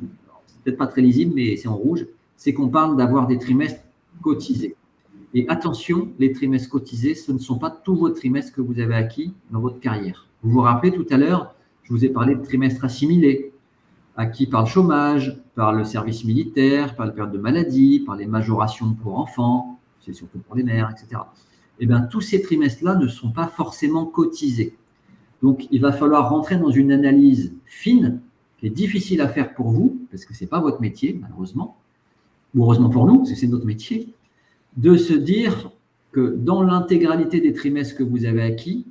peut-être pas très lisible, mais c'est en rouge. C'est qu'on parle d'avoir des trimestres cotisés. Et attention, les trimestres cotisés, ce ne sont pas tous vos trimestres que vous avez acquis dans votre carrière. Vous vous rappelez tout à l'heure, je vous ai parlé de trimestres assimilés, acquis par le chômage, par le service militaire, par la période de maladie, par les majorations pour enfants, c'est surtout pour les mères, etc. Eh bien, tous ces trimestres-là ne sont pas forcément cotisés. Donc, il va falloir rentrer dans une analyse fine, qui est difficile à faire pour vous, parce que ce n'est pas votre métier, malheureusement, ou heureusement pour nous, parce que c'est notre métier, de se dire que dans l'intégralité des trimestres que vous avez acquis,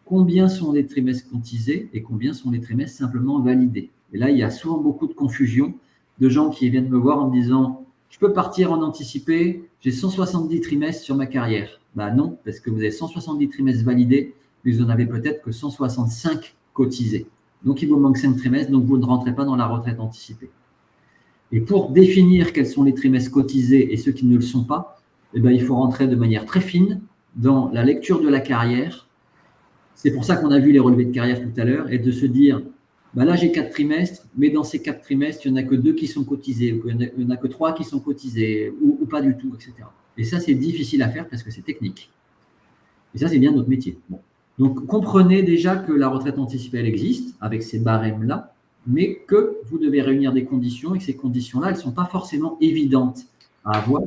combien sont les trimestres cotisés et combien sont les trimestres simplement validés. Et là, il y a souvent beaucoup de confusion de gens qui viennent me voir en me disant « Je peux partir en anticipé, j'ai 170 trimestres sur ma carrière. » Ben non, parce que vous avez 170 trimestres validés, mais vous n'en avez peut-être que 165 cotisés. Donc, il vous manque 5 trimestres, donc vous ne rentrez pas dans la retraite anticipée. Et pour définir quels sont les trimestres cotisés et ceux qui ne le sont pas, eh bien, il faut rentrer de manière très fine dans la lecture de la carrière. C'est pour ça qu'on a vu les relevés de carrière tout à l'heure, et de se dire, ben là j'ai 4 trimestres, mais dans ces 4 trimestres, il n'y en a que 2 qui sont cotisés, ou il n'y en a que 3 qui sont cotisés, ou pas du tout, etc. Et ça, c'est difficile à faire parce que c'est technique. Et ça, c'est bien notre métier. Bon. Donc, comprenez déjà que la retraite anticipée, elle existe, avec ces barèmes-là, mais que vous devez réunir des conditions, et que ces conditions-là, elles ne sont pas forcément évidentes à avoir,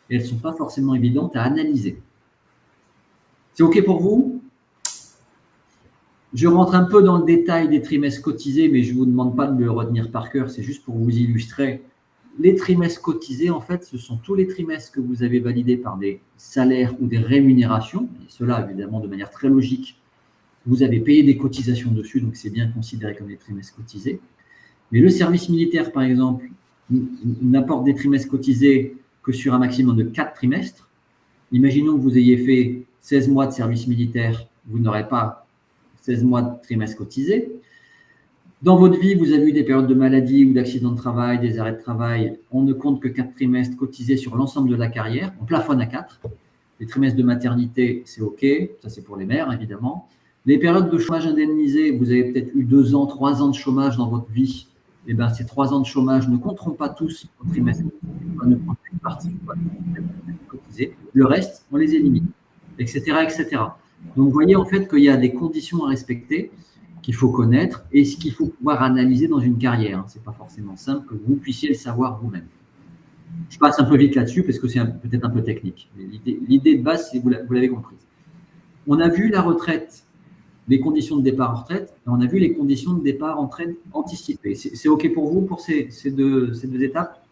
et elles ne sont pas forcément évidentes à analyser. C'est OK pour vous? Je rentre un peu dans le détail des trimestres cotisés, mais je ne vous demande pas de le retenir par cœur, c'est juste pour vous illustrer. Les trimestres cotisés, en fait, ce sont tous les trimestres que vous avez validés par des salaires ou des rémunérations, et cela, évidemment, de manière très logique. Vous avez payé des cotisations dessus, donc c'est bien considéré comme des trimestres cotisés. Mais le service militaire, par exemple, n'apporte des trimestres cotisés que sur un maximum de 4 trimestres. Imaginons que vous ayez fait 16 mois de service militaire, vous n'aurez pas 16 mois de trimestres cotisés. Dans votre vie, vous avez eu des périodes de maladie ou d'accident de travail, des arrêts de travail. On ne compte que 4 trimestres cotisés sur l'ensemble de la carrière. On plafonne à 4. Les trimestres de maternité, c'est OK. Ça, c'est pour les mères, évidemment. Les périodes de chômage indemnisé, vous avez peut-être eu 2 ans, 3 ans de chômage dans votre vie. Eh bien, ces 3 ans de chômage ne compteront pas tous au trimestre. On ne compte qu'une partie cotisée. Le reste, on les élimine, etc., etc. Donc, vous voyez en fait qu'il y a des conditions à respecter qu'il faut connaître et ce qu'il faut pouvoir analyser dans une carrière. Ce n'est pas forcément simple que vous puissiez le savoir vous-même. Je passe un peu vite là-dessus parce que c'est peut-être un peu technique. L'idée de base, c'est vous l'avez comprise. On a vu la retraite, les conditions de départ en retraite, et on a vu les conditions de départ en retraite anticipée. C'est OK pour vous pour ces deux étapes?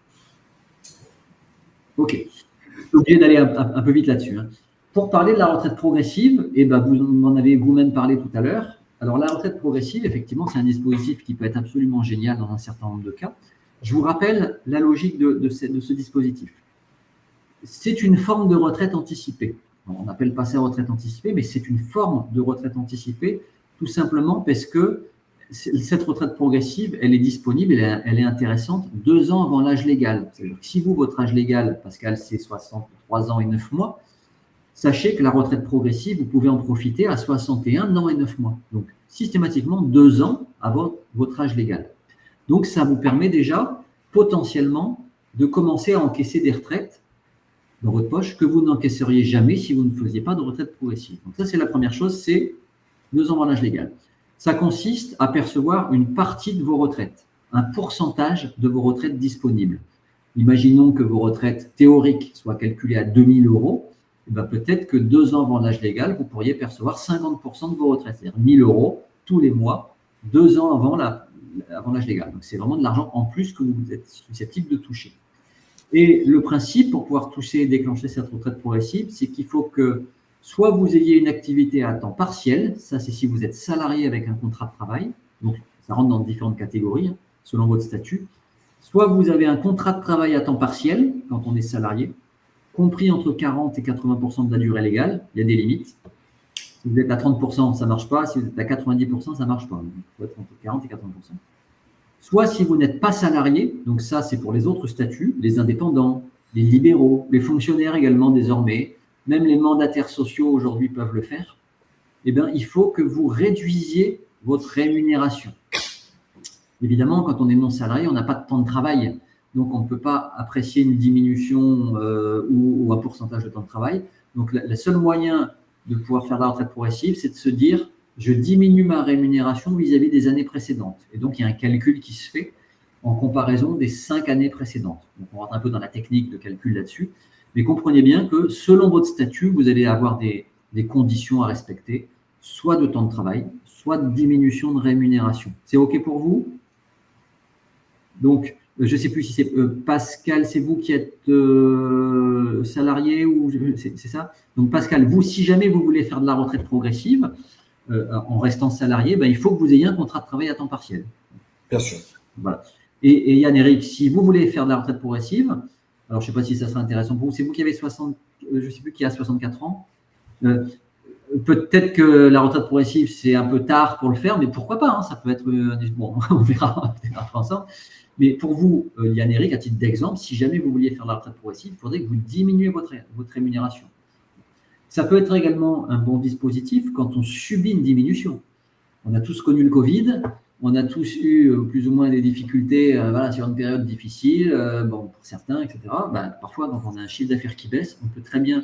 OK. Je suis obligé d'aller un peu vite là-dessus. Pour parler de la retraite progressive, vous en avez vous-même parlé tout à l'heure. Alors, la retraite progressive, effectivement, c'est un dispositif qui peut être absolument génial dans un certain nombre de cas. Je vous rappelle la logique de ce dispositif. C'est une forme de retraite anticipée. On n'appelle pas ça retraite anticipée, mais c'est une forme de retraite anticipée, tout simplement parce que cette retraite progressive, elle est disponible, elle est intéressante 2 ans avant l'âge légal. C'est-à-dire que si vous, votre âge légal, Pascal, c'est 63 ans et 9 mois, sachez que la retraite progressive, vous pouvez en profiter à 61 ans et 9 mois. Donc, systématiquement, 2 ans avant votre âge légal. Donc, ça vous permet déjà, potentiellement, de commencer à encaisser des retraites dans votre poche que vous n'encaisseriez jamais si vous ne faisiez pas de retraite progressive. Donc, ça, c'est la première chose, c'est 2 ans avant l'âge légal. Ça consiste à percevoir une partie de vos retraites, un pourcentage de vos retraites disponibles. Imaginons que vos retraites théoriques soient calculées à 2 000 €. Peut-être que 2 ans avant l'âge légal, vous pourriez percevoir 50% de vos retraites, c'est-à-dire 1 000 € tous les mois, 2 ans avant l'âge légal. Donc, c'est vraiment de l'argent en plus que vous êtes susceptible de toucher. Et le principe pour pouvoir toucher et déclencher cette retraite progressive, c'est qu'il faut que soit vous ayez une activité à temps partiel, ça c'est si vous êtes salarié avec un contrat de travail, donc ça rentre dans différentes catégories selon votre statut, soit vous avez un contrat de travail à temps partiel quand on est salarié, compris entre 40 et 80% de la durée légale, il y a des limites. Si vous êtes à 30%, ça ne marche pas. Si vous êtes à 90%, ça ne marche pas. Donc, il faut être entre 40 et 80%. Soit si vous n'êtes pas salarié, donc ça c'est pour les autres statuts, les indépendants, les libéraux, les fonctionnaires également désormais, même les mandataires sociaux aujourd'hui peuvent le faire, il faut que vous réduisiez votre rémunération. Évidemment, quand on est non salarié, on n'a pas de temps de travail. Donc, on ne peut pas apprécier une diminution ou un pourcentage de temps de travail. Donc, le seul moyen de pouvoir faire de la retraite progressive, c'est de se dire, je diminue ma rémunération vis-à-vis des années précédentes. Et donc, il y a un calcul qui se fait en comparaison des 5 années précédentes. Donc, on rentre un peu dans la technique de calcul là-dessus. Mais comprenez bien que selon votre statut, vous allez avoir des conditions à respecter, soit de temps de travail, soit de diminution de rémunération. C'est OK pour vous? Donc, je ne sais plus si c'est Pascal, c'est vous qui êtes salarié ou c'est ça? Donc, Pascal, vous, si jamais vous voulez faire de la retraite progressive en restant salarié, il faut que vous ayez un contrat de travail à temps partiel. Bien sûr. Voilà. Et Yann-Éric, si vous voulez faire de la retraite progressive, alors je ne sais pas si ça sera intéressant pour vous, c'est vous qui avez 60, je ne sais plus qui a 64 ans. Peut-être que la retraite progressive, c'est un peu tard pour le faire, mais pourquoi pas, ça peut être… Bon, on verra ensemble. Mais pour vous, Yann-Éric, à titre d'exemple, si jamais vous vouliez faire de la retraite progressive, il faudrait que vous diminuiez votre rémunération. Ça peut être également un bon dispositif quand on subit une diminution. On a tous connu le Covid, on a tous eu plus ou moins des difficultés sur une période difficile, pour certains, etc. Parfois, quand on a un chiffre d'affaires qui baisse, on peut très bien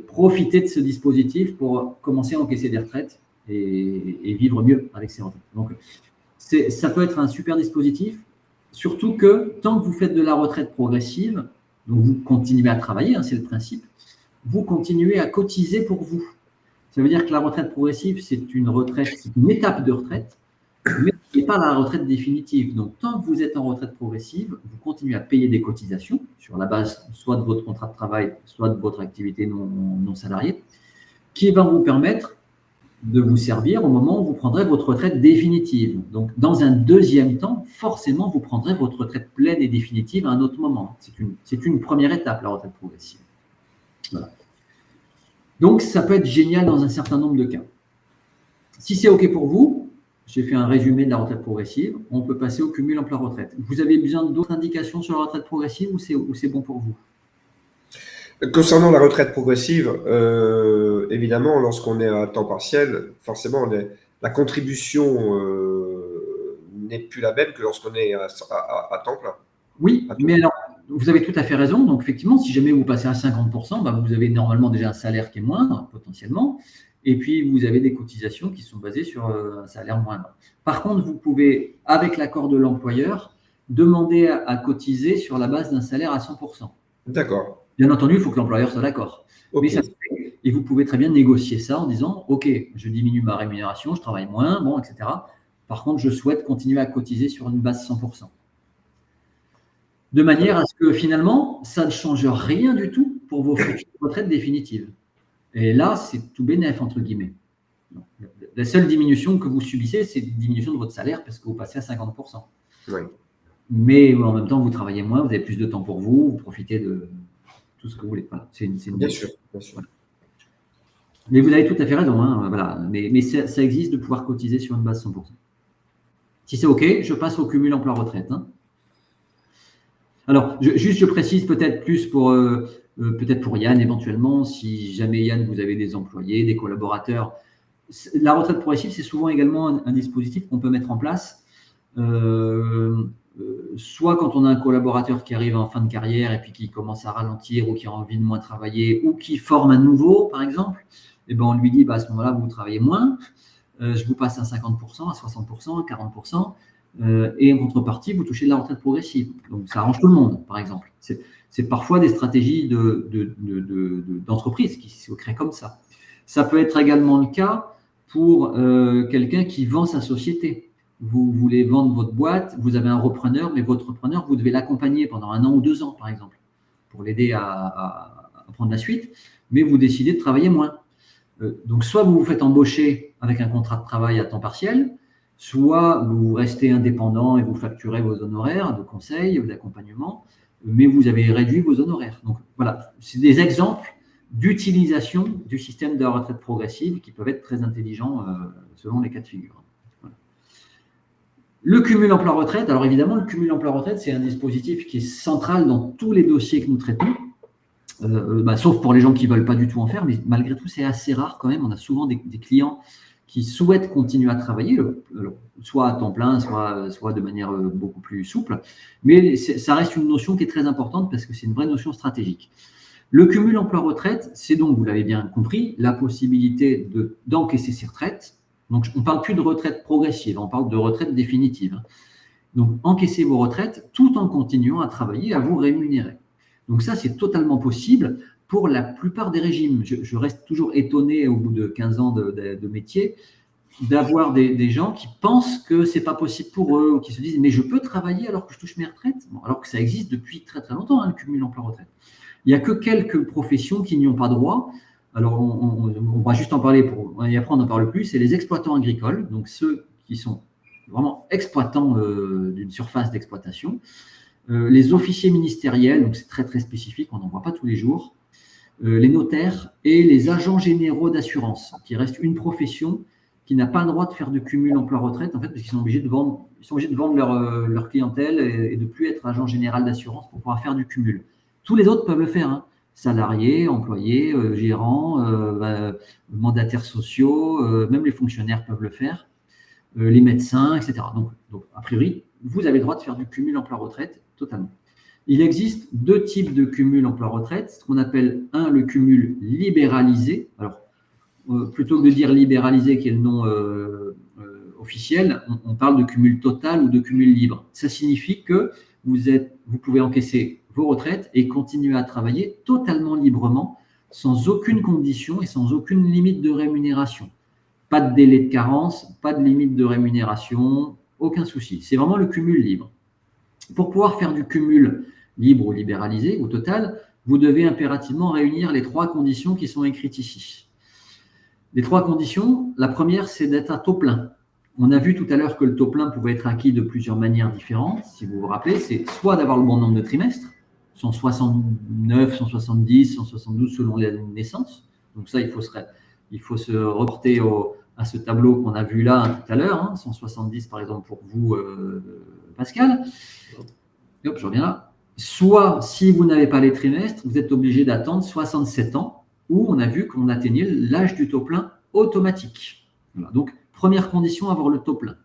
profiter de ce dispositif pour commencer à encaisser des retraites et vivre mieux avec ces retraites. Donc, ça peut être un super dispositif, surtout que tant que vous faites de la retraite progressive, donc vous continuez à travailler, c'est le principe, vous continuez à cotiser pour vous. Ça veut dire que la retraite progressive, c'est une étape de retraite, mais ce n'est pas la retraite définitive. Donc, tant que vous êtes en retraite progressive, vous continuez à payer des cotisations sur la base soit de votre contrat de travail, soit de votre activité non salariée, qui va vous permettre de vous servir au moment où vous prendrez votre retraite définitive. Donc, dans un deuxième temps, forcément, vous prendrez votre retraite pleine et définitive à un autre moment. C'est une première étape, la retraite progressive. Voilà. Donc, ça peut être génial dans un certain nombre de cas. Si c'est OK pour vous, j'ai fait un résumé de la retraite progressive, on peut passer au cumul emploi-retraite. Vous avez besoin d'autres indications sur la retraite progressive ou c'est bon pour vous? Concernant la retraite progressive, évidemment, lorsqu'on est à temps partiel, forcément, la contribution n'est plus la même que lorsqu'on est à temps plein. Oui, mais alors, vous avez tout à fait raison. Donc, effectivement, si jamais vous passez à 50%, vous avez normalement déjà un salaire qui est moindre, potentiellement, et puis vous avez des cotisations qui sont basées sur un salaire moindre. Par contre, vous pouvez, avec l'accord de l'employeur, demander à cotiser sur la base d'un salaire à 100%. D'accord. Bien entendu, il faut que l'employeur soit d'accord. Okay. Mais ça se fait, et vous pouvez très bien négocier ça en disant « Ok, je diminue ma rémunération, je travaille moins, bon, etc. Par contre, je souhaite continuer à cotiser sur une base 100%. » De manière à ce que finalement, ça ne change rien du tout pour vos futures retraites définitives. Et là, c'est tout bénef, entre guillemets. La seule diminution que vous subissez, c'est une diminution de votre salaire parce que vous passez à 50%. Oui. Mais en même temps, vous travaillez moins, vous avez plus de temps pour vous, vous profitez de tout ce que vous voulez. Voilà. Bien sûr, bien sûr. Voilà. Mais vous avez tout à fait raison. Hein, voilà. Mais ça existe de pouvoir cotiser sur une base 100%. Si c'est OK, je passe au cumul emploi-retraite. Hein. Alors, je précise peut-être plus peut-être pour Yann éventuellement, si jamais Yann, vous avez des employés, des collaborateurs. La retraite progressive, c'est souvent également un dispositif qu'on peut mettre en place, soit quand on a un collaborateur qui arrive en fin de carrière et puis qui commence à ralentir ou qui a envie de moins travailler ou qui forme un nouveau, par exemple, et ben on lui dit à ce moment-là, vous travaillez moins, je vous passe à 50%, à 60%, à 40%. Et en contrepartie, vous touchez de la retraite progressive. Donc, ça arrange tout le monde, par exemple. C'est parfois des stratégies d'entreprise qui se créent comme ça. Ça peut être également le cas pour quelqu'un qui vend sa société. Vous voulez vendre votre boîte, vous avez un repreneur, mais votre repreneur, vous devez l'accompagner pendant 1 an ou 2 ans, par exemple, pour l'aider à prendre la suite, mais vous décidez de travailler moins. Donc, soit vous vous faites embaucher avec un contrat de travail à temps partiel, soit vous restez indépendant et vous facturez vos honoraires de conseil ou d'accompagnement, mais vous avez réduit vos honoraires. Donc voilà, c'est des exemples d'utilisation du système de la retraite progressive qui peuvent être très intelligents selon les cas de figure. Voilà. Le cumul emploi-retraite, alors évidemment, le cumul emploi-retraite, c'est un dispositif qui est central dans tous les dossiers que nous traitons, sauf pour les gens qui ne veulent pas du tout en faire, mais malgré tout, c'est assez rare quand même. On a souvent des clients qui souhaitent continuer à travailler, soit à temps plein, soit de manière beaucoup plus souple. Mais ça reste une notion qui est très importante parce que c'est une vraie notion stratégique. Le cumul emploi-retraite, c'est donc, vous l'avez bien compris, la possibilité d'encaisser ses retraites. Donc, on ne parle plus de retraite progressive, on parle de retraite définitive. Donc, encaisser vos retraites tout en continuant à travailler, à vous rémunérer. Donc ça, c'est totalement possible pour la plupart des régimes. Je reste toujours étonné au bout de 15 ans de métier d'avoir des gens qui pensent que ce n'est pas possible pour eux ou qui se disent « mais je peux travailler alors que je touche mes retraites ?» Alors que ça existe depuis très très longtemps, le cumul emploi-retraite. Il n'y a que quelques professions qui n'y ont pas droit. Alors, on va juste en parler et après on n'en parle plus. C'est les exploitants agricoles, donc ceux qui sont vraiment exploitants d'une surface d'exploitation. Les officiers ministériels, donc c'est très très spécifique, on n'en voit pas tous les jours. Les notaires et les agents généraux d'assurance, qui reste une profession qui n'a pas le droit de faire de cumul emploi-retraite, en fait, parce qu'ils sont obligés de vendre, leur clientèle et de ne plus être agent général d'assurance pour pouvoir faire du cumul. Tous les autres peuvent le faire, hein. Salariés, employés, gérants, mandataires sociaux, même les fonctionnaires peuvent le faire, les médecins, etc. Donc, a priori, vous avez le droit de faire du cumul emploi-retraite totalement. Il existe 2 types de cumul emploi-retraite, ce qu'on appelle le cumul libéralisé. Alors, plutôt que de dire libéralisé, qui est le nom officiel, on parle de cumul total ou de cumul libre. Ça signifie que vous pouvez encaisser vos retraites et continuer à travailler totalement librement, sans aucune condition et sans aucune limite de rémunération. Pas de délai de carence, pas de limite de rémunération, aucun souci. C'est vraiment le cumul libre. Pour pouvoir faire du cumul libre ou libéralisé, au total, vous devez impérativement réunir les 3 conditions qui sont écrites ici. Les 3 conditions, la première, c'est d'être à taux plein. On a vu tout à l'heure que le taux plein pouvait être acquis de plusieurs manières différentes. Si vous vous rappelez, c'est soit d'avoir le bon nombre de trimestres, 169, 170, 172 selon les naissances. Donc ça, il faut se reporter à ce tableau qu'on a vu là tout à l'heure, 170 par exemple pour vous, Pascal. Hop, je reviens là. Soit, si vous n'avez pas les trimestres, vous êtes obligé d'attendre 67 ans, où on a vu qu'on atteignait l'âge du taux plein automatique. Voilà. Donc, première condition, avoir le taux plein.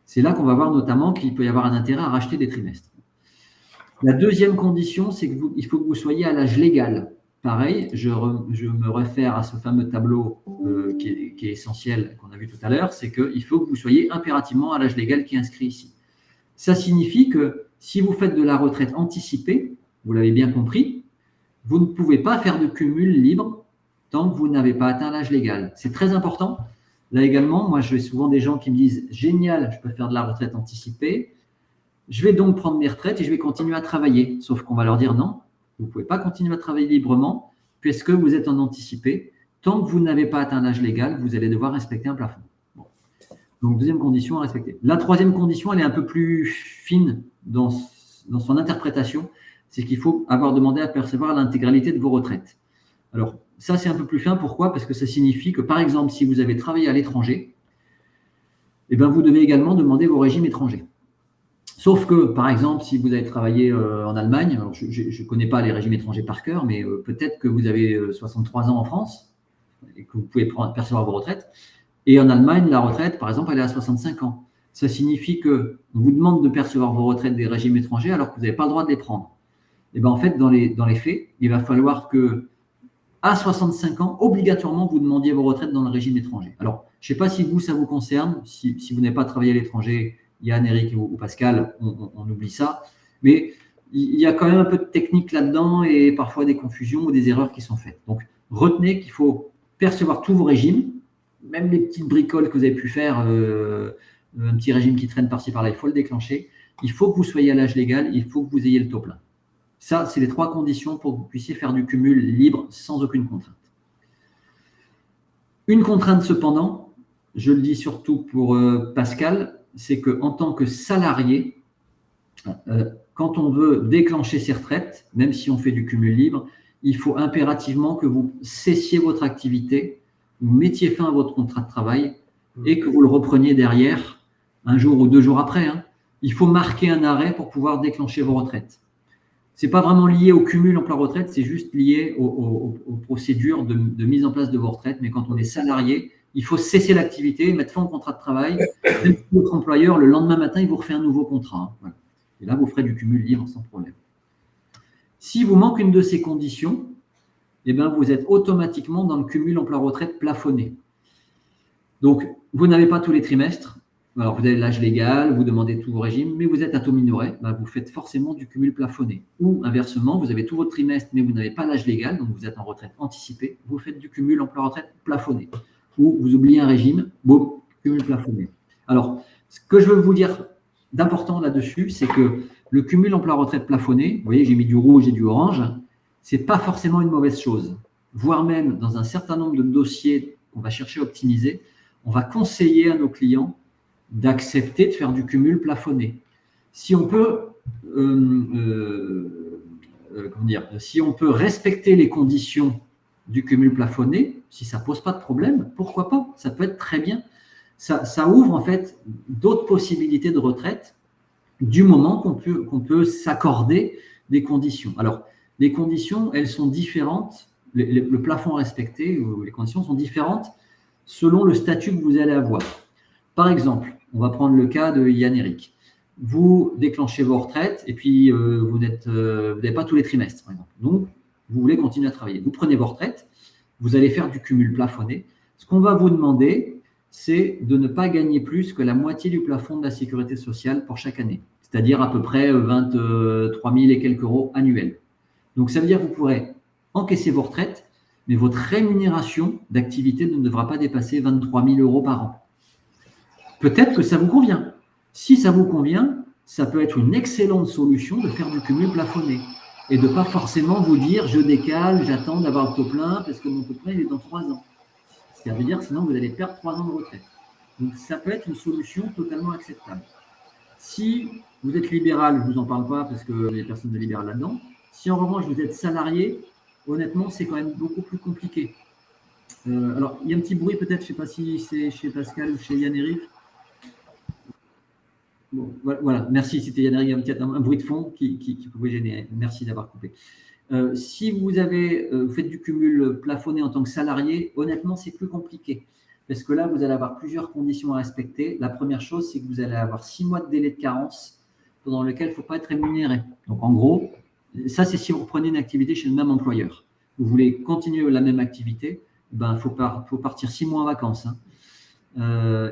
C'est là qu'on va voir notamment qu'il peut y avoir un intérêt à racheter des trimestres. La deuxième condition, c'est qu'il faut que vous soyez à l'âge légal. Pareil, je me réfère à ce fameux tableau qui est essentiel, qu'on a vu tout à l'heure, c'est qu'il faut que vous soyez impérativement à l'âge légal qui est inscrit ici. Ça signifie que si vous faites de la retraite anticipée, vous l'avez bien compris, vous ne pouvez pas faire de cumul libre tant que vous n'avez pas atteint l'âge légal. C'est très important. Là également, moi, j'ai souvent des gens qui me disent « Génial, je peux faire de la retraite anticipée. Je vais donc prendre mes retraites et je vais continuer à travailler. » Sauf qu'on va leur dire « Non, vous ne pouvez pas continuer à travailler librement puisque vous êtes en anticipé. Tant que vous n'avez pas atteint l'âge légal, vous allez devoir respecter un plafond. » Bon. Donc, deuxième condition à respecter. La troisième condition, elle est un peu plus fine dans son interprétation. C'est qu'il faut avoir demandé à percevoir l'intégralité de vos retraites. Alors, ça, c'est un peu plus fin. Pourquoi? Parce que ça signifie que, par exemple, si vous avez travaillé à l'étranger, eh bien, vous devez également demander vos régimes étrangers. Sauf que, par exemple, si vous avez travaillé en Allemagne, alors je ne connais pas les régimes étrangers par cœur, mais peut-être que vous avez 63 ans en France et que vous pouvez percevoir vos retraites. Et en Allemagne, la retraite, par exemple, elle est à 65 ans. Ça signifie qu'on vous demande de percevoir vos retraites des régimes étrangers alors que vous n'avez pas le droit de les prendre. Et bien, en fait, dans les faits, il va falloir que, à 65 ans, obligatoirement, vous demandiez vos retraites dans le régime étranger. Alors, je ne sais pas si vous, ça vous concerne. Si vous n'avez pas travaillé à l'étranger, Yann, Eric ou Pascal, on oublie ça. Mais il y a quand même un peu de technique là-dedans et parfois des confusions ou des erreurs qui sont faites. Donc, retenez qu'il faut percevoir tous vos régimes, même les petites bricoles que vous avez pu faire, un petit régime qui traîne par-ci par-là, il faut le déclencher. Il faut que vous soyez à l'âge légal, il faut que vous ayez le taux plein. Ça, c'est les 3 conditions pour que vous puissiez faire du cumul libre sans aucune contrainte. Une contrainte cependant, je le dis surtout pour Pascal, c'est qu'en tant que salarié, quand on veut déclencher ses retraites, même si on fait du cumul libre, il faut impérativement que vous cessiez votre activité, vous mettiez fin à votre contrat de travail et que vous le repreniez derrière, un jour ou 2 jours après. Il faut marquer un arrêt pour pouvoir déclencher vos retraites. Ce n'est pas vraiment lié au cumul emploi-retraite, c'est juste lié aux procédures de mise en place de vos retraites. Mais quand on est salarié, il faut cesser l'activité, mettre fin au contrat de travail. Même si votre employeur, le lendemain matin, il vous refait un nouveau contrat. Voilà. Et là, vous ferez du cumul libre sans problème. Si vous manque une de ces conditions, eh bien, vous êtes automatiquement dans le cumul emploi-retraite plafonné. Donc, vous n'avez pas tous les trimestres. Alors, vous avez l'âge légal, vous demandez tous vos régimes, mais vous êtes à taux minoré, vous faites forcément du cumul plafonné. Ou inversement, vous avez tout votre trimestre, mais vous n'avez pas l'âge légal, donc vous êtes en retraite anticipée, vous faites du cumul emploi-retraite plafonné. Ou vous oubliez un régime, boum, cumul plafonné. Alors, ce que je veux vous dire d'important là-dessus, c'est que le cumul emploi-retraite plafonné, vous voyez, j'ai mis du rouge et du orange, ce n'est pas forcément une mauvaise chose. Voire même, dans un certain nombre de dossiers qu'on va chercher à optimiser, on va conseiller à nos clients d'accepter de faire du cumul plafonné. Si on peut, si on peut respecter les conditions du cumul plafonné, si ça ne pose pas de problème, pourquoi pas? Ça peut être très bien. Ça ouvre en fait d'autres possibilités de retraite du moment qu'on peut s'accorder des conditions. Alors, les conditions, elles sont différentes. Le plafond respecté, ou les conditions sont différentes selon le statut que vous allez avoir. Par exemple, on va prendre le cas de Yann Eric. Vous déclenchez vos retraites et puis vous n'avez pas tous les trimestres, par exemple. Donc, vous voulez continuer à travailler. Vous prenez vos retraites, vous allez faire du cumul plafonné. Ce qu'on va vous demander, c'est de ne pas gagner plus que la moitié du plafond de la sécurité sociale pour chaque année, c'est-à-dire à peu près 23 000 et quelques euros annuels. Donc, ça veut dire que vous pourrez encaisser vos retraites mais votre rémunération d'activité ne devra pas dépasser 23 000 € par an. Peut-être que ça vous convient. Si ça vous convient, ça peut être une excellente solution de faire du cumul plafonné et de ne pas forcément vous dire je décale, j'attends d'avoir le taux plein parce que mon taux plein il est dans 3 ans. Ça veut dire sinon vous allez perdre 3 ans de retraite. Donc ça peut être une solution totalement acceptable. Si vous êtes libéral, je ne vous en parle pas parce que les personnes de libéral là-dedans. Si en revanche vous êtes salarié, honnêtement c'est quand même beaucoup plus compliqué. Alors il y a un petit bruit peut-être, je ne sais pas si c'est chez Pascal ou chez Yann-Éric. Bon, voilà, merci, c'était Yann-Éric, il y a peut-être un bruit de fond qui pouvait gêner. Merci d'avoir coupé. Si vous faites du cumul plafonné en tant que salarié, honnêtement, c'est plus compliqué. Parce que là, vous allez avoir plusieurs conditions à respecter. La première chose, c'est que vous allez avoir 6 mois de délai de carence pendant lequel il ne faut pas être rémunéré. Donc, en gros, ça, c'est si vous reprenez une activité chez le même employeur. Vous voulez continuer la même activité, il faut partir 6 mois en vacances.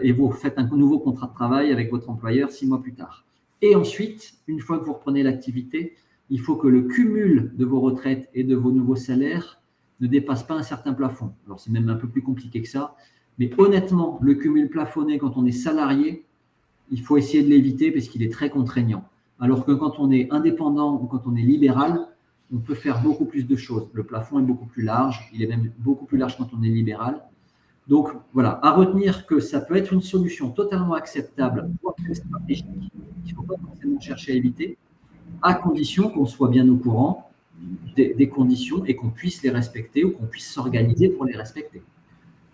Et vous faites un nouveau contrat de travail avec votre employeur 6 mois plus tard. Et ensuite, une fois que vous reprenez l'activité, il faut que le cumul de vos retraites et de vos nouveaux salaires ne dépasse pas un certain plafond. Alors, c'est même un peu plus compliqué que ça. Mais honnêtement, le cumul plafonné quand on est salarié, il faut essayer de l'éviter parce qu'il est très contraignant. Alors que quand on est indépendant ou quand on est libéral, on peut faire beaucoup plus de choses. Le plafond est beaucoup plus large. Il est même beaucoup plus large quand on est libéral. Donc, voilà, à retenir que ça peut être une solution totalement acceptable, voire stratégique, qu'il ne faut pas forcément chercher à éviter, à condition qu'on soit bien au courant des conditions et qu'on puisse les respecter ou qu'on puisse s'organiser pour les respecter.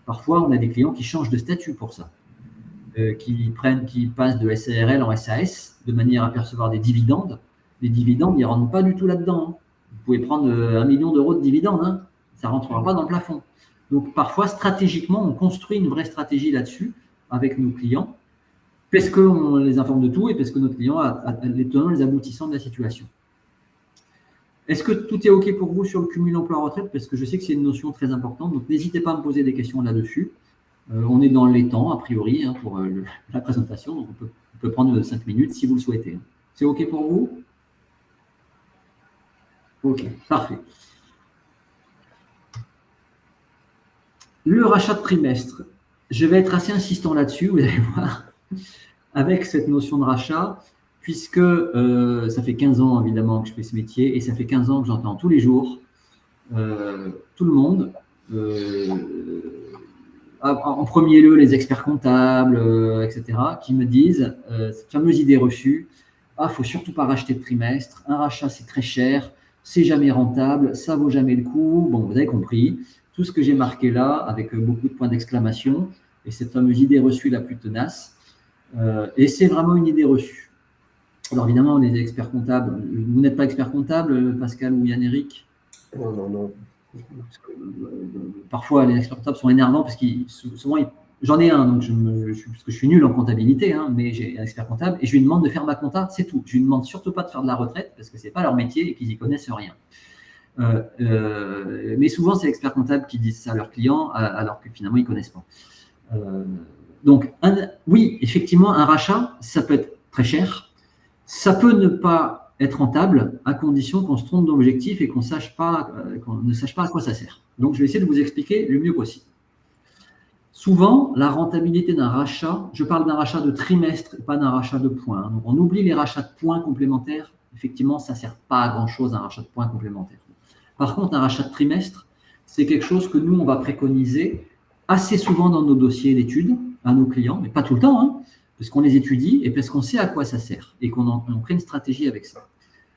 Parfois, on a des clients qui changent de statut pour ça, qui passent de SARL en SAS de manière à percevoir des dividendes. Les dividendes, ils ne rentrent pas du tout là-dedans. Hein. Vous pouvez prendre 1 million € de dividendes, hein. Ça ne rentrera pas dans le plafond. Donc, parfois, stratégiquement, on construit une vraie stratégie là-dessus avec nos clients parce qu'on les informe de tout et parce que notre client a les tenants et les aboutissants de la situation. Est-ce que tout est OK pour vous sur le cumul emploi-retraite? Parce que je sais que c'est une notion très importante, donc n'hésitez pas à me poser des questions là-dessus. On est dans les temps, a priori, hein, pour la présentation, donc on peut prendre 5 minutes si vous le souhaitez. C'est OK pour vous? OK, parfait. Le rachat de trimestre, je vais être assez insistant là-dessus, vous allez voir, avec cette notion de rachat, puisque ça fait 15 ans évidemment que je fais ce métier et ça fait 15 ans que j'entends tous les jours tout le monde, en premier lieu les experts comptables, etc., qui me disent cette fameuse idée reçue, il ne faut surtout pas racheter de trimestre, un rachat c'est très cher, c'est jamais rentable, ça vaut jamais le coup. Bon, vous avez compris. Tout ce que j'ai marqué là, avec beaucoup de points d'exclamation, et cette fameuse idée reçue la plus tenace. Et c'est vraiment une idée reçue. Alors évidemment, les experts comptables, vous n'êtes pas expert comptable, Pascal ou Yann-Éric? Non. Parfois, les experts comptables sont énervants parce que souvent, j'en ai un, donc parce que je suis nul en comptabilité, hein, mais j'ai un expert comptable et je lui demande de faire ma compta, c'est tout. Je lui demande surtout pas de faire de la retraite parce que ce n'est pas leur métier et qu'ils n'y connaissent rien. Mais souvent, c'est les experts comptables qui disent ça à leurs clients alors que finalement, ils ne connaissent pas. Donc, oui, effectivement, un rachat, ça peut être très cher. Ça peut ne pas être rentable à condition qu'on se trompe d'objectif et qu'on ne sache pas à quoi ça sert. Donc, je vais essayer de vous expliquer le mieux possible. Souvent, la rentabilité d'un rachat, je parle d'un rachat de trimestre et pas d'un rachat de points. Donc, on oublie les rachats de points complémentaires. Effectivement, ça ne sert pas à grand-chose un rachat de points complémentaires. Par contre, un rachat de trimestre, c'est quelque chose que nous, on va préconiser assez souvent dans nos dossiers d'études à nos clients, mais pas tout le temps, hein, parce qu'on les étudie et parce qu'on sait à quoi ça sert et qu'on crée une stratégie avec ça.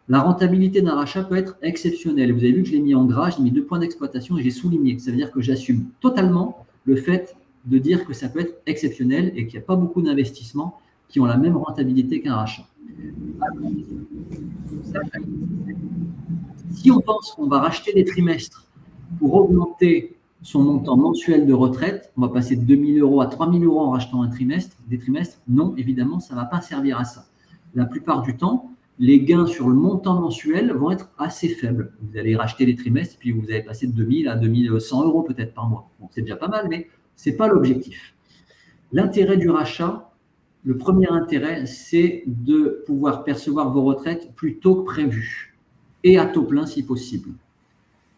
La rentabilité d'un rachat peut être exceptionnelle. Vous avez vu que je l'ai mis en gras, j'ai mis 2 points d'exploitation et j'ai souligné. Ça veut dire que j'assume totalement le fait de dire que ça peut être exceptionnel et qu'il n'y a pas beaucoup d'investissements qui ont la même rentabilité qu'un rachat. Si on pense qu'on va racheter des trimestres pour augmenter son montant mensuel de retraite, on va passer de 2 000 € à 3 000 € en rachetant des trimestres. Non, évidemment, ça ne va pas servir à ça. La plupart du temps, les gains sur le montant mensuel vont être assez faibles. Vous allez racheter les trimestres, puis vous allez passer de 2 000 à 2 100 € peut-être par mois. Bon, c'est déjà pas mal, mais ce n'est pas l'objectif. L'intérêt du rachat, le premier intérêt, c'est de pouvoir percevoir vos retraites plus tôt que prévu et à taux plein si possible.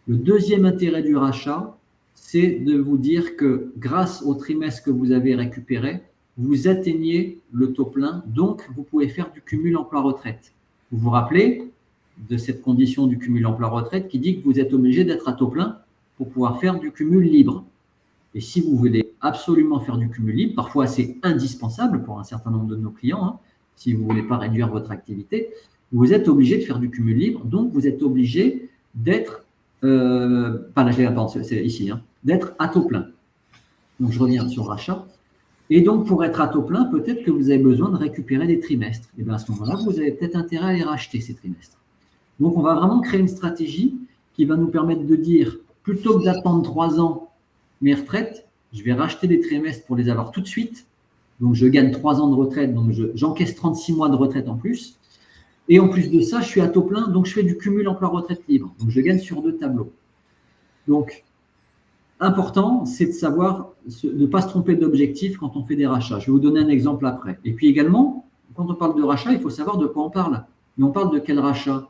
Le deuxième intérêt du rachat, c'est de vous dire que grâce au trimestre que vous avez récupéré, vous atteignez le taux plein, donc vous pouvez faire du cumul emploi-retraite. Vous vous rappelez de cette condition du cumul emploi-retraite qui dit que vous êtes obligé d'être à taux plein pour pouvoir faire du cumul libre. Et si vous voulez absolument faire du cumul libre, parfois c'est indispensable pour un certain nombre de nos clients, hein, si vous ne voulez pas réduire votre activité, vous êtes obligé de faire du cumul libre, donc vous êtes obligé d'être, c'est ici, hein, d'être à taux plein. Donc je reviens sur rachat. Et donc pour être à taux plein, peut-être que vous avez besoin de récupérer des trimestres. Et bien à ce moment-là, vous avez peut-être intérêt à les racheter, ces trimestres. Donc on va vraiment créer une stratégie qui va nous permettre de dire, plutôt que d'attendre 3 ans mes retraites, je vais racheter des trimestres pour les avoir tout de suite. Donc, je gagne 3 ans de retraite, donc j'encaisse 36 mois de retraite en plus. Et en plus de ça, je suis à taux plein, donc je fais du cumul emploi-retraite libre. Donc, je gagne sur 2 tableaux. Donc, important, c'est de savoir, de ne pas se tromper d'objectif quand on fait des rachats. Je vais vous donner un exemple après. Et puis également, quand on parle de rachat, il faut savoir de quoi on parle. Mais on parle de quel rachat?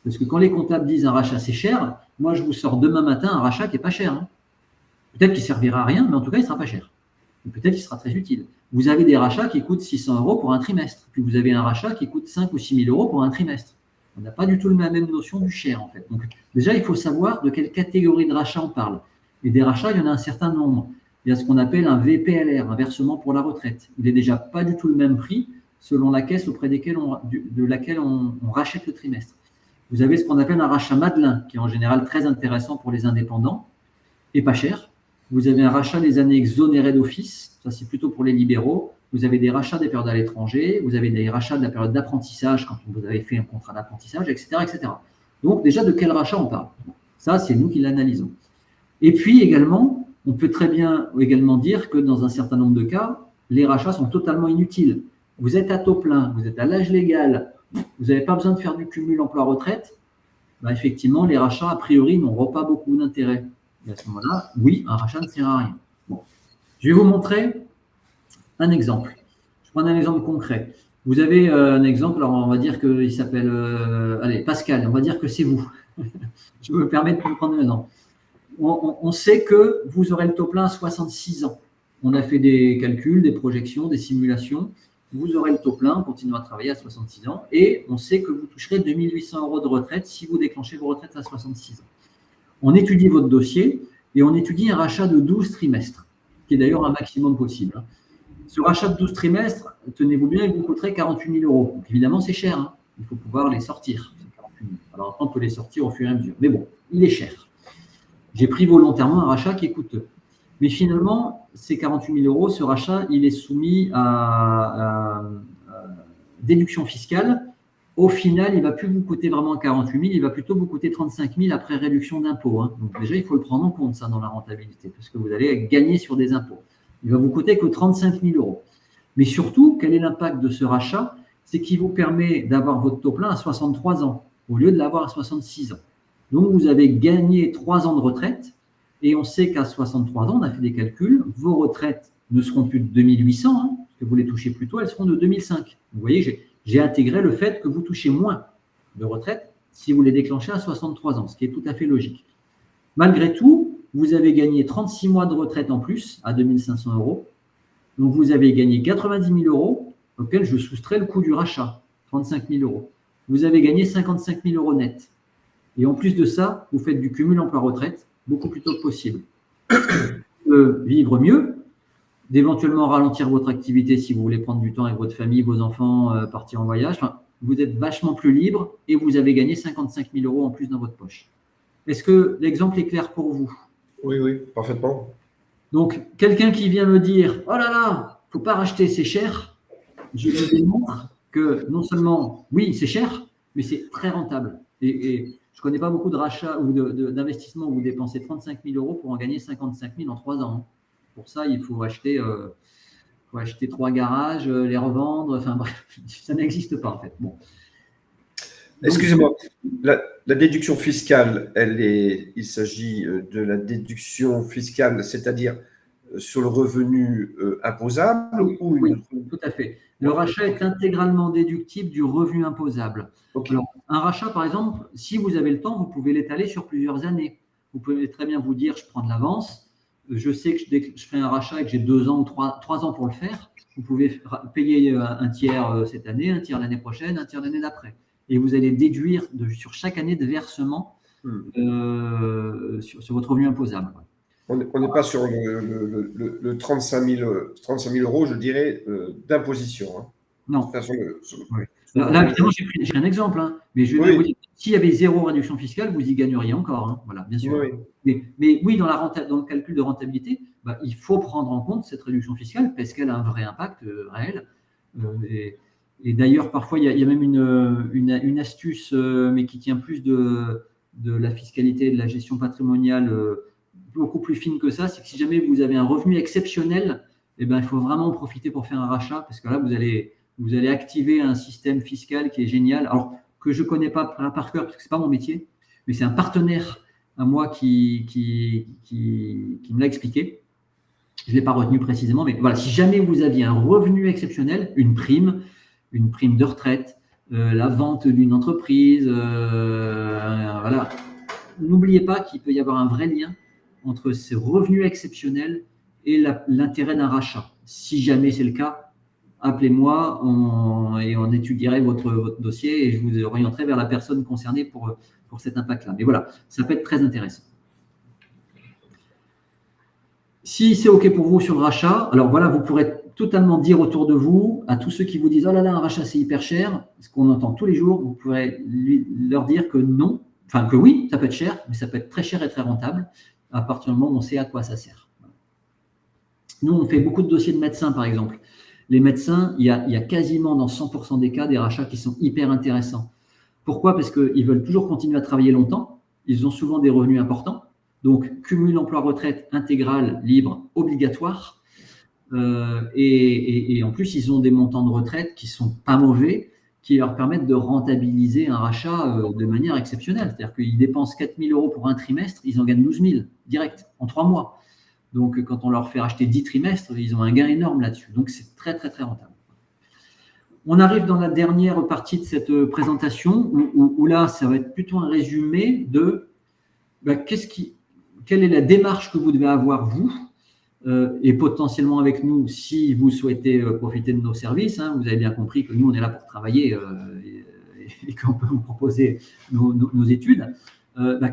Parce que quand les comptables disent un rachat, c'est cher, moi, je vous sors demain matin un rachat qui n'est pas cher, hein. Peut-être qu'il ne servira à rien, mais en tout cas, il ne sera pas cher. Peut-être qu'il sera très utile. Vous avez des rachats qui coûtent 600 € pour un trimestre. Puis vous avez un rachat qui coûte 5 ou 6 000 € pour un trimestre. On n'a pas du tout la même notion du cher, en fait. Donc, déjà, il faut savoir de quelle catégorie de rachat on parle. Et des rachats, il y en a un certain nombre. Il y a ce qu'on appelle un VPLR, un versement pour la retraite. Il n'est déjà pas du tout le même prix selon la caisse auprès de laquelle on rachète le trimestre. Vous avez ce qu'on appelle un rachat Madelin, qui est en général très intéressant pour les indépendants et pas cher. Vous avez un rachat des années exonérées d'office, ça c'est plutôt pour les libéraux. Vous avez des rachats des périodes à l'étranger, vous avez des rachats de la période d'apprentissage quand vous avez fait un contrat d'apprentissage, etc., etc. Donc déjà, de quel rachat on parle? Ça, c'est nous qui l'analysons. Et puis également, on peut très bien également dire que dans un certain nombre de cas, les rachats sont totalement inutiles. Vous êtes à taux plein, vous êtes à l'âge légal, vous n'avez pas besoin de faire du cumul emploi-retraite. Ben, effectivement, les rachats, a priori, n'auront pas beaucoup d'intérêt. Et à ce moment-là, oui, un rachat ne sert à rien. Bon. Je vais vous montrer un exemple. Je prends un exemple concret. Vous avez un exemple, alors on va dire qu'il s'appelle Pascal, on va dire que c'est vous. Je me permets de vous prendre un exemple. On sait que vous aurez le taux plein à 66 ans. On a fait des calculs, des projections, des simulations. Vous aurez le taux plein, continuez à travailler à 66 ans et on sait que vous toucherez 2 800 € de retraite si vous déclenchez vos retraites à 66 ans. On étudie votre dossier et on étudie un rachat de 12 trimestres, qui est d'ailleurs un maximum possible. Ce rachat de 12 trimestres, tenez-vous bien, il vous coûterait 48 000 €. Donc évidemment, c'est cher, hein. Il faut pouvoir les sortir. Alors, on peut les sortir au fur et à mesure. Mais bon, il est cher. J'ai pris volontairement un rachat qui est coûteux. Mais finalement, ces 48 000 €, ce rachat, il est soumis à déduction fiscale. Au final, il ne va plus vous coûter vraiment 48 000, il va plutôt vous coûter 35 000 après réduction d'impôts, hein. Donc déjà, il faut le prendre en compte, ça, dans la rentabilité, parce que vous allez gagner sur des impôts. Il va vous coûter que 35 000 €. Mais surtout, quel est l'impact de ce rachat? C'est qu'il vous permet d'avoir votre taux plein à 63 ans, au lieu de l'avoir à 66 ans. Donc, vous avez gagné 3 ans de retraite, et on sait qu'à 63 ans, on a fait des calculs, vos retraites ne seront plus de 2 800, hein, parce que vous les touchez plus tôt, elles seront de 2005. Vous voyez, j'ai intégré le fait que vous touchez moins de retraite si vous les déclenchez à 63 ans, ce qui est tout à fait logique. Malgré tout, vous avez gagné 36 mois de retraite en plus à 2 500 €. Donc, vous avez gagné 90 000 € auquel je soustrais le coût du rachat, 35 000 €. Vous avez gagné 55 000 € net. Et en plus de ça, vous faites du cumul emploi-retraite beaucoup plus tôt que possible. Vivre mieux, d'éventuellement ralentir votre activité si vous voulez prendre du temps avec votre famille, vos enfants, partir en voyage. Enfin, vous êtes vachement plus libre et vous avez gagné 55 000 € en plus dans votre poche. Est-ce que l'exemple est clair pour vous? Oui, oui, parfaitement. Donc, quelqu'un qui vient me dire « Oh là là, il ne faut pas racheter, c'est cher », je lui démontre que non seulement, oui, c'est cher, mais c'est très rentable. Et je ne connais pas beaucoup de rachats ou d'investissements où vous dépensez 35 000 € pour en gagner 55 000 en 3 ans. Pour ça, il faut acheter 3 garages, les revendre. Enfin bref, ça n'existe pas en fait. Bon. Excusez-moi, la déduction fiscale, il s'agit de la déduction fiscale, c'est-à-dire sur le revenu imposable ou Oui, tout à fait. Le rachat est intégralement déductible du revenu imposable. Okay. Alors, un rachat, par exemple, si vous avez le temps, vous pouvez l'étaler sur plusieurs années. Vous pouvez très bien vous dire, je prends de l'avance, je sais que dès que je fais un rachat et que j'ai 2 ans ou 3 ans pour le faire, vous pouvez payer un tiers cette année, un tiers l'année prochaine, un tiers l'année d'après. Et vous allez déduire sur chaque année de versement sur votre revenu imposable. On n'est pas sur le 35 000 euros, je dirais, d'imposition. Hein. Non. Enfin, là, évidemment, j'ai pris un exemple, hein, mais je vais vous dire, s'il y avait 0 réduction fiscale, vous y gagneriez encore. Hein, voilà, bien sûr. Oui. Mais oui, dans le calcul de rentabilité, il faut prendre en compte cette réduction fiscale parce qu'elle a un vrai impact réel. Et d'ailleurs, parfois, il y a même une astuce, mais qui tient plus de la fiscalité et de la gestion patrimoniale beaucoup plus fine que ça. C'est que si jamais vous avez un revenu exceptionnel, il faut vraiment en profiter pour faire un rachat parce que là, vous allez activer un système fiscal qui est génial. Alors, que je ne connais pas par cœur parce que ce n'est pas mon métier, mais c'est un partenaire à moi qui me l'a expliqué. Je ne l'ai pas retenu précisément, mais voilà, si jamais vous aviez un revenu exceptionnel, une prime de retraite, la vente d'une entreprise, voilà, n'oubliez pas qu'il peut y avoir un vrai lien entre ces revenus exceptionnels et l'intérêt d'un rachat. Si jamais c'est le cas, appelez-moi et on étudierait votre dossier et je vous orienterai vers la personne concernée pour cet impact-là. Mais voilà, ça peut être très intéressant. Si c'est OK pour vous sur le rachat, alors voilà, vous pourrez totalement dire autour de vous, à tous ceux qui vous disent « Oh là là, un rachat, c'est hyper cher », ce qu'on entend tous les jours, vous pourrez leur dire que non, enfin que oui, ça peut être cher, mais ça peut être très cher et très rentable à partir du moment où on sait à quoi ça sert. Nous, on fait beaucoup de dossiers de médecins, par exemple. Les médecins, il y a quasiment dans 100% des cas des rachats qui sont hyper intéressants. Pourquoi ? Parce qu'ils veulent toujours continuer à travailler longtemps. Ils ont souvent des revenus importants. Donc, cumul emploi-retraite intégral, libre, obligatoire. Et en plus, ils ont des montants de retraite qui ne sont pas mauvais, qui leur permettent de rentabiliser un rachat de manière exceptionnelle. C'est-à-dire qu'ils dépensent 4 000 euros pour un trimestre, ils en gagnent 12 000 direct en 3 mois. Donc, quand on leur fait racheter 10 trimestres, ils ont un gain énorme là-dessus. Donc, c'est très, très, très rentable. On arrive dans la dernière partie de cette présentation où là, ça va être plutôt un résumé de quelle est la démarche que vous devez avoir, vous, et potentiellement avec nous, si vous souhaitez profiter de nos services. Hein, vous avez bien compris que nous, on est là pour travailler et qu'on peut vous proposer nos études.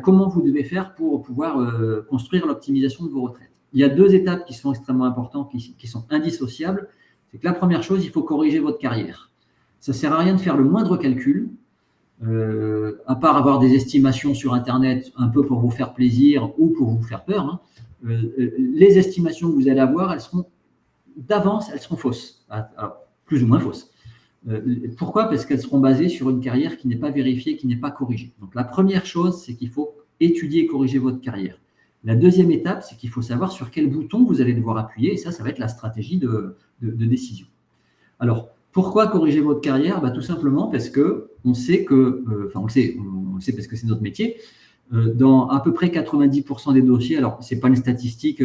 Comment vous devez faire pour pouvoir construire l'optimisation de vos retraites. Il y a 2 étapes qui sont extrêmement importantes, qui sont indissociables. C'est que la première chose, il faut corriger votre carrière. Ça ne sert à rien de faire le moindre calcul, à part avoir des estimations sur Internet un peu pour vous faire plaisir ou pour vous faire peur. Hein. Les estimations que vous allez avoir, d'avance, elles seront fausses. Alors, plus ou moins fausses. Pourquoi ? Parce qu'elles seront basées sur une carrière qui n'est pas vérifiée, qui n'est pas corrigée. Donc, la première chose, c'est qu'il faut étudier et corriger votre carrière. La deuxième étape, c'est qu'il faut savoir sur quel bouton vous allez devoir appuyer, et ça va être la stratégie de décision. Alors, pourquoi corriger votre carrière ? Tout simplement parce qu'on sait que, on le sait parce que c'est notre métier, dans à peu près 90% des dossiers, alors ce n'est pas une statistique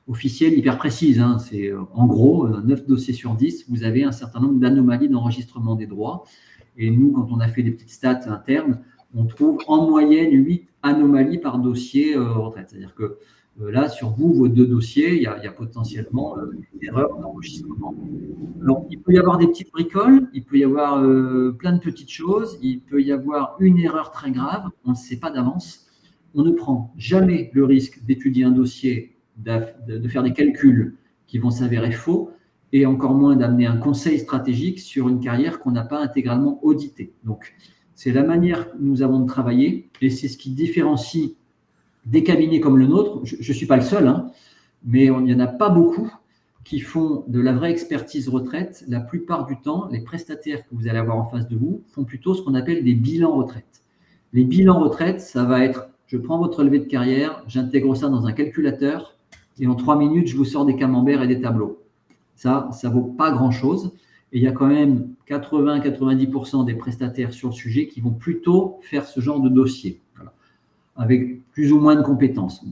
officielle hyper précise, hein, c'est en gros 9 dossiers sur 10, vous avez un certain nombre d'anomalies d'enregistrement des droits. Et nous, quand on a fait des petites stats internes, on trouve en moyenne 8 anomalies par dossier retraite. C'est-à-dire que là, sur vos 2 dossiers, il y a potentiellement une erreur d'enregistrement. Alors, il peut y avoir des petites bricoles, il peut y avoir plein de petites choses, il peut y avoir une erreur très grave, on ne sait pas d'avance. On ne prend jamais le risque d'étudier un dossier, de faire des calculs qui vont s'avérer faux, et encore moins d'amener un conseil stratégique sur une carrière qu'on n'a pas intégralement auditée. Donc, c'est la manière que nous avons de travailler, et c'est ce qui différencie des cabinets comme le nôtre. Je ne suis pas le seul, hein, mais il n'y en a pas beaucoup qui font de la vraie expertise retraite. La plupart du temps, les prestataires que vous allez avoir en face de vous font plutôt ce qu'on appelle des bilans retraite. Les bilans retraite, ça va être, je prends votre relevé de carrière, j'intègre ça dans un calculateur et en 3 minutes, je vous sors des camemberts et des tableaux. Ça ne vaut pas grand-chose. Et il y a quand même 80-90% des prestataires sur le sujet qui vont plutôt faire ce genre de dossier, voilà, avec plus ou moins de compétences.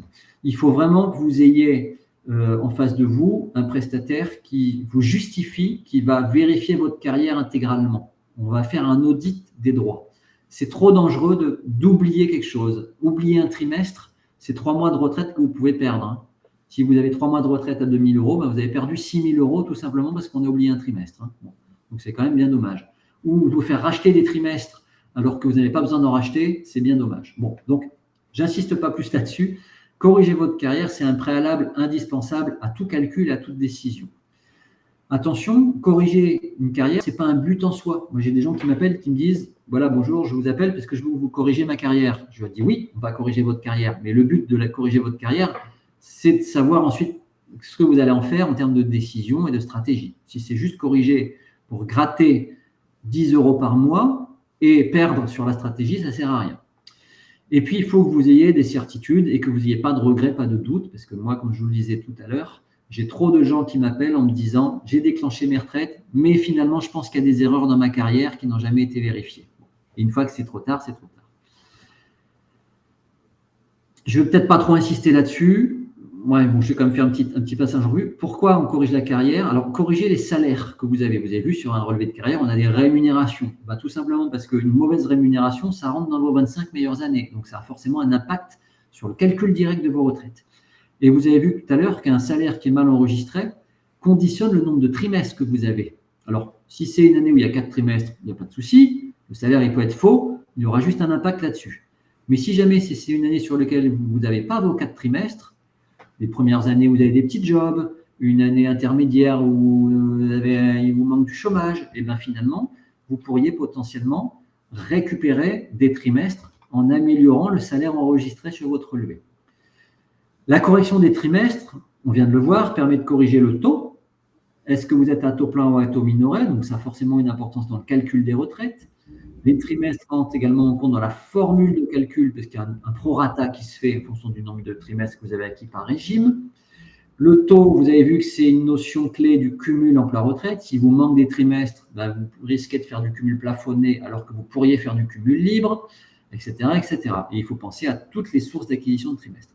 Il faut vraiment que vous ayez en face de vous un prestataire qui vous justifie, qui va vérifier votre carrière intégralement. On va faire un audit des droits. C'est trop dangereux d'oublier quelque chose. Oublier un trimestre, c'est 3 mois de retraite que vous pouvez perdre. Hein. Si vous avez 3 mois de retraite à 2 000 euros, vous avez perdu 6 000 euros tout simplement parce qu'on a oublié un trimestre. Bon. Donc, c'est quand même bien dommage. Ou vous faire racheter des trimestres alors que vous n'avez pas besoin d'en racheter, c'est bien dommage. Bon, donc, j'insiste pas plus là-dessus. Corriger votre carrière, c'est un préalable indispensable à tout calcul, à toute décision. Attention, corriger une carrière, ce n'est pas un but en soi. Moi, j'ai des gens qui m'appellent, qui me disent « Voilà, bonjour, je vous appelle parce que je veux vous corriger ma carrière. » Je leur dis « Oui, on va corriger votre carrière. Mais le but de corriger votre carrière, c'est de savoir ensuite ce que vous allez en faire en termes de décision et de stratégie. Si c'est juste corriger pour gratter 10 euros par mois et perdre sur la stratégie, ça ne sert à rien. Et puis, il faut que vous ayez des certitudes et que vous n'ayez pas de regrets, pas de doutes, parce que moi, comme je vous le disais tout à l'heure, j'ai trop de gens qui m'appellent en me disant « J'ai déclenché mes retraites, mais finalement, je pense qu'il y a des erreurs dans ma carrière qui n'ont jamais été vérifiées. » Et une fois que c'est trop tard, c'est trop tard. Je ne vais peut-être pas trop insister là-dessus. Ouais, bon, je vais quand même faire un petit passage en revue. Pourquoi on corrige la carrière? Alors, corriger les salaires que vous avez. Vous avez vu sur un relevé de carrière, on a des rémunérations. Tout simplement parce qu'une mauvaise rémunération, ça rentre dans vos 25 meilleures années. Donc, ça a forcément un impact sur le calcul direct de vos retraites. Et vous avez vu tout à l'heure qu'un salaire qui est mal enregistré conditionne le nombre de trimestres que vous avez. Alors, si c'est une année où il y a 4 trimestres, il n'y a pas de souci. Le salaire, il peut être faux. Il y aura juste un impact là-dessus. Mais si jamais c'est une année sur laquelle vous n'avez pas vos 4 trimestres, les premières années où vous avez des petits jobs, une année intermédiaire où il vous manque du chômage, et bien finalement, vous pourriez potentiellement récupérer des trimestres en améliorant le salaire enregistré sur votre relevé. La correction des trimestres, on vient de le voir, permet de corriger le taux. Est-ce que vous êtes à taux plein ou à taux minoré? Donc, ça a forcément une importance dans le calcul des retraites. Les trimestres rentrent également en compte dans la formule de calcul, parce qu'il y a un prorata qui se fait en fonction du nombre de trimestres que vous avez acquis par régime. Le taux, vous avez vu que c'est une notion clé du cumul emploi-retraite. Si vous manquez des trimestres, vous risquez de faire du cumul plafonné alors que vous pourriez faire du cumul libre, etc., etc. Et il faut penser à toutes les sources d'acquisition de trimestres.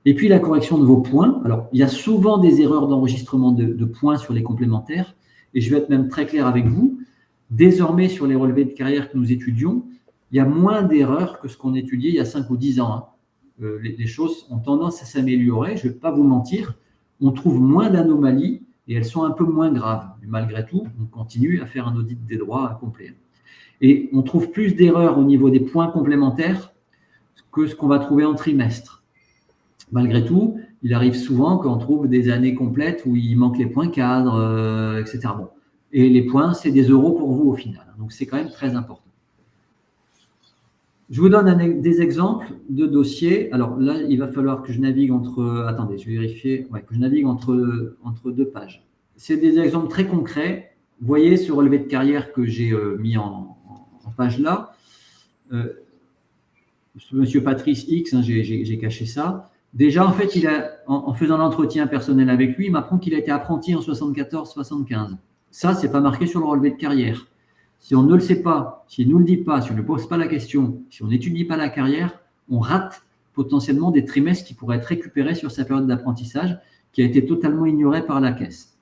Et puis la correction de vos points. Alors, il y a souvent des erreurs d'enregistrement de points sur les complémentaires. Et je vais être même très clair avec vous. Désormais, sur les relevés de carrière que nous étudions, il y a moins d'erreurs que ce qu'on étudiait il y a 5 ou 10 ans. Les choses ont tendance à s'améliorer, je ne vais pas vous mentir. On trouve moins d'anomalies et elles sont un peu moins graves. Mais malgré tout, on continue à faire un audit des droits complet. Et on trouve plus d'erreurs au niveau des points complémentaires que ce qu'on va trouver en trimestre. Malgré tout, il arrive souvent qu'on trouve des années complètes où il manque les points cadres, etc. Bon. Et les points, c'est des euros pour vous au final. Donc, c'est quand même très important. Je vous donne des exemples de dossiers. Alors là, il va falloir que je navigue entre… Attendez, je vais vérifier. Ouais, que je navigue entre 2 pages. C'est des exemples très concrets. Vous voyez ce relevé de carrière que j'ai mis en page là. Monsieur Patrice X, j'ai caché ça. Déjà, en fait, en faisant l'entretien personnel avec lui, il m'apprend qu'il a été apprenti en 74-75. Ça, ce n'est pas marqué sur le relevé de carrière. Si on ne le sait pas, s'il ne nous le dit pas, si on ne pose pas la question, si on n'étudie pas la carrière, on rate potentiellement des trimestres qui pourraient être récupérés sur sa période d'apprentissage qui a été totalement ignorée par la caisse.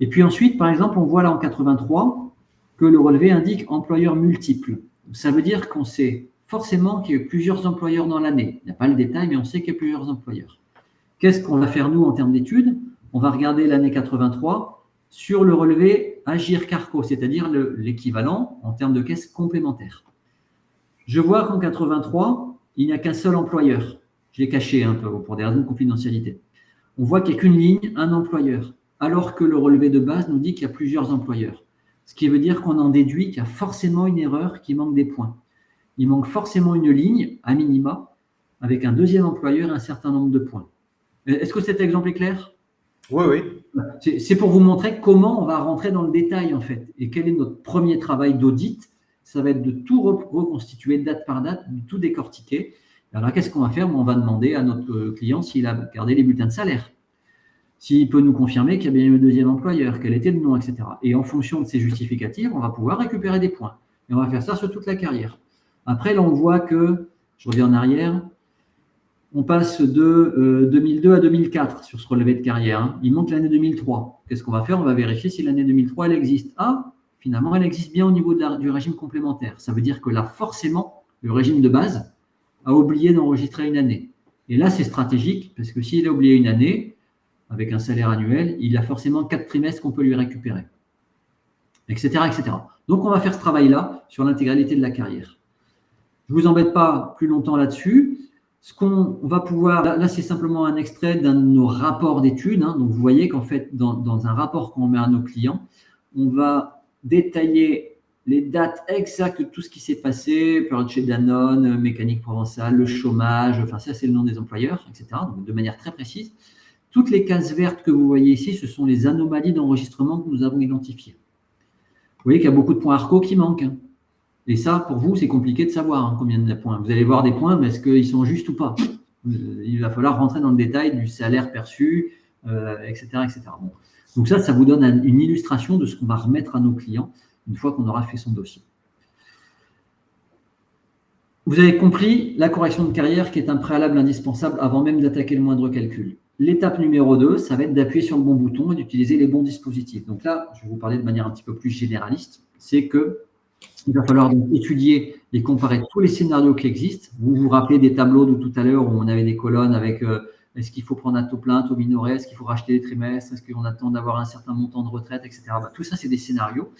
Et puis ensuite, par exemple, on voit là en 83 que le relevé indique employeur multiple. Ça veut dire qu'on sait forcément qu'il y a plusieurs employeurs dans l'année. Il n'y a pas le détail, mais on sait qu'il y a plusieurs employeurs. Qu'est-ce qu'on va faire, nous, en termes d'études? On va regarder l'année 83 sur le relevé Agirc-Arrco, c'est-à-dire l'équivalent en termes de caisse complémentaire. Je vois qu'en 83, il n'y a qu'un seul employeur. Je l'ai caché un peu pour des raisons de confidentialité. On voit qu'il n'y a qu'une ligne, un employeur, alors que le relevé de base nous dit qu'il y a plusieurs employeurs. Ce qui veut dire qu'on en déduit qu'il y a forcément une erreur qui manque des points. Il manque forcément une ligne, à minima, avec un deuxième employeur et un certain nombre de points. Est-ce que cet exemple est clair? Oui, oui. C'est pour vous montrer comment on va rentrer dans le détail, en fait. Et quel est notre premier travail d'audit? Ça va être de tout reconstituer, date par date, de tout décortiquer. Alors, qu'est-ce qu'on va faire? On va demander à notre client s'il a gardé les bulletins de salaire, s'il peut nous confirmer qu'il y a bien eu un deuxième employeur, quel était le nom, etc. Et en fonction de ces justificatifs, on va pouvoir récupérer des points. Et on va faire ça sur toute la carrière. Après, là, on voit que, je reviens en arrière, on passe de 2002 à 2004 sur ce relevé de carrière. Il manque l'année 2003. Qu'est-ce qu'on va faire? On va vérifier si l'année 2003, elle existe. Ah, finalement, elle existe bien au niveau du régime complémentaire. Ça veut dire que là, forcément, le régime de base a oublié d'enregistrer une année. Et là, c'est stratégique parce que s'il a oublié une année, avec un salaire annuel, il a forcément 4 trimestres qu'on peut lui récupérer, etc., etc. Donc, on va faire ce travail-là sur l'intégralité de la carrière. Je ne vous embête pas plus longtemps là-dessus. Ce qu'on va pouvoir, là c'est simplement un extrait d'un de nos rapports d'études. Donc, vous voyez qu'en fait, dans un rapport qu'on met à nos clients, on va détailler les dates exactes de tout ce qui s'est passé, période chez Danone, Mécanique Provençale, le chômage, enfin ça c'est le nom des employeurs, etc. Donc, de manière très précise. Toutes les cases vertes que vous voyez ici, ce sont les anomalies d'enregistrement que nous avons identifiées. Vous voyez qu'il y a beaucoup de points ARCO qui manquent. Et ça, pour vous, c'est compliqué de savoir combien de points. Vous allez voir des points, mais est-ce qu'ils sont justes ou pas? Il va falloir rentrer dans le détail du salaire perçu, etc., etc. Bon. Donc ça vous donne une illustration de ce qu'on va remettre à nos clients une fois qu'on aura fait son dossier. Vous avez compris la correction de carrière qui est un préalable indispensable avant même d'attaquer le moindre calcul. L'étape numéro 2, ça va être d'appuyer sur le bon bouton et d'utiliser les bons dispositifs. Donc là, je vais vous parler de manière un petit peu plus généraliste. C'est qu'il va falloir donc étudier et comparer tous les scénarios qui existent. Vous vous rappelez des tableaux de tout à l'heure où on avait des colonnes avec est-ce qu'il faut prendre un taux plein, taux minoré, est-ce qu'il faut racheter des trimestres, est-ce qu'on attend d'avoir un certain montant de retraite, etc. Tout ça, c'est des scénarios.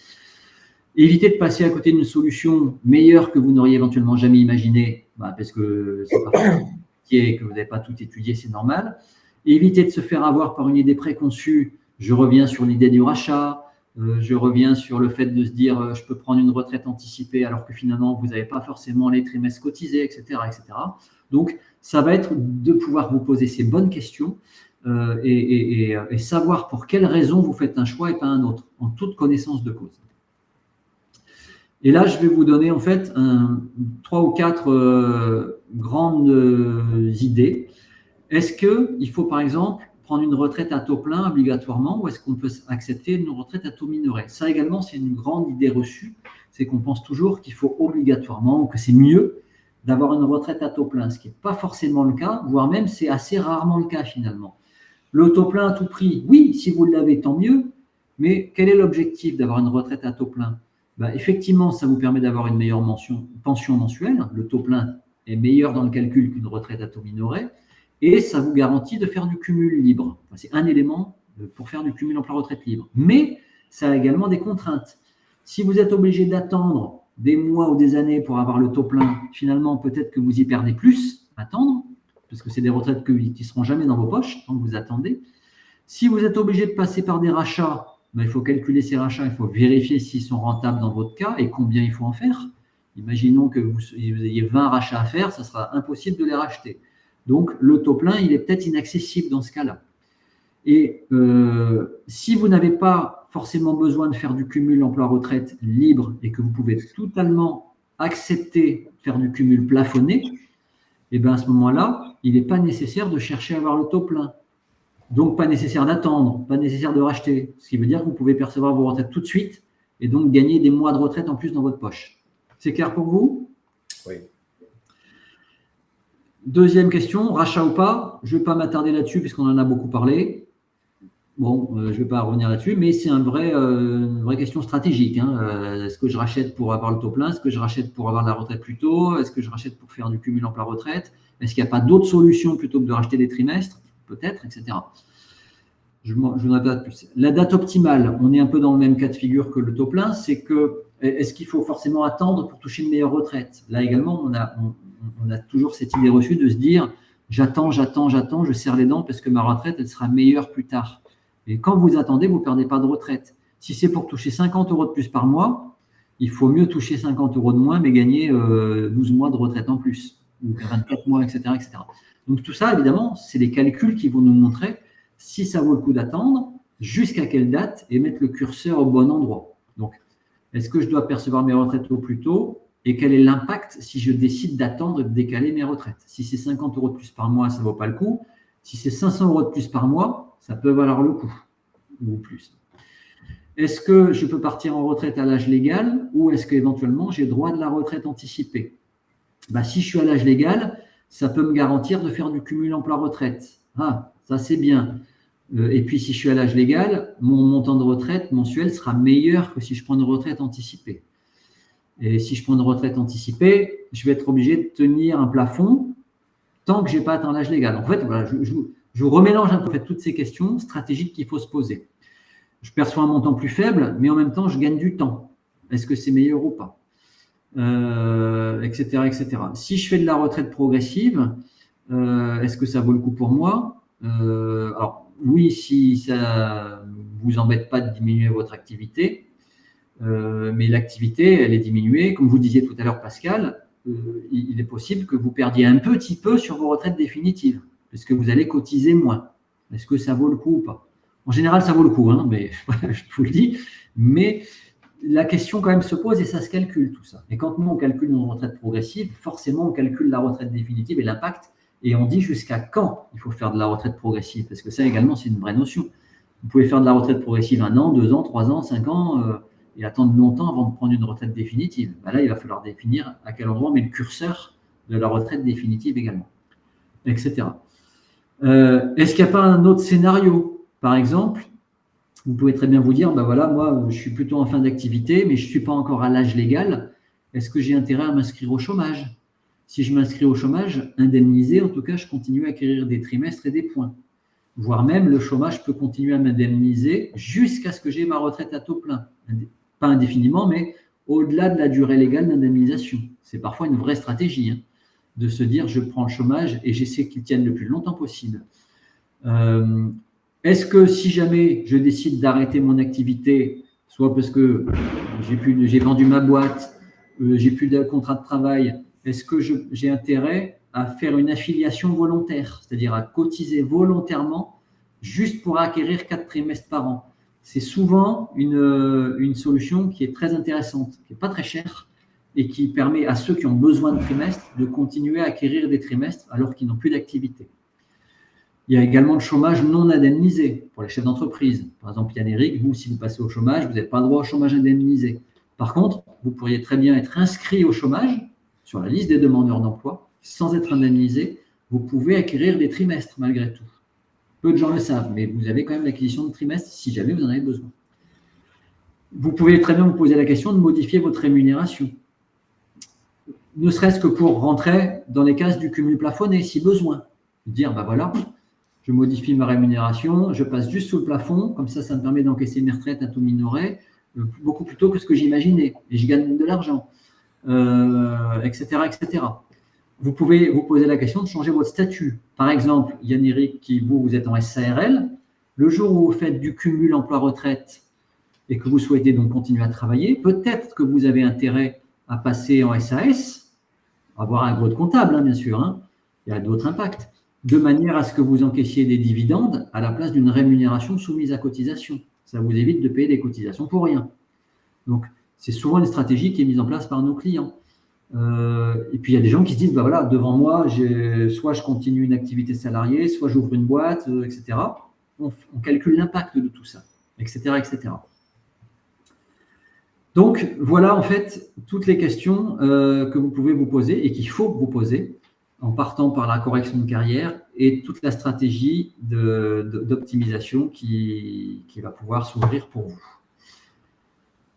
Évitez de passer à côté d'une solution meilleure que vous n'auriez éventuellement jamais imaginée, parce que c'est pas forcément et que vous n'avez pas tout étudié, c'est normal. Évitez de se faire avoir par une idée préconçue. Je reviens sur l'idée du rachat. Je reviens sur le fait de se dire je peux prendre une retraite anticipée alors que finalement vous n'avez pas forcément les trimestres cotisés, etc., etc. Donc, ça va être de pouvoir vous poser ces bonnes questions et savoir pour quelles raisons vous faites un choix et pas un autre, en toute connaissance de cause. Et là, je vais vous donner en fait 3 ou 4 grandes idées. Est-ce qu'il faut par exemple prendre une retraite à taux plein obligatoirement ou est-ce qu'on peut accepter une retraite à taux minoré? Ça également, c'est une grande idée reçue. C'est qu'on pense toujours qu'il faut obligatoirement ou que c'est mieux d'avoir une retraite à taux plein, ce qui n'est pas forcément le cas, voire même c'est assez rarement le cas finalement. Le taux plein à tout prix, oui, si vous l'avez, tant mieux, mais quel est l'objectif d'avoir une retraite à taux plein? Effectivement, ça vous permet d'avoir une meilleure pension mensuelle. Le taux plein est meilleur dans le calcul qu'une retraite à taux minoré. Et ça vous garantit de faire du cumul libre. C'est un élément pour faire du cumul emploi-retraite libre. Mais ça a également des contraintes. Si vous êtes obligé d'attendre des mois ou des années pour avoir le taux plein, finalement, peut-être que vous y perdez plus à attendre, parce que c'est des retraites qui ne seront jamais dans vos poches tant que vous attendez. Si vous êtes obligé de passer par des rachats, il faut calculer ces rachats, il faut vérifier s'ils sont rentables dans votre cas et combien il faut en faire. Imaginons que vous ayez 20 rachats à faire, ça sera impossible de les racheter. Donc, le taux plein, il est peut-être inaccessible dans ce cas-là. Et si vous n'avez pas forcément besoin de faire du cumul emploi-retraite libre et que vous pouvez totalement accepter faire du cumul plafonné, à ce moment-là, il n'est pas nécessaire de chercher à avoir le taux plein. Donc, pas nécessaire d'attendre, pas nécessaire de racheter. Ce qui veut dire que vous pouvez percevoir vos retraites tout de suite et donc gagner des mois de retraite en plus dans votre poche. C'est clair pour vous? Oui. Deuxième question, rachat ou pas? Je ne vais pas m'attarder là-dessus puisqu'on en a beaucoup parlé. Bon, je ne vais pas revenir là-dessus, mais c'est une vraie question stratégique. Est-ce que je rachète pour avoir le taux plein? Est-ce que je rachète pour avoir la retraite plus tôt? Est-ce que je rachète pour faire du cumul emploi-retraite? Est-ce qu'il n'y a pas d'autres solutions plutôt que de racheter des trimestres? Peut-être, etc. Je n'en ai pas plus. La date optimale, on est un peu dans le même cas de figure que le taux plein, c'est que est-ce qu'il faut forcément attendre pour toucher une meilleure retraite? Là également, on a toujours cette idée reçue de se dire j'attends, je serre les dents parce que ma retraite, elle sera meilleure plus tard. Et quand vous attendez, vous ne perdez pas de retraite. Si c'est pour toucher 50 € de plus par mois, il faut mieux toucher 50 € de moins, mais gagner 12 mois de retraite en plus, ou 24 mois, etc., etc. Donc tout ça, évidemment, c'est des calculs qui vont nous montrer si ça vaut le coup d'attendre, jusqu'à quelle date, et mettre le curseur au bon endroit. Donc, est-ce que je dois percevoir mes retraites au plus tôt? Et quel est l'impact si je décide d'attendre et de décaler mes retraites? Si c'est 50 € de plus par mois, ça ne vaut pas le coup. Si c'est 500 € de plus par mois, ça peut valoir le coup, ou plus. Est-ce que je peux partir en retraite à l'âge légal ou est-ce qu'éventuellement j'ai droit de la retraite anticipée? Si je suis à l'âge légal, ça peut me garantir de faire du cumul emploi-retraite. Ah, ça c'est bien. Et puis si je suis à l'âge légal, mon montant de retraite mensuel sera meilleur que si je prends une retraite anticipée. Et si je prends une retraite anticipée, je vais être obligé de tenir un plafond tant que je n'ai pas atteint l'âge légal. En fait, voilà, je remélange un peu toutes ces questions stratégiques qu'il faut se poser. Je perçois un montant plus faible, mais en même temps, je gagne du temps. Est-ce que c'est meilleur ou pas, etc., etc. Si je fais de la retraite progressive, est-ce que ça vaut le coup pour moi? Alors, oui, si ça ne vous embête pas de diminuer votre activité, mais l'activité, elle est diminuée. Comme vous disiez tout à l'heure, Pascal, il est possible que vous perdiez un petit peu sur vos retraites définitives, parce que vous allez cotiser moins. Est-ce que ça vaut le coup ou pas? En général, ça vaut le coup, hein, mais je vous le dis. Mais la question quand même se pose et ça se calcule tout ça. Et quand nous, on calcule nos retraites progressives, forcément, on calcule la retraite définitive et l'impact. Et on dit jusqu'à quand il faut faire de la retraite progressive, parce que ça également, c'est une vraie notion. Vous pouvez faire de la retraite progressive 1 an, 2 ans, 3 ans, 5 ans, et attendre longtemps avant de prendre une retraite définitive. Ben là, il va falloir définir à quel endroit on met le curseur de la retraite définitive également, etc. Est-ce qu'il n'y a pas un autre scénario? Par exemple, vous pouvez très bien vous dire, ben voilà, moi, je suis plutôt en fin d'activité, mais je ne suis pas encore à l'âge légal. Est-ce que j'ai intérêt à m'inscrire au chômage? Si je m'inscris au chômage, indemnisé, en tout cas, je continue à acquérir des trimestres et des points. Voire même, le chômage peut continuer à m'indemniser jusqu'à ce que j'ai ma retraite à taux plein. Pas indéfiniment, mais au-delà de la durée légale d'indemnisation. C'est parfois une vraie stratégie, hein, de se dire, je prends le chômage et j'essaie qu'il tienne le plus longtemps possible. Est-ce que si jamais je décide d'arrêter mon activité, soit parce que j'ai vendu ma boîte, j'ai plus de contrat de travail, est-ce que j'ai intérêt à faire une affiliation volontaire, c'est-à-dire à cotiser volontairement juste pour acquérir 4 trimestres par an? C'est souvent une solution qui est très intéressante, qui n'est pas très chère et qui permet à ceux qui ont besoin de trimestres de continuer à acquérir des trimestres alors qu'ils n'ont plus d'activité. Il y a également le chômage non indemnisé pour les chefs d'entreprise. Par exemple, Yann-Éric, vous, si vous passez au chômage, vous n'avez pas le droit au chômage indemnisé. Par contre, vous pourriez très bien être inscrit au chômage sur la liste des demandeurs d'emploi, sans être indemnisé. Vous pouvez acquérir des trimestres malgré tout. Peu de gens le savent, mais vous avez quand même l'acquisition de trimestres si jamais vous en avez besoin. Vous pouvez très bien vous poser la question de modifier votre rémunération, ne serait-ce que pour rentrer dans les cases du cumul plafonné, si besoin. Dire, ben voilà, je modifie ma rémunération, je passe juste sous le plafond, comme ça me permet d'encaisser mes retraites à taux minoré, beaucoup plus tôt que ce que j'imaginais, et je gagne de l'argent, etc., etc. Vous pouvez vous poser la question de changer votre statut. Par exemple, Yann-Éric, vous êtes en SARL, le jour où vous faites du cumul emploi-retraite et que vous souhaitez donc continuer à travailler, peut-être que vous avez intérêt à passer en SAS, avoir un gros de comptable, hein, bien sûr, hein, il y a d'autres impacts, de manière à ce que vous encaissiez des dividendes à la place d'une rémunération soumise à cotisation. Ça vous évite de payer des cotisations pour rien. Donc, c'est souvent une stratégie qui est mise en place par nos clients. Et puis, il y a des gens qui se disent, ben voilà, devant moi, soit je continue une activité salariée, soit j'ouvre une boîte, etc. On calcule l'impact de tout ça, etc., etc. Donc, voilà en fait toutes les questions que vous pouvez vous poser et qu'il faut vous poser en partant par la correction de carrière et toute la stratégie d'optimisation qui va pouvoir s'ouvrir pour vous.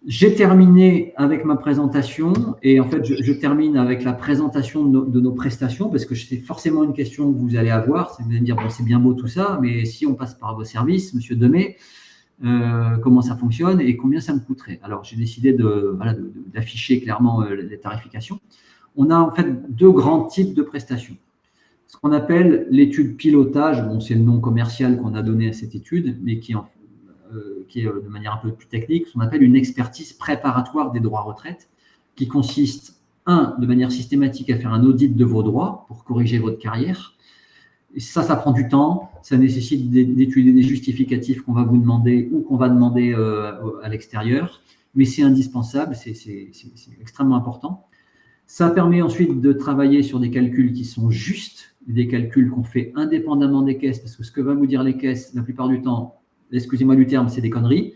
J'ai terminé avec ma présentation et en fait, je termine avec la présentation de nos prestations parce que c'est forcément une question que vous allez avoir. Vous allez me dire, bon, c'est bien beau tout ça, mais si on passe par vos services, Monsieur Demey, comment ça fonctionne et combien ça me coûterait? Alors, j'ai décidé d'afficher clairement les tarifications. On a en fait 2 grands types de prestations. Ce qu'on appelle l'étude pilotage, bon, c'est le nom commercial qu'on a donné à cette étude, mais qui est de manière un peu plus technique, ce qu'on appelle une expertise préparatoire des droits retraite, qui consiste, de manière systématique à faire un audit de vos droits pour corriger votre carrière. Et ça prend du temps, ça nécessite d'étudier des justificatifs qu'on va vous demander ou qu'on va demander à l'extérieur, mais c'est indispensable, c'est extrêmement important. Ça permet ensuite de travailler sur des calculs qui sont justes, des calculs qu'on fait indépendamment des caisses, parce que ce que va vous dire les caisses, la plupart du temps, excusez-moi du terme, c'est des conneries,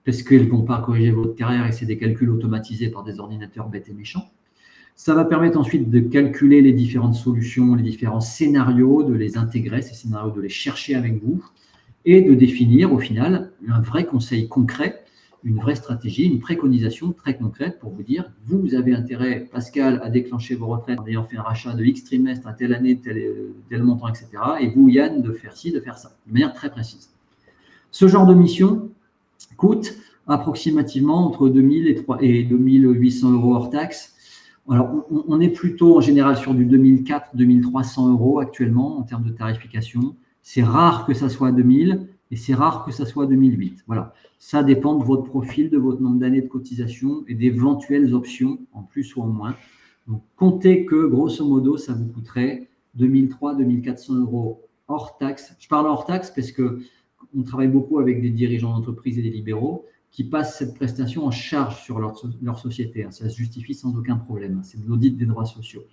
parce qu'elles ne vont pas corriger votre carrière et c'est des calculs automatisés par des ordinateurs bêtes et méchants. Ça va permettre ensuite de calculer les différentes solutions, les différents scénarios, de les intégrer, ces scénarios, de les chercher avec vous et de définir au final un vrai conseil concret une vraie stratégie, une préconisation très concrète pour vous dire, vous avez intérêt, Pascal, à déclencher vos retraites en ayant fait un rachat de X trimestre à telle année, tel montant, etc. Et vous, Yann, de faire ci, de faire ça, de manière très précise. Ce genre de mission coûte approximativement entre 2000 et 2800 euros hors taxe. Alors, on est plutôt en général sur du 2400-2300 euros actuellement en termes de tarification. C'est rare que ça soit 2000 et c'est rare que ça soit 2008. Voilà. Ça dépend de votre profil, de votre nombre d'années de cotisation et d'éventuelles options en plus ou en moins. Donc, comptez que, grosso modo, ça vous coûterait 2300-2400 euros hors taxe. Je parle hors taxe parce qu'on travaille beaucoup avec des dirigeants d'entreprise et des libéraux qui passent cette prestation en charge sur leur société. Ça se justifie sans aucun problème. C'est de l'audit des droits sociaux.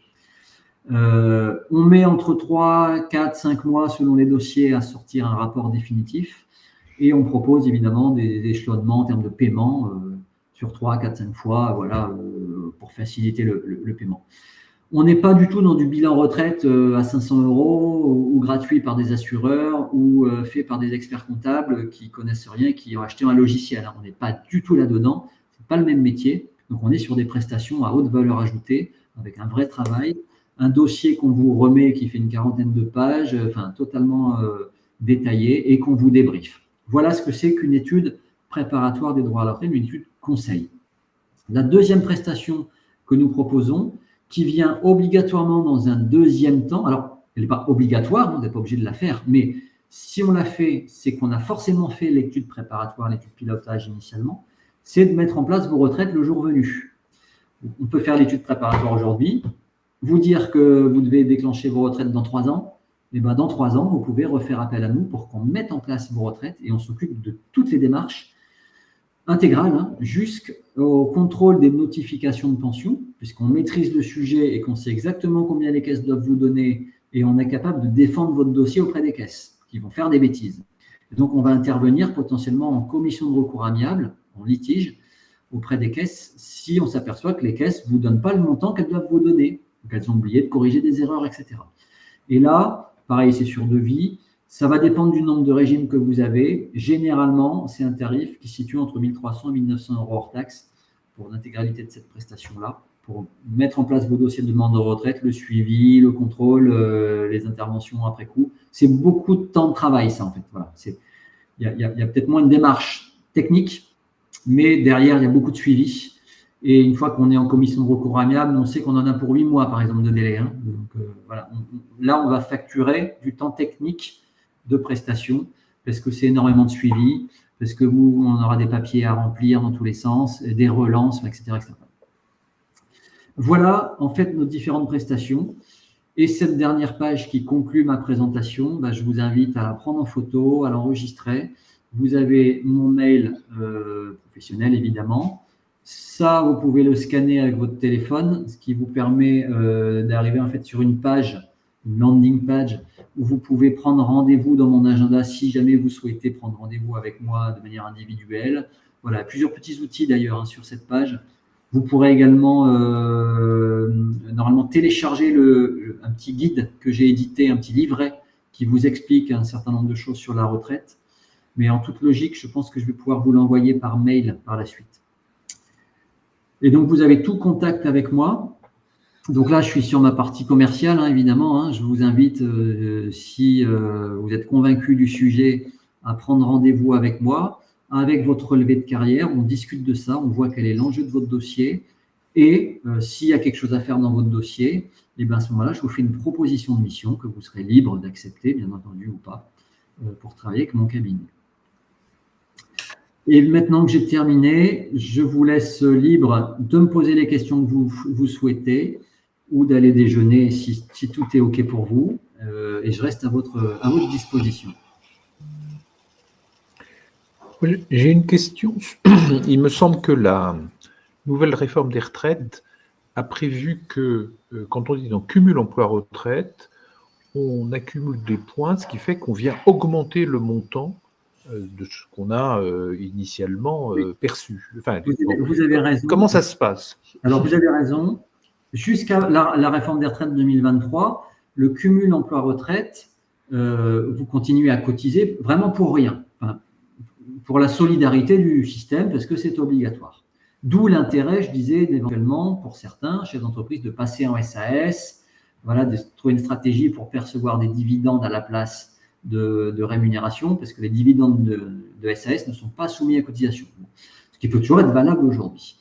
On met entre 3, 4, 5 mois selon les dossiers à sortir un rapport définitif et on propose évidemment des échelonnements en termes de paiement sur 3, 4, 5 fois voilà, pour faciliter le paiement. On n'est pas du tout dans du bilan retraite à 500 euros ou gratuit par des assureurs ou fait par des experts comptables qui connaissent rien et qui ont acheté un logiciel. On n'est pas du tout là-dedans. Ce n'est pas le même métier. Donc, on est sur des prestations à haute valeur ajoutée avec un vrai travail. Un dossier qu'on vous remet qui fait une quarantaine de pages, totalement détaillé et qu'on vous débriefe. Voilà ce que c'est qu'une étude préparatoire des droits à la retraite, une étude conseil. La deuxième prestation que nous proposons, qui vient obligatoirement dans un deuxième temps, alors elle n'est pas obligatoire, on n'est pas obligé de la faire, mais si on l'a fait, c'est qu'on a forcément fait l'étude préparatoire, l'étude pilotage initialement, c'est de mettre en place vos retraites le jour venu. On peut faire l'étude préparatoire aujourd'hui, vous dire que vous devez déclencher vos retraites dans 3 ans, et bien dans 3 ans, vous pouvez refaire appel à nous pour qu'on mette en place vos retraites et on s'occupe de toutes les démarches intégrales jusqu'au contrôle des notifications de pension, puisqu'on maîtrise le sujet et qu'on sait exactement combien les caisses doivent vous donner et on est capable de défendre votre dossier auprès des caisses qui vont faire des bêtises. Et donc, on va intervenir potentiellement en commission de recours amiable, en litige, auprès des caisses si on s'aperçoit que les caisses ne vous donnent pas le montant qu'elles doivent vous donner, qu'elles ont oublié de corriger des erreurs, etc. Et là, pareil, c'est sur devis. Ça va dépendre du nombre de régimes que vous avez. Généralement, c'est un tarif qui se situe entre 1300 et 1900 euros hors taxe pour l'intégralité de cette prestation-là, pour mettre en place vos dossiers de demande de retraite, le suivi, le contrôle, les interventions après coup. C'est beaucoup de temps de travail, ça, en fait. Voilà. Il y a peut-être moins de démarches techniques, mais derrière, il y a beaucoup de suivi. Et une fois qu'on est en commission de recours amiable, on sait qu'on en a pour 8 mois, par exemple, de délai. Donc, voilà. Là, on va facturer du temps technique de prestation parce que c'est énormément de suivi, parce que on aura des papiers à remplir dans tous les sens, des relances, etc., etc. Voilà, en fait, nos différentes prestations. Et cette dernière page qui conclut ma présentation, je vous invite à la prendre en photo, à l'enregistrer. Vous avez mon mail professionnel, évidemment. Ça, vous pouvez le scanner avec votre téléphone, ce qui vous permet d'arriver en fait sur une page, une landing page, où vous pouvez prendre rendez-vous dans mon agenda si jamais vous souhaitez prendre rendez-vous avec moi de manière individuelle. Voilà, plusieurs petits outils d'ailleurs sur cette page. Vous pourrez également normalement télécharger un petit guide que j'ai édité, un petit livret qui vous explique un certain nombre de choses sur la retraite. Mais en toute logique, je pense que je vais pouvoir vous l'envoyer par mail par la suite. Et donc, vous avez tout contact avec moi. Donc là, je suis sur ma partie commerciale, évidemment. Je vous invite, si vous êtes convaincu du sujet, à prendre rendez-vous avec moi, avec votre relevé de carrière. On discute de ça, on voit quel est l'enjeu de votre dossier. Et s'il y a quelque chose à faire dans votre dossier, à ce moment-là, je vous fais une proposition de mission que vous serez libre d'accepter, bien entendu, ou pas, pour travailler avec mon cabinet. Et maintenant que j'ai terminé, je vous laisse libre de me poser les questions que vous souhaitez ou d'aller déjeuner si tout est OK pour vous. Et je reste à votre disposition. J'ai une question. Il me semble que la nouvelle réforme des retraites a prévu que, quand on dit donc cumul emploi-retraite, on accumule des points, ce qui fait qu'on vient augmenter le montant de ce qu'on a initialement perçu. Enfin, vous avez raison. Comment ça se passe? Alors, vous avez raison. Jusqu'à la réforme des retraites 2023, le cumul emploi-retraite, vous continuez à cotiser vraiment pour rien. Enfin, pour la solidarité du système, parce que c'est obligatoire. D'où l'intérêt, je disais, éventuellement, pour certains chefs d'entreprise, de passer en SAS, voilà, de trouver une stratégie pour percevoir des dividendes à la place de rémunération, parce que les dividendes de SAS ne sont pas soumis à cotisation, ce qui peut toujours être valable aujourd'hui.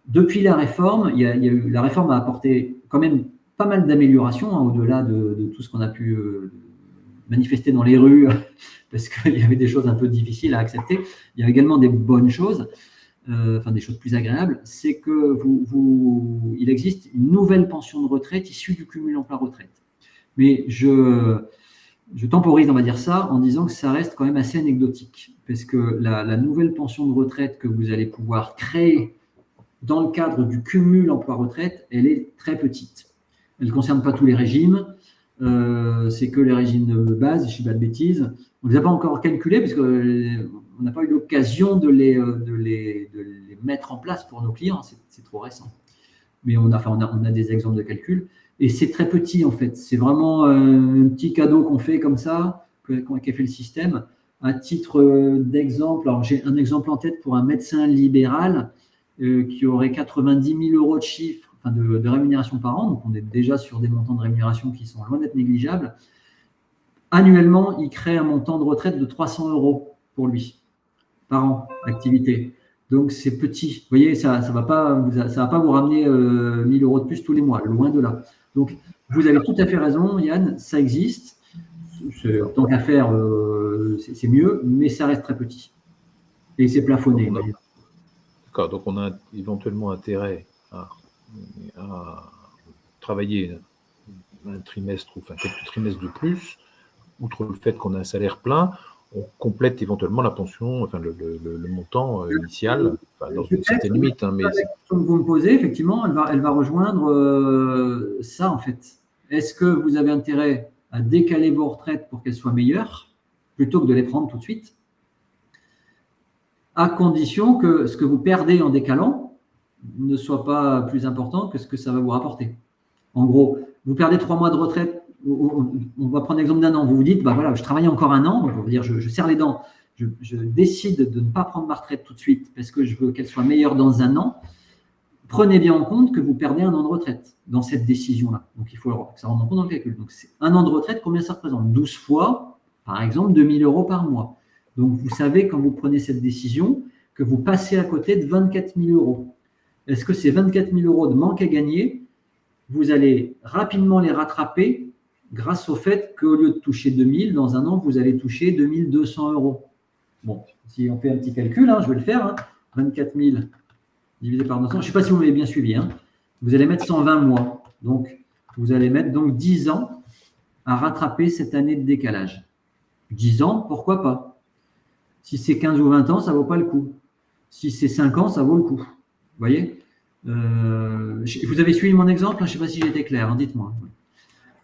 Depuis la réforme, la réforme a apporté quand même pas mal d'améliorations, hein, au-delà de tout ce qu'on a pu manifester dans les rues, parce qu'il y avait des choses un peu difficiles à accepter. Il y a également des bonnes choses, enfin des choses plus agréables, c'est que il existe une nouvelle pension de retraite issue du cumul emploi-retraite. Mais je temporise, on va dire ça, en disant que ça reste quand même assez anecdotique, parce que la nouvelle pension de retraite que vous allez pouvoir créer dans le cadre du cumul emploi-retraite, elle est très petite. Elle ne concerne pas tous les régimes, c'est que les régimes de base, si je ne dis pas de bêtises. On ne les a pas encore calculés, parce qu'on n'a pas eu l'occasion de les mettre en place pour nos clients, c'est trop récent. Mais on a des exemples de calcul, et c'est très petit en fait. C'est vraiment un petit cadeau qu'on fait comme ça, qu'a fait le système. À titre d'exemple, alors j'ai un exemple en tête pour un médecin libéral qui aurait 90 000 euros de chiffre, enfin de rémunération par an, donc on est déjà sur des montants de rémunération qui sont loin d'être négligeables. Annuellement, il crée un montant de retraite de 300 euros pour lui, par an, d'activité. Donc, c'est petit. Vous voyez, ça va pas vous ramener 1 000 euros de plus tous les mois, loin de là. Donc, vous avez tout à fait raison, Yann, ça existe. Tant qu'à faire, c'est mieux, mais ça reste très petit. Et c'est plafonné. D'accord, donc on a éventuellement intérêt à travailler un trimestre ou quelques trimestres de plus, outre le fait qu'on a un salaire plein, on complète éventuellement la pension, le montant initial, dans une certaine limite. Mais la question que vous me posez, effectivement, elle va rejoindre ça, en fait. Est-ce que vous avez intérêt à décaler vos retraites pour qu'elles soient meilleures, plutôt que de les prendre tout de suite, à condition que ce que vous perdez en décalant ne soit pas plus important que ce que ça va vous rapporter. En gros, vous perdez 3 mois de retraite, on va prendre l'exemple d'un an, vous vous dites, bah voilà, je travaille encore un an, donc on va dire, je serre les dents, je décide de ne pas prendre ma retraite tout de suite parce que je veux qu'elle soit meilleure dans un an. Prenez bien en compte que vous perdez un an de retraite dans cette décision-là. Donc, il faut que ça rentre en compte dans le calcul. Donc, c'est un an de retraite, combien ça représente? 12 fois, par exemple, 2 000 euros par mois. Donc, vous savez, quand vous prenez cette décision, que vous passez à côté de 24 000 euros. Est-ce que ces 24 000 euros de manque à gagner, vous allez rapidement les rattraper grâce au fait qu'au lieu de toucher 2 000, dans un an, vous allez toucher 2 200 euros. Bon, si on fait un petit calcul, je vais le faire, 24 000 divisé par 200, je ne sais pas si vous m'avez bien suivi, vous allez mettre 120 mois. Donc, vous allez mettre 10 ans à rattraper cette année de décalage. 10 ans, pourquoi pas? Si c'est 15 ou 20 ans, ça ne vaut pas le coup. Si c'est 5 ans, ça vaut le coup. Vous voyez? Vous avez suivi mon exemple? Je ne sais pas si j'étais clair, dites-moi.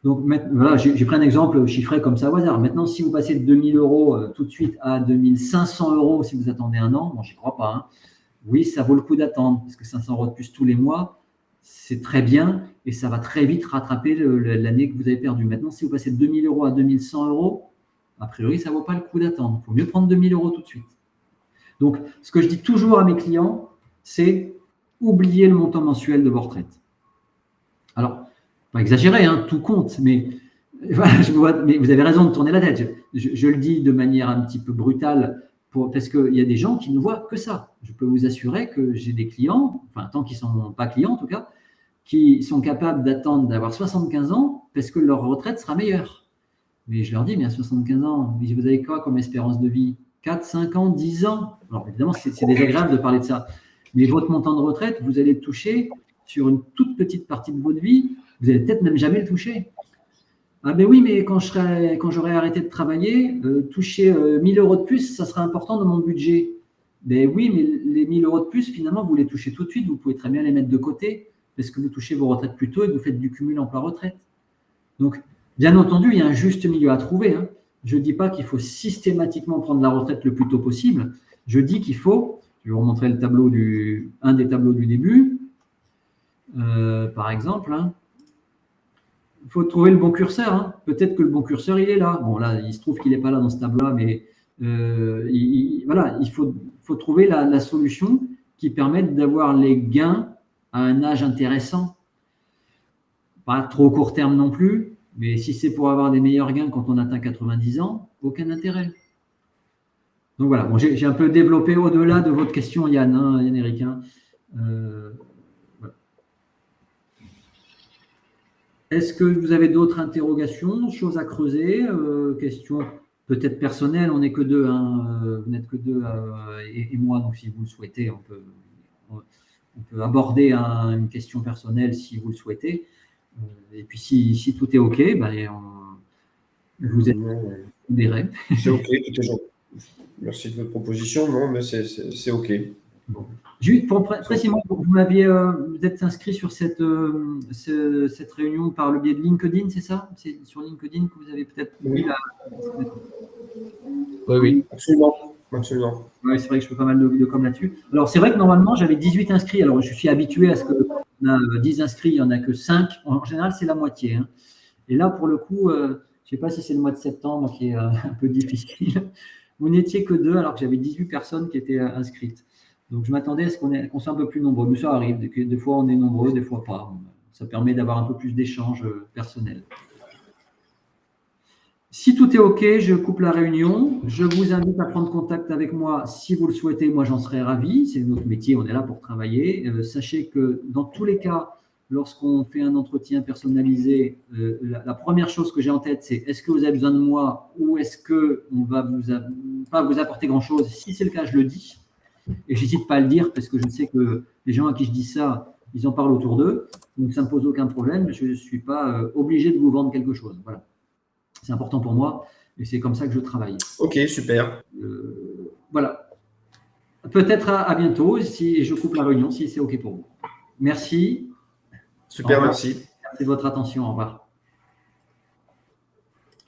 Donc, voilà, j'ai pris un exemple chiffré comme ça au hasard. Maintenant, si vous passez de 2 000 euros tout de suite à 2 500 euros si vous attendez un an, bon, je n'y crois pas, oui, ça vaut le coup d'attendre, parce que 500 euros de plus tous les mois, c'est très bien, et ça va très vite rattraper l'année que vous avez perdue. Maintenant, si vous passez de 2 000 euros à 2 100 euros, a priori, ça ne vaut pas le coup d'attendre. Il faut mieux prendre 2 000 euros tout de suite. Donc, ce que je dis toujours à mes clients, c'est oublier le montant mensuel de vos retraites. Alors, pas exagérer, tout compte, mais voilà, mais vous avez raison de tourner la tête. Je le dis de manière un petit peu brutale, parce qu'il y a des gens qui ne voient que ça. Je peux vous assurer que j'ai des clients, tant qu'ils ne sont pas clients en tout cas, qui sont capables d'attendre d'avoir 75 ans parce que leur retraite sera meilleure. Mais je leur dis, mais à 75 ans, vous avez quoi comme espérance de vie? 4, 5 ans, 10 ans? Alors évidemment, c'est désagréable de parler de ça. Mais votre montant de retraite, vous allez le toucher sur une toute petite partie de votre vie. Vous n'allez peut-être même jamais le toucher. Ah ben oui, mais quand j'aurai arrêté de travailler, toucher 1 000 euros de plus, ça sera important dans mon budget. Ben oui, mais les 1 000 euros de plus, finalement, vous les touchez tout de suite. Vous pouvez très bien les mettre de côté parce que vous touchez vos retraites plus tôt et que vous faites du cumul emploi-retraite. Donc, bien entendu, il y a un juste milieu à trouver. Je ne dis pas qu'il faut systématiquement prendre la retraite le plus tôt possible. Je dis qu'il faut, je vais vous remontrer le tableau un des tableaux du début, par exemple, il faut trouver le bon curseur. Peut-être que le bon curseur, il est là. Bon, là, il se trouve qu'il n'est pas là dans ce tableau-là, mais Voilà, il faut trouver la solution qui permette d'avoir les gains à un âge intéressant. Pas trop court terme non plus, mais si c'est pour avoir des meilleurs gains quand on atteint 90 ans, aucun intérêt. Donc voilà, bon, j'ai un peu développé au-delà de votre question, Yann, hein, Yann-Éric. Hein. Voilà. Est-ce que vous avez d'autres interrogations, choses à creuser, questions peut-être personnelles, on n'est que deux, hein, vous n'êtes que deux et moi, donc si vous le souhaitez, on peut aborder une question personnelle si vous le souhaitez. Et puis si tout est OK, ben, vous êtes modéré. C'est OK, tout est gentil. Merci de votre proposition. Non, mais c'est OK. Bon. Juste pour précisément, vous êtes inscrit sur cette réunion par le biais de LinkedIn, c'est ça? C'est sur LinkedIn que vous avez peut-être vu la... Oui. Absolument. Absolument. Oui, c'est vrai que je fais pas mal de com là-dessus. Alors, c'est vrai que normalement, j'avais 18 inscrits. Alors, je suis habitué à ce qu'on a 10 inscrits, il n'y en a que 5. En général, c'est la moitié. Hein. Et là, pour le coup, je ne sais pas si c'est le mois de septembre qui est un peu difficile. Vous n'étiez que 2, alors que j'avais 18 personnes qui étaient inscrites. Donc, je m'attendais à ce qu'on soit un peu plus nombreux. Mais ça arrive. Des fois, on est nombreux, des fois pas. Ça permet d'avoir un peu plus d'échanges personnels. Si tout est OK, je coupe la réunion. Je vous invite à prendre contact avec moi si vous le souhaitez. Moi, j'en serais ravi. C'est notre métier, on est là pour travailler. Sachez que dans tous les cas, lorsqu'on fait un entretien personnalisé, la première chose que j'ai en tête, c'est est-ce que vous avez besoin de moi ou est-ce qu'on va pas vous apporter grand-chose? Si c'est le cas, je le dis. Et je n'hésite pas à le dire parce que je sais que les gens à qui je dis ça, ils en parlent autour d'eux. Donc, ça ne me pose aucun problème. Je ne suis pas obligé de vous vendre quelque chose. Voilà. C'est important pour moi et c'est comme ça que je travaille. OK, super. Voilà. Peut-être à bientôt si je coupe la réunion, si c'est OK pour vous. Merci. Super, merci. Merci de votre attention. Au revoir.